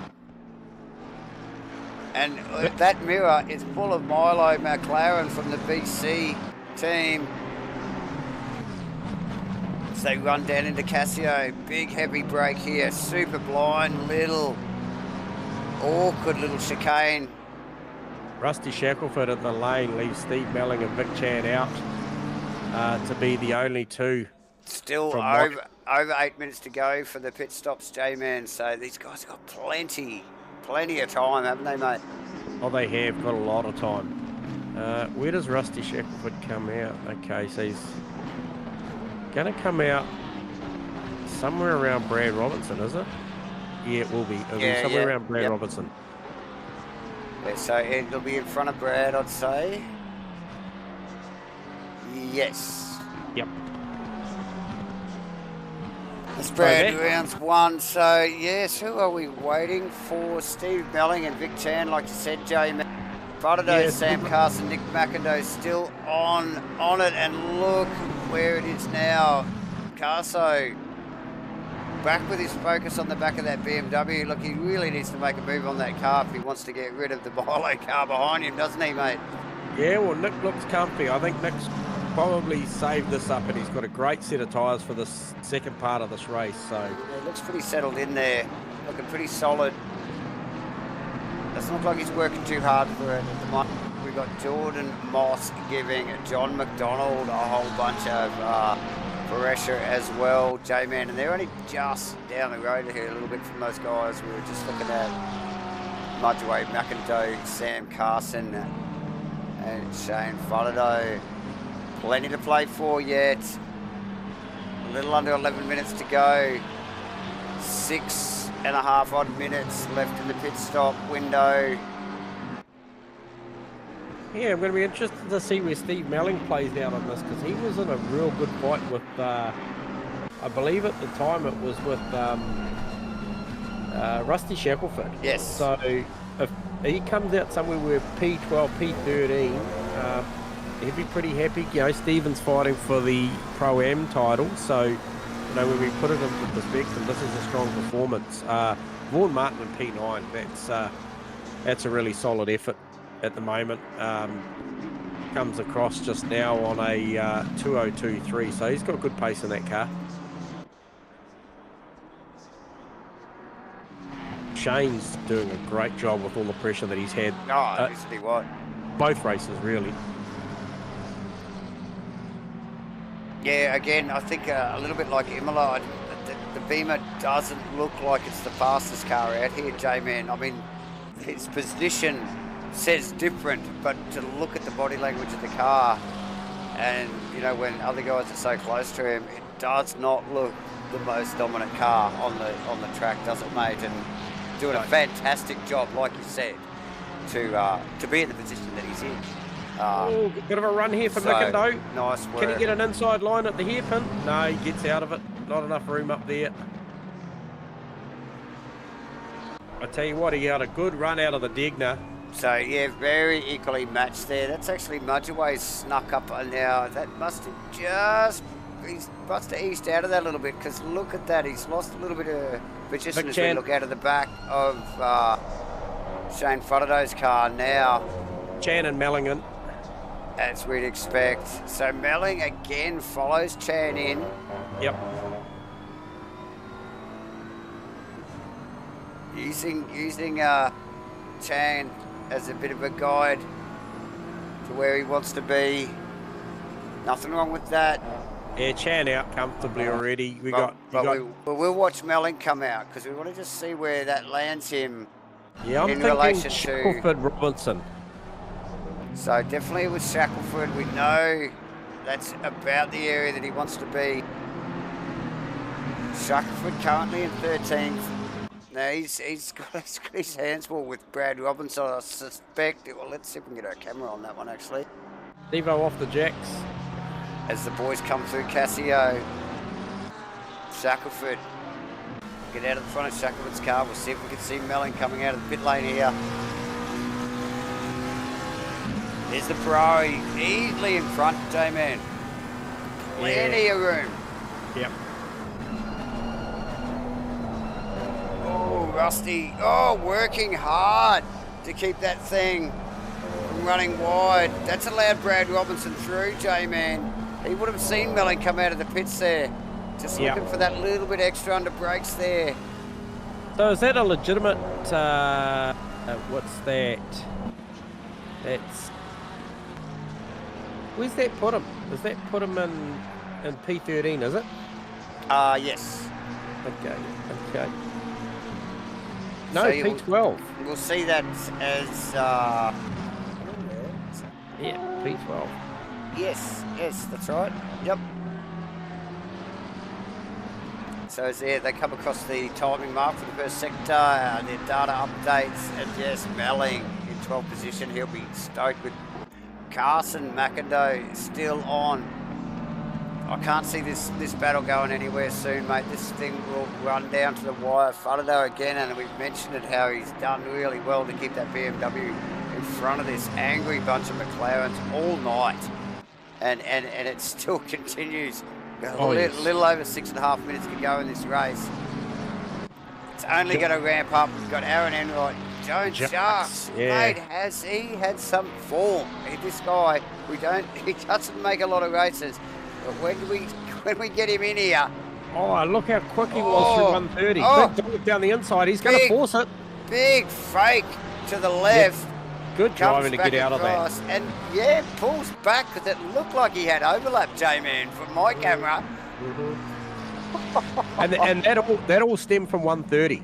And that mirror is full of Milo McLaren from the BC team. So they run down into Casio. Big heavy break here. Super blind, little awkward little chicane. Rusty Shackelford in the lane leaves Steve Melling and Vic Chan out to be the only two. Still over 8 minutes to go for the pit stops, J-Man. So these guys have got plenty of time, haven't they, mate? Oh, they have got a lot of time. Where does Rusty Shackelford come out? Okay, so he's going to come out somewhere around Brad Robertson, is it? Yeah, it will be. It'll be somewhere around Brad Robertson. Yeah, so it'll be in front of Brad, I'd say. Yes. Yep. It's Brad, rounds 1. So, yes, who are we waiting for? Steve Melling and Vic Chan, like you said, J-Man. Fodderno, Sam Carson, Nick McIndoe still on it, and look where it is now. Carso back with his focus on the back of that BMW. Look, he really needs to make a move on that car if he wants to get rid of the Milo car behind him, doesn't he, mate? Yeah, well, Nick looks comfy. I think Nick's probably saved this up, and he's got a great set of tyres for this second part of this race. So it looks pretty settled in there, looking pretty solid. Doesn't look like he's working too hard for it at the moment. We've got Jordan Moss giving John McDonald a whole bunch of pressure as well, J-Man, and they're only just down the road here a little bit from those guys. We were just looking at Mudgeway, McIndoe, Sam Carson, and Shane Faraday. Plenty to play for yet. A little under 11 minutes to go. 6.5 odd minutes left in the pit stop window. Yeah, I'm going to be interested to see where Steve Melling plays out on this, because he was in a real good fight with, I believe at the time it was with Rusty Shackelford. Yes. So if he comes out somewhere where P12, P13, he'd be pretty happy. You know, Stephen's fighting for the Pro-Am title, so, you know, when we put it into perspective, this is a strong performance. Vaughan Martin and P9, that's a really solid effort at the moment. Comes across just now on a 2:02.3, so he's got good pace in that car. Shane's doing a great job with all the pressure that he's had. Oh, easily what? Both races, really. Yeah, again, I think a little bit like Imola, the Beamer doesn't look like it's the fastest car out here, J-Man. I mean, his position says different, but to look at the body language of the car, and you know, when other guys are so close to him, it does not look the most dominant car on the track, does it, mate? And doing a fantastic job, like you said, to be in the position that he's in. Oh, bit of a run here for McIndoe. Nice work. Can he get an inside line at the hairpin? No, he gets out of it. Not enough room up there. I tell you what, he got a good run out of the Degner. So yeah, very equally matched there. That's actually Mudgeway snuck up now. That must have he's must have eased out of that a little bit, because look at that, he's lost a little bit of position as we look out of the back of Shane Faraday's car now. Chan and Mellingen. As we'd expect. So Melling again follows Chan in. Yep. Using Chan as a bit of a guide to where he wants to be. Nothing wrong with that. Yeah, Chan out comfortably already. We'll watch Melling come out, because we want to just see where that lands him. Yeah, I'm in thinking relation to Shackelford Robinson. So definitely with Shackelford, we know that's about the area that he wants to be. Shackelford currently in 13th. Now he's got his hands full with Brad Robinson, I suspect. Well, let's see if we can get our camera on that one, actually. Devo off the jacks. As the boys come through Casio. Shackelford. Get out of the front of Shackelford's car. We'll see if we can see Melling coming out of the pit lane here. There's the Ferrari easily in front, J-Man. Plenty of room. Yep. Oh, Rusty. Oh, working hard to keep that thing from running wide. That's allowed Brad Robinson through, J-Man. He would have seen Melling come out of the pits there. Just looking for that little bit extra under brakes there. So is that a legitimate, what's that? That's... Where's that put him? Does that put him in P13, is it? Yes. Okay. No, So P12. We'll see that as... Yeah, P12. Yes, that's right. Yep. So as they come across the timing mark for the first sector, their data updates, and yes, Melling in 12th position. He'll be stoked with Carson McIndoe still on. I can't see this battle going anywhere soon, mate. This thing will run down to the wire. Faraday again, and we've mentioned it, how he's done really well to keep that BMW in front of this angry bunch of McLarens all night. And it still continues. Little over 6.5 minutes to go in this race. It's only going to ramp up. We've got Aaron Enright, Jones Sharp. Mate, has he had some form? This guy, he doesn't make a lot of races, but when we get him in here. Oh, look how quick he was through 130. Big dog down the inside. He's going to force it. Big fake to the left. Yep. Good driving to get out of that. And yeah, pulls back, because it looked like he had overlap, J-Man, from my camera. And that all stemmed from 130.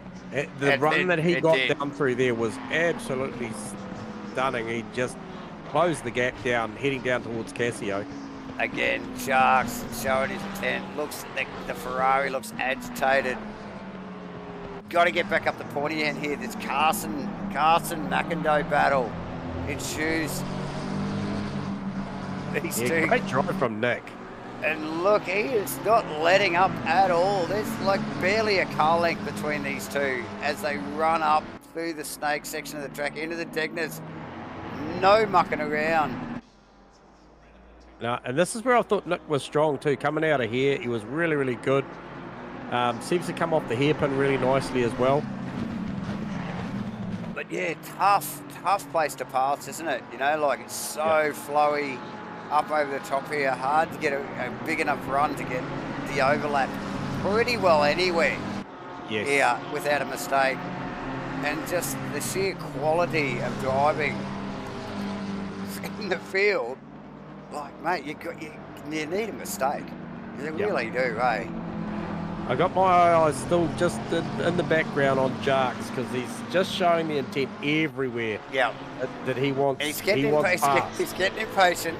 The run that he got down through there was absolutely stunning. He just closed the gap down, heading down towards Casio. Again, Sharks showing his intent. Looks the Ferrari looks agitated. Got to get back up the pointy end here. This Carson McIndoe battle in shoes. These two. Great drive from Nick. And look, he is not letting up at all. There's like barely a car length between these two as they run up through the snake section of the track into the Degners. No mucking around. No, and this is where I thought Nick was strong too. Coming out of here, he was really, really good. Seems to come off the hairpin really nicely as well. But yeah, tough place to pass, isn't it? You know, like it's so flowy up over the top here. Hard to get a big enough run to get the overlap pretty well anywhere. Yes. Here without a mistake. And just the sheer quality of driving in the field. Like, mate, you need a mistake. You really do, eh? I got my eyes still just in the background on Jarks because he's just showing the intent everywhere. Yeah. That he wants. And he's getting impatient.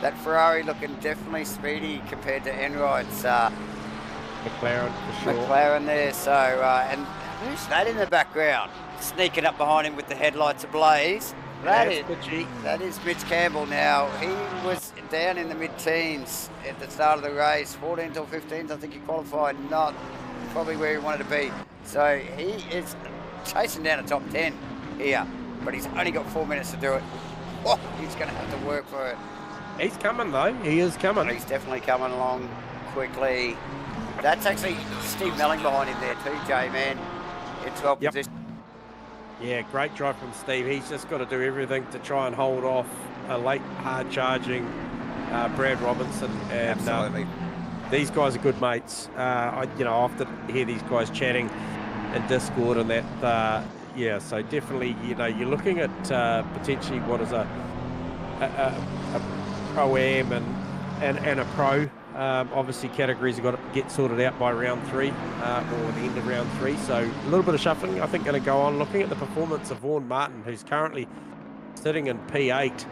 That Ferrari looking definitely speedy compared to Enride's McLaren for sure. McLaren there. So and who's that in the background? Sneaking up behind him with the headlights ablaze. That is Mitch Campbell now. He was down in the mid-teens at the start of the race. 14 till 15s, I think he qualified. Not probably where he wanted to be. So he is chasing down a top 10 here. But he's only got 4 minutes to do it. Oh, he's going to have to work for it. He's coming though. He is coming. He's definitely coming along quickly. That's actually Steve Melling behind him there too, J-Man. In 12th position. Yeah, great drive from Steve. He's just got to do everything to try and hold off a late, hard-charging Brad Robinson. And Absolutely. These guys are good mates. I often hear these guys chatting in Discord and that. So definitely, you're looking at potentially what is a Pro-Am and a Pro. Obviously, categories have got to get sorted out by round 3 or the end of round 3. So a little bit of shuffling, I think, going to go on. Looking at the performance of Vaughan Martin, who's currently sitting in P8.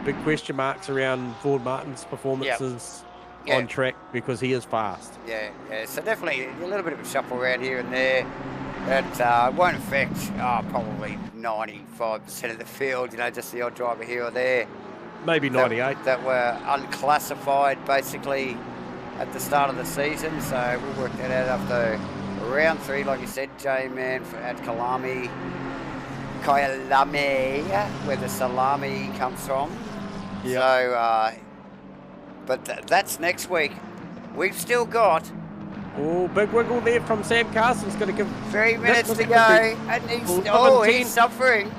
Big question marks around Vaughan Martin's performances on track because he is fast. Yeah. So definitely a little bit of a shuffle around here and there. It won't affect probably 95% of the field. Just the odd driver here or there. Maybe 98. That were unclassified basically at the start of the season. So we'll work that out after round 3, like you said, J-Man at Kyalami, where the salami comes from. Yep. So, but that's next week. We've still got. Oh, big wiggle there from Sam Carson's going to give 3 minutes to go, and he's suffering.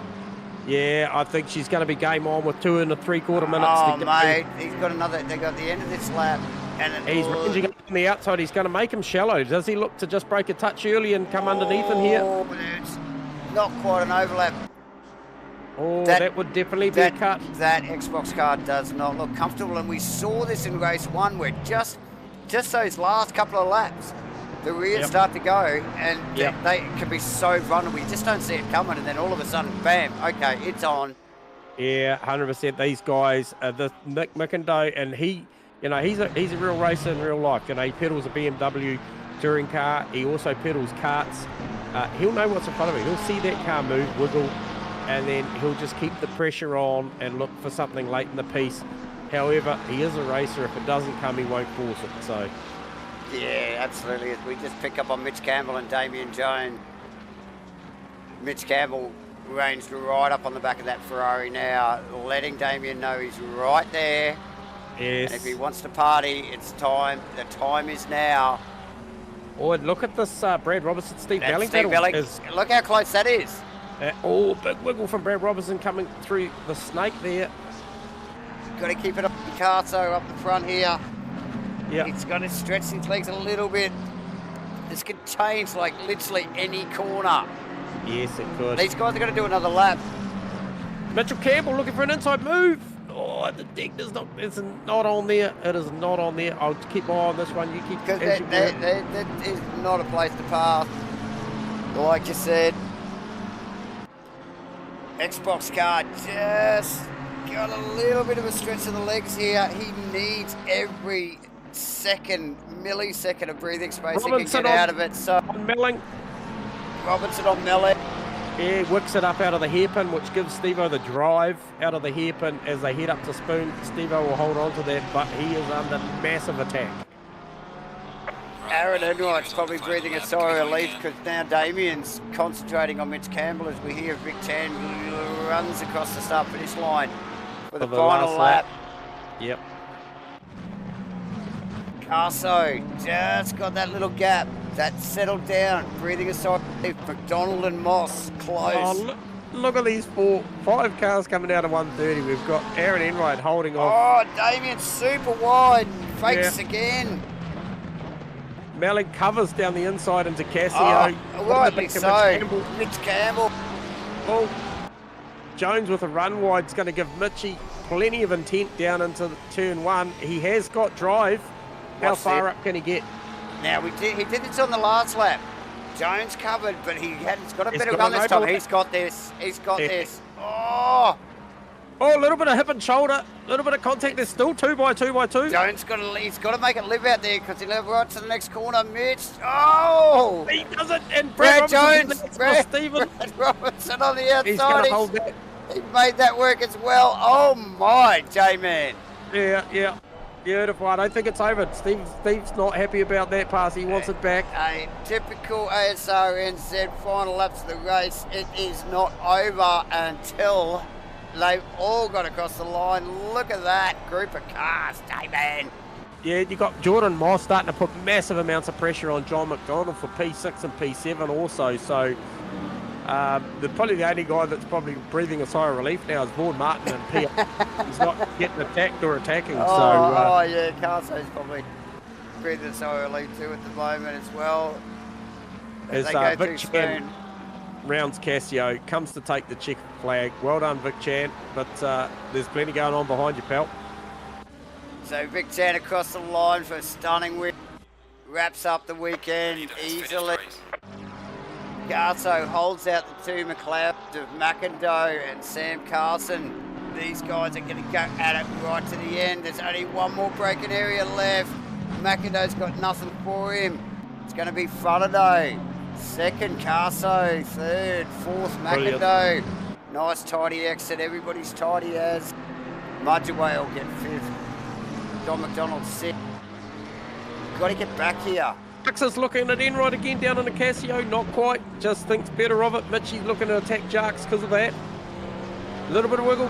Yeah, I think she's going to be game on with 2 3/4 minutes. Oh, mate, he's got another. They got the end of this lap, and he's ranging up on the outside. He's going to make him shallow. Does he look to just break a touch early and come underneath him here? It's not quite an overlap. Oh, that would definitely be a cut. That Xbox card does not look comfortable, and we saw this in race 1 where just those last couple of laps, the rears start to go, and they can be so vulnerable. You just don't see it coming, and then all of a sudden, bam, okay, it's on. Yeah, 100%. These guys, the Nick McIndoe, and he's a real racer in real life. He pedals a BMW touring car. He also pedals karts. He'll know what's in front of him. He'll see that car move, wiggle, and then he'll just keep the pressure on and look for something late in the piece. However, he is a racer. If it doesn't come, he won't force it. So. Yeah, absolutely. We just pick up on Mitch Campbell and Damien Jones. Mitch Campbell ranged right up on the back of that Ferrari now, letting Damien know he's right there. Yes. And if he wants to party, it's time. The time is now. Oh, and look at this Brad Robertson, Steve Belling. Look how close that is. Big wiggle from Brad Robertson coming through the snake there. Got to keep it up the Picasso up the front here. Yeah. He's got to stretch his legs a little bit. This could change like literally any corner. Yes, it could. These guys are going to do another lap. Mitchell Campbell looking for an inside move. Oh, the deck is not. It's not on there. It is not on there. I'll keep my eye on this one. You keep. Because as you go. that is not a place to pass. Like you said, Xbox car just got a little bit of a stretch of the legs here. He needs every millisecond of breathing space he can get out of it. So Milling. Robinson on Melling. Yeah, whips it up out of the hairpin, which gives Steve-O the drive out of the hairpin as they head up to Spoon. Steve-O will hold on to that, but he is under massive attack. Aaron Enright's probably breathing a sigh of relief because now Damien's concentrating on Mitch Campbell as we hear Vic Chan runs across the start-finish line for the final lap. Yep. Carso just got that little gap. That settled down, breathing a sigh of relief. McDonald and Moss close. Oh, look at these 5 cars coming out of 130. We've got Aaron Enright holding off. Oh, Damien super wide. Fakes again. Malik covers down the inside into Cassio. Oh, rightly so. Mitch Campbell. Oh, Jones with a run wide is going to give Mitchie plenty of intent down into turn 1. He has got drive. How far up can he get? Now, he did this on the last lap. Jones covered, but he's got a better run this time. He's got this. He's got this. Oh, a little bit of hip and shoulder. A little bit of contact. There's still 2 by 2 by 2. Jones he's got to make it live out there because he'll have right to the next corner. Mitch. Oh! He does it. And Brad Jones. Brad Robinson on the outside. He's going to hold that. He made that work as well. Oh, my, J-Man. Yeah. Beautiful. I don't think it's over. Steve's not happy about that pass. He wants it back. A typical Asrnz final laps of the race. It is not over until they've all got across the line. Look at that group of cars, J-Man. Yeah, you got Jordan Moss starting to put massive amounts of pressure on John McDonald for P6 and P7 also. So probably the only guy that's probably breathing a sigh of relief now is Vaughan Martin, and P. He's not getting attacked or attacking. Yeah, Carso's probably breathing a sigh of relief too at the moment as well. As they go Vic too Chan soon. rounds Cassio, comes to take the check flag. Well done, Vic Chan, but there's plenty going on behind you, pal. So Vic Chan across the line for a stunning win. Wraps up the weekend easily. Garso holds out the 2 McLeods of McIndoe and Sam Carson. These guys are going to go at it right to the end. There's only one more braking area left. McIndoe's got nothing for him. It's going to be Faraday. Second, Carso. Third, fourth, McIndoe. Nice tidy exit. Everybody's tidy as. Mudgeway will get 5th. Don McDonald 6th. Got to get back here. Max is looking at Enright again down on the Cassio. Not quite. Just thinks better of it. Mitchie's looking to attack Jarks because of that. A little bit of wiggle.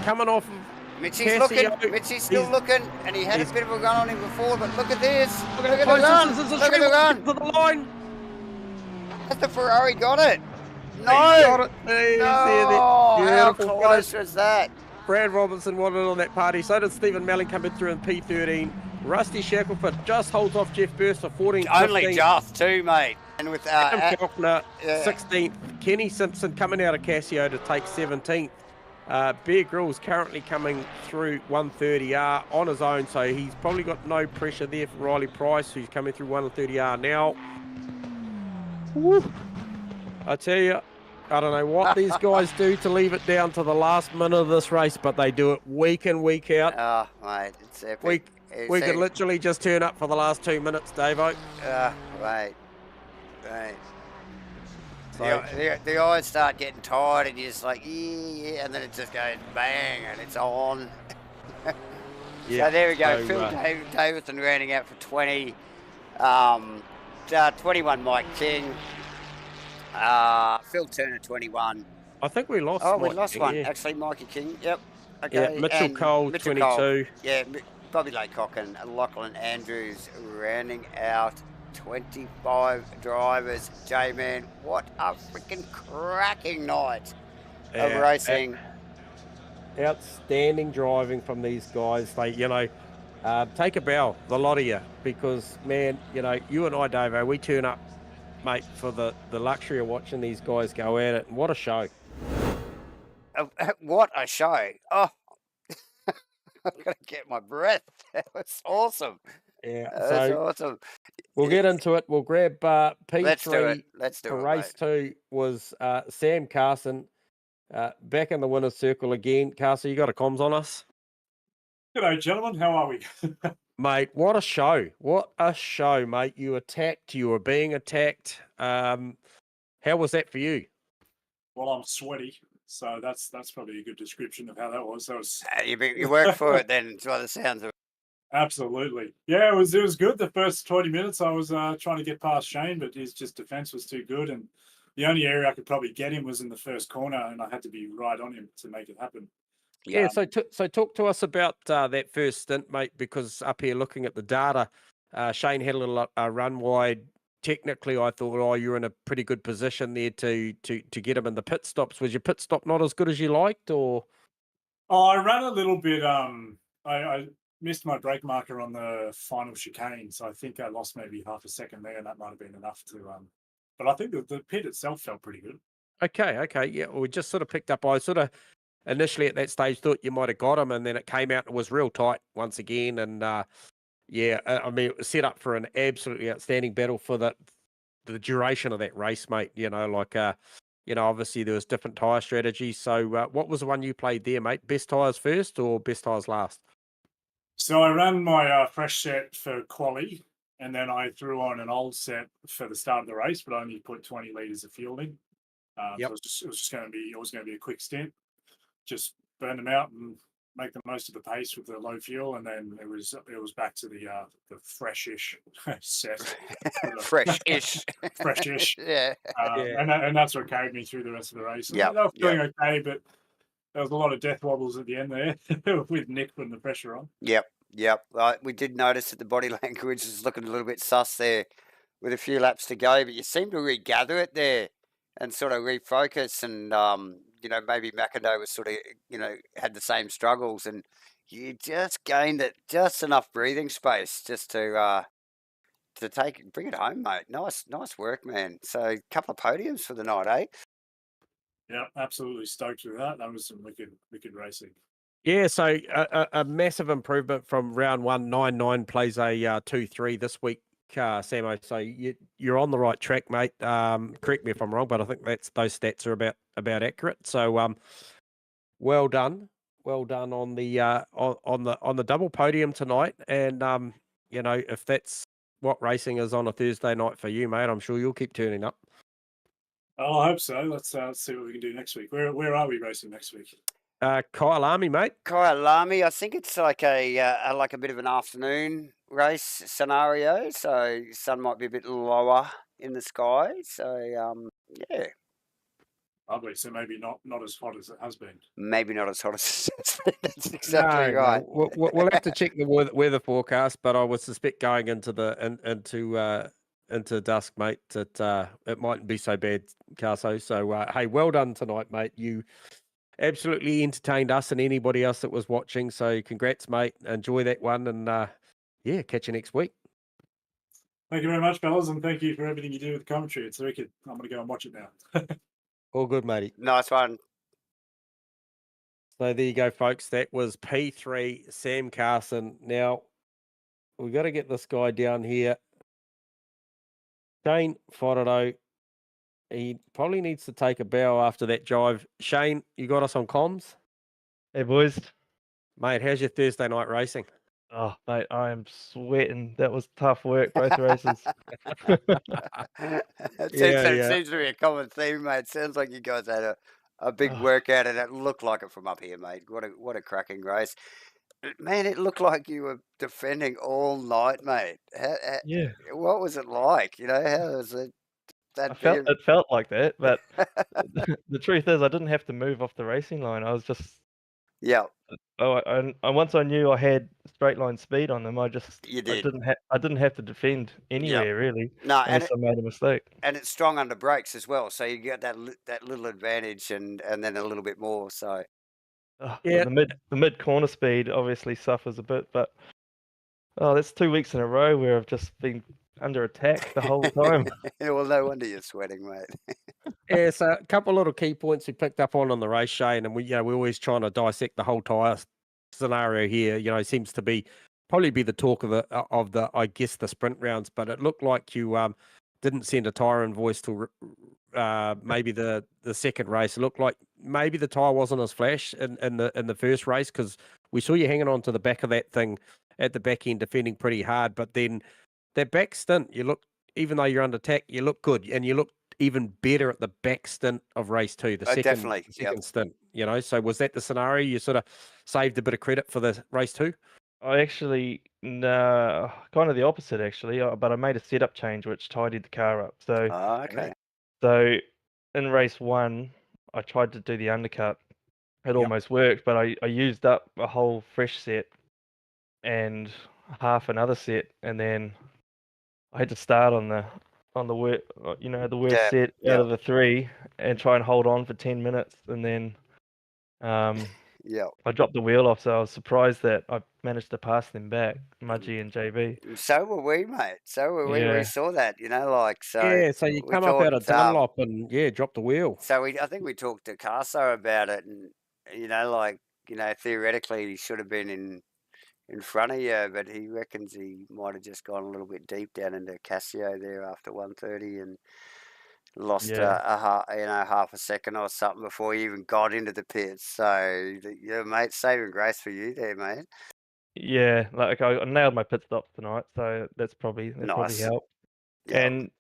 Coming off of Mitchie's Cassio. looking. Mitchie's still looking, and he had a bit of a run on him before, but look at this. Look at the close run. this is. Look at the run. To the line. Has the Ferrari got it? No. He got it. He's there. How Beautiful close finish. was that? Brad Robinson wanted on that party. So did Stephen Melling coming through in P13. Rusty Shackelford just holds off Jeff Burst for 14th. Only 15th. just too, mate. And with Adam Kalkner, 16th. Kenny Simpson coming out of Cassio to take 17th. Bear Grylls currently coming through 130R on his own, so he's probably got no pressure there for Riley Price, who's coming through 130R now. Woo. I tell you, I don't know what these guys do to leave it down to the last minute of this race, but they do it week in, week out. Oh, mate, it's epic. We could literally just turn up for the last 2 minutes, Davo. Right. So, the eyes start getting tired, and you're just like, yeah, and then it just goes bang, and it's on. yeah. So there we go. So, Phil Davison rounding out for 20. 21, Mike King. Phil Turner, 21. I think we lost. Oh, we Mike lost King, one. yeah. Actually, Mikey King. Yep. Okay. Yeah, Mitchell Cole, 22. Cole. Yeah, Bobby Laycock and Lachlan Andrews rounding out 25 drivers. J-Man, what a freaking cracking night of racing. Outstanding driving from these guys. They, take a bow, the lot of you, because, man, you and I, Davo, we turn up, mate, for the luxury of watching these guys go at it. And what a show. What a show. Oh, I'm gonna get my breath. That was awesome. Yeah. That was So awesome. we'll get into it. We'll grab Let's do it. P3 Let's do for it, race mate. 2 was Sam Carson back in the winner's circle again. Carson, you got a comms on us? G'day, gentlemen. How are we? Mate, what a show. What a show, mate. You attacked, you were being attacked. How was that for you? Well, I'm sweaty, so that's probably a good description of how that was. That was You worked for it then, by the sounds of it. absolutely, yeah. It was good. The first 20 minutes, I was trying to get past Shane, but his just defense was too good, and the only area I could probably get him was in the first corner, and I had to be right on him to make it happen. Yeah, so talk to us about that first stint, mate, because up here looking at the data, Shane had a little run wide. Technically, I thought, oh, you're in a pretty good position there to get him in the pit stops. Was your pit stop not as good as you liked, or? Oh, I ran a little bit. I missed my brake marker on the final chicane, so I think I lost maybe half a second there, and that might have been enough to. But I think the pit itself felt pretty good. Okay, yeah. Well, we just sort of picked up. I sort of initially at that stage thought you might have got him, and then it came out and it was real tight once again. And yeah, I mean, it was set up for an absolutely outstanding battle for the duration of that race, mate. You know, like obviously there was different tyre strategies. So what was the one you played there, mate? Best tyres first or best tyres last? So I ran my fresh set for quali, and then I threw on an old set for the start of the race, but I only put 20 litres of fuel in. Yep. So it was just going to be a quick stint, just burn them out and make the most of the pace with the low fuel, and then it was back to the freshish set. Fresh-ish. Freshish. Yeah. And that's what carried me through the rest of the race. Yeah, I was feeling okay, but there was a lot of death wobbles at the end there with Nick putting the pressure on. Yep. We did notice that the body language is looking a little bit sus there with a few laps to go, but you seem to regather it there and sort of refocus. And, maybe McIndoe was sort of, had the same struggles, and you just gained just enough breathing space just to bring it home, mate. Nice work, man. So a couple of podiums for the night, eh? Yeah, absolutely stoked with that. That was some wicked racing. Yeah, so a massive improvement from round 1. 9-9 plays a 2-3 this week, Samo. So you're on the right track, mate. Correct me if I'm wrong, but I think those stats are about accurate. So well done on the on the double podium tonight. And if that's what racing is on a Thursday night for you, mate, I'm sure you'll keep turning up. Oh, I hope so. Let's see what we can do next week. Where are we racing next week? Kyalami, mate. Kyalami, I think it's like a bit of an afternoon race scenario, so sun might be a bit lower in the sky. So yeah. Lovely. So maybe not as hot as it has been. Maybe not as hot as it's been. That's exactly right. No. We'll have to check the weather forecast, but I would suspect going into into dusk, mate, that it mightn't be so bad, Carso. So hey, well done tonight, mate. You absolutely entertained us and anybody else that was watching. So congrats, mate. Enjoy that one, and yeah, catch you next week. Thank you very much, fellas, and thank you for everything you do with the commentary. It's wicked. I'm going to go and watch it now. All good, matey. Nice one. So there you go, folks. That was P3 Sam Carson. Now we got to get this guy down here. Shane Fodado. He probably needs to take a bow after that jive. Shane, you got us on comms? Hey, boys. Mate, how's your Thursday night racing? Oh, mate, I am sweating. That was tough work, both races. It seems to be a common theme, mate. Sounds like you guys had a big workout, and it looked like it from up here, mate. What a cracking race. Man, it looked like you were defending all night, mate. Yeah. What was it like? How was it? It felt like that, but the truth is I didn't have to move off the racing line. I was just... Yeah. Once I knew I had straight line speed on them, You did. I didn't have to defend anywhere really. No, unless I made a mistake. And it's strong under brakes as well, so you get that little advantage and then a little bit more. So the mid corner speed obviously suffers a bit, but that's 2 weeks in a row where I've just been under attack the whole time. Well, no wonder you're sweating, mate. Yeah, so a couple of little key points we picked up on the race, Shane, and we're always trying to dissect the whole tyre scenario here, you know, seems to be probably be the talk of the I guess the sprint rounds, but it looked like you didn't send a tyre invoice till maybe the second race. It looked like maybe the tyre wasn't as flash in the first race, because we saw you hanging on to the back of that thing at the back end, defending pretty hard. But then that back stint, you look, even though you're under attack, you look good, and you look even better at the back stint of race 2, the Definitely, second stint. You know, so was that the scenario? You sort of saved a bit of credit for the race 2? I actually, no, kind of the opposite actually. But I made a setup change which tidied the car up. So, Okay. so in race 1, I tried to do the undercut. It almost worked, but I used up a whole fresh set and half another set, and then I had to start on the worst, the worst Yeah, set yeah. out of the 3 and try and hold on for 10 minutes, and then Yeah. I dropped the wheel off, so I was surprised that I managed to pass them back, Mudgy and JB. So were we, mate. So were we. We Yeah. saw that, you know, like, so. Yeah, so you we come up out of thought, Dunlop and drop the wheel. So I think we talked to Carso about it, and, you know, like, you know, theoretically he should have been in front of you, but he reckons he might have just gone a little bit deep down into Casio there after 130 and lost half a second or something before he even got into the pits. So mate, saving grace for you there, mate. Yeah, like I nailed my pit stop tonight, so that's probably Nice. helped. Yeah. And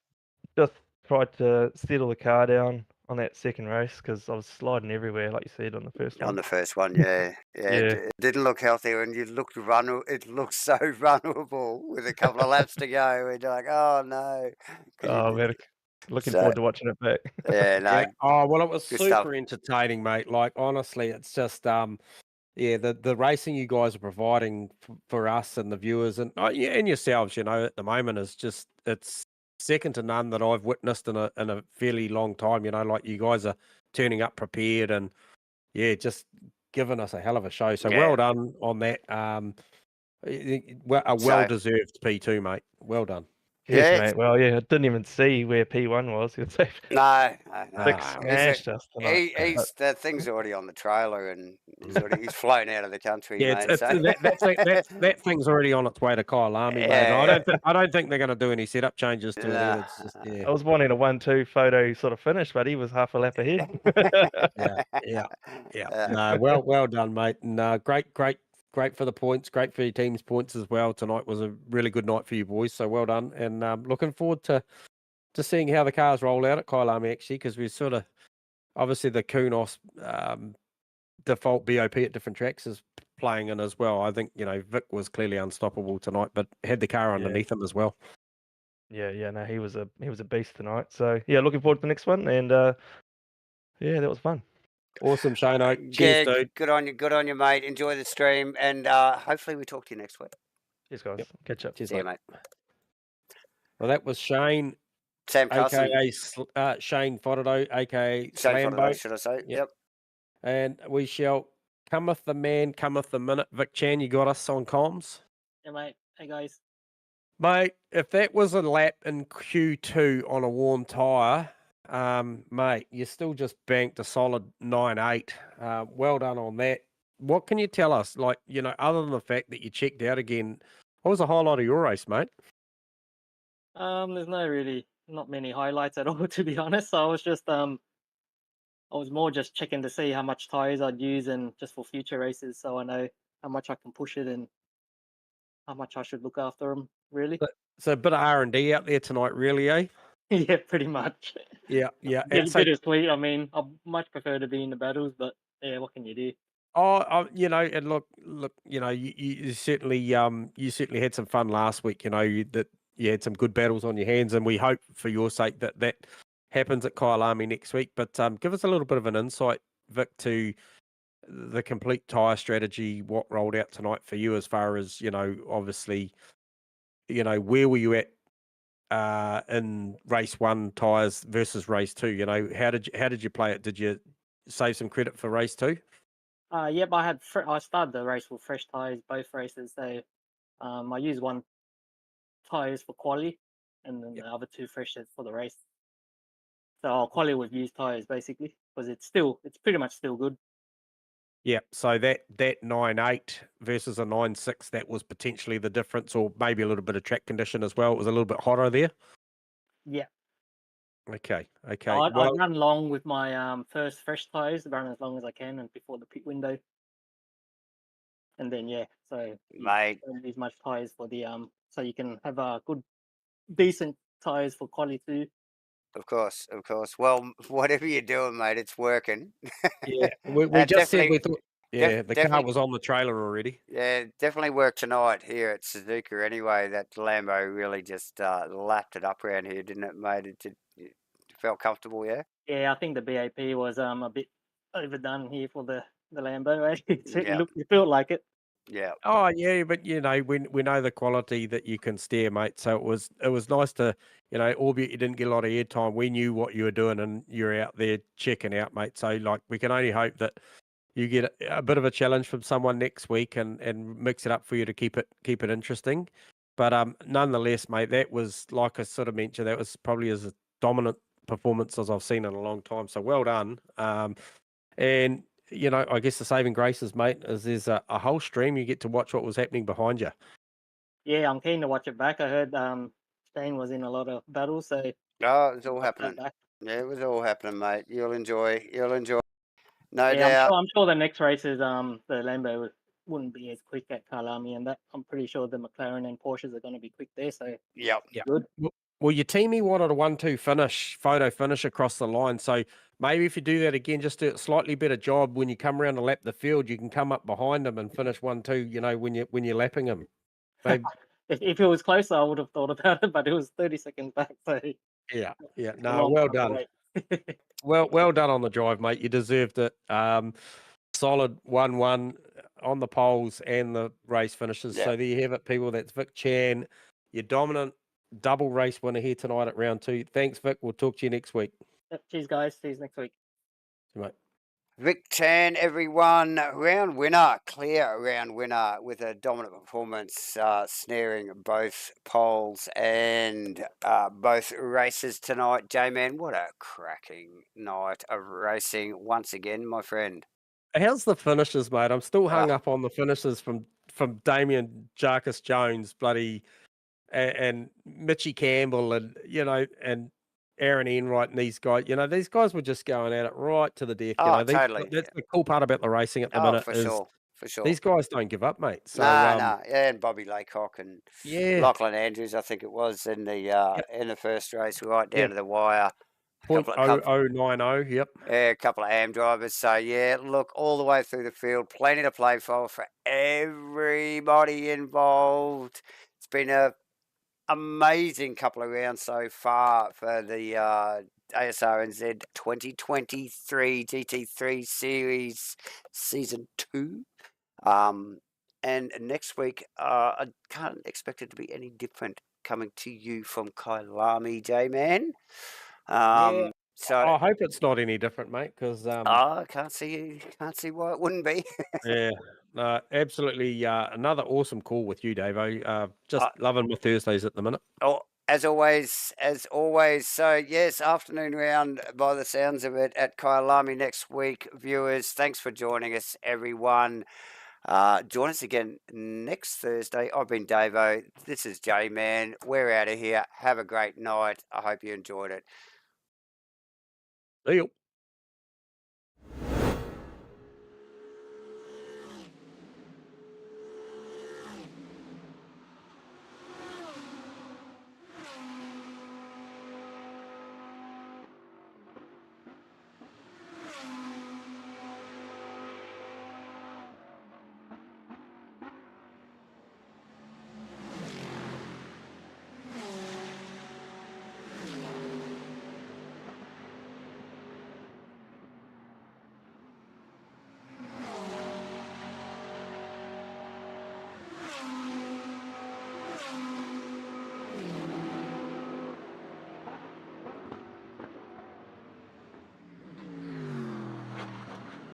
just tried to settle the car down on that second race because I was sliding everywhere, like you said, on the first one. On the first one, yeah. It didn't look healthy, and you looked it looked so vulnerable with a couple of laps to go. We're like, oh no. Man, looking forward to watching it back. Yeah, no. Yeah. Oh, well, it was Good super stuff. entertaining, mate. Like, honestly, it's just the racing you guys are providing for us and the viewers and yourselves, you know, at the moment is just, it's second to none that I've witnessed in a fairly long time. You know, like, you guys are turning up prepared and just giving us a hell of a show. So well done on that. A well-deserved P2, mate. Well done. Yes, mate. Well, I didn't even see where P1 was. No. Smashed us tonight. The thing's already on the trailer, and he's flown out of the country, mate. That thing's already on its way to Kyalami, mate. I don't think they're going to do any setup changes to it either. It's just, I was wanting a 1-2 photo sort of finish, but he was half a lap ahead. No, well done, mate. And great for the points. Great for your team's points as well. Tonight was a really good night for you boys. So well done. And looking forward to seeing how the cars roll out at Kyalami, actually, because we're sort of, obviously the Kunos default BOP at different tracks is playing in as well. I think, you know, Vic was clearly unstoppable tonight, but had the car underneath him as well. Yeah, no, he was a beast tonight. So yeah, looking forward to the next one. And that was fun. Awesome, Shane. Cheers, dude. Good on you, mate. Enjoy the stream, and hopefully we talk to you next week. Cheers, guys. Yep. Catch up. Cheers, See you, mate. Well, that was Shane, Sam Carson, aka Shane Fodado, aka Shane Slambo. Fodado, should I say? Yep. And we shall cometh the man, cometh the minute. Vic Chan, you got us on comms? Yeah, mate. Hey, guys. Mate, if that was a lap in Q2 on a warm tyre, mate, you still just banked a solid 9.8. Well done on that. What can you tell us? Like, you know, other than the fact that you checked out again, what was the highlight of your race, mate? There's not many highlights at all, to be honest. I was just I was more just checking to see how much tires I'd use and just for future races, so I know how much I can push it and how much I should look after them. Really. So a bit of R&D out there tonight, really, eh? Yeah, pretty much. Yeah. It's bittersweet. I mean, I much prefer to be in the battles, but yeah, what can you do? Oh, you know, and look, you know, you certainly had some fun last week. You know, you had some good battles on your hands, and we hope for your sake that happens at Kyalami next week. But give us a little bit of an insight, Vic, to the complete tyre strategy, what rolled out tonight for you, as far as, you know, obviously, you know, where were you at in race 1 tyres versus race 2? You know, how did you play it? Did you save some credit for race 2? Yep, I started the race with fresh tires both races. So I used one tires for quali, and then the other 2 fresh for the race. So I'll quali with used tires basically, because it's pretty much still good. Yeah, so that 9.8 versus a 9.6, that was potentially the difference, or maybe a little bit of track condition as well. It was a little bit hotter there. Yeah. Okay. I'd Well, run long with my first fresh tyres, run as long as I can, and before the pit window. And then so you Mate, don't use much tyres for the so you can have a decent tyres for quali 2. of course. Well, whatever you're doing, mate, it's working. yeah, we just said we thought, the car definitely, was on the trailer already. yeah, definitely worked tonight here at Suzuka. Anyway, that Lambo really just lapped it up around here, didn't it, mate? It felt comfortable, yeah. Yeah, I think the BAP was a bit overdone here for the Lambo. Eh? It felt like it. Yeah. Oh yeah, but we know the quality that you can steer, mate. So it was nice to, albeit you didn't get a lot of airtime, we knew what you were doing and you're out there checking out, mate. So like we can only hope that you get a bit of a challenge from someone next week and mix it up for you to keep it interesting. But nonetheless, mate, that was, like I sort of mentioned, that was probably as dominant performance as I've seen in a long time. So well done. And I guess the saving graces, mate, is there's a whole stream you get to watch what was happening behind you. Yeah, I'm keen to watch it back. I heard Spain was in a lot of battles, so Oh, it was all watch that happening. back. Yeah, it was all happening, mate. You'll enjoy. No Yeah, doubt. I'm sure the next races the Lambo wouldn't be as quick at Kyalami, and that I'm pretty sure the McLaren and Porsches are going to be quick there. So Yep. good. Well, your teamie wanted a 1-2 photo finish across the line. So maybe if you do that again, just do a slightly better job when you come around to lap the field, you can come up behind them and finish 1-2. When you're lapping them. Maybe, If it was closer, I would have thought about it, but it was 30 seconds back. So yeah. a No, long well time done. away. Well done on the drive, mate. You deserved it. Solid 1-1 on the poles and the race finishes. Yeah. So there you have it, people. That's Vic Chan, your dominant double race winner here tonight at round 2. Thanks, Vic. We'll talk to you next week. Cheers, guys. See you next week. See you, mate. Vic Chan, everyone, round winner, clear round winner with a dominant performance, snaring both poles and both races tonight. J-Man, what a cracking night of racing once again, my friend. How's the finishes, mate? I'm still hung up on the finishes from Damien Jarkus Jones, bloody, and Mitchie Campbell, and and Aaron Enright and these guys. These guys were just going at it right to the death. Totally. That's the cool part about the racing at the minute. For is sure. These guys don't give up, mate. So No, and Bobby Laycock and yeah, Lachlan Andrews, I think it was in the first race, right down to the wire. .0090, yep. Yeah, a couple of AM drivers. So yeah, look, all the way through the field, plenty to play for everybody involved. It's been a amazing couple of rounds so far for the Asrnz 2023 GT3 Series Season 2. And next week, I can't expect it to be any different coming to you from Kyalami, J-Man. So I hope it's not any different, mate, because I can't see why it wouldn't be. yeah, no, absolutely. Another awesome call with you, Davo. Just loving my Thursdays at the minute. Oh, as always. So yes, afternoon round by the sounds of it at Kyalami next week, viewers. Thanks for joining us, everyone. Join us again next Thursday. I've been Davo. This is J-Man. We're out of here. Have a great night. I hope you enjoyed it. See you.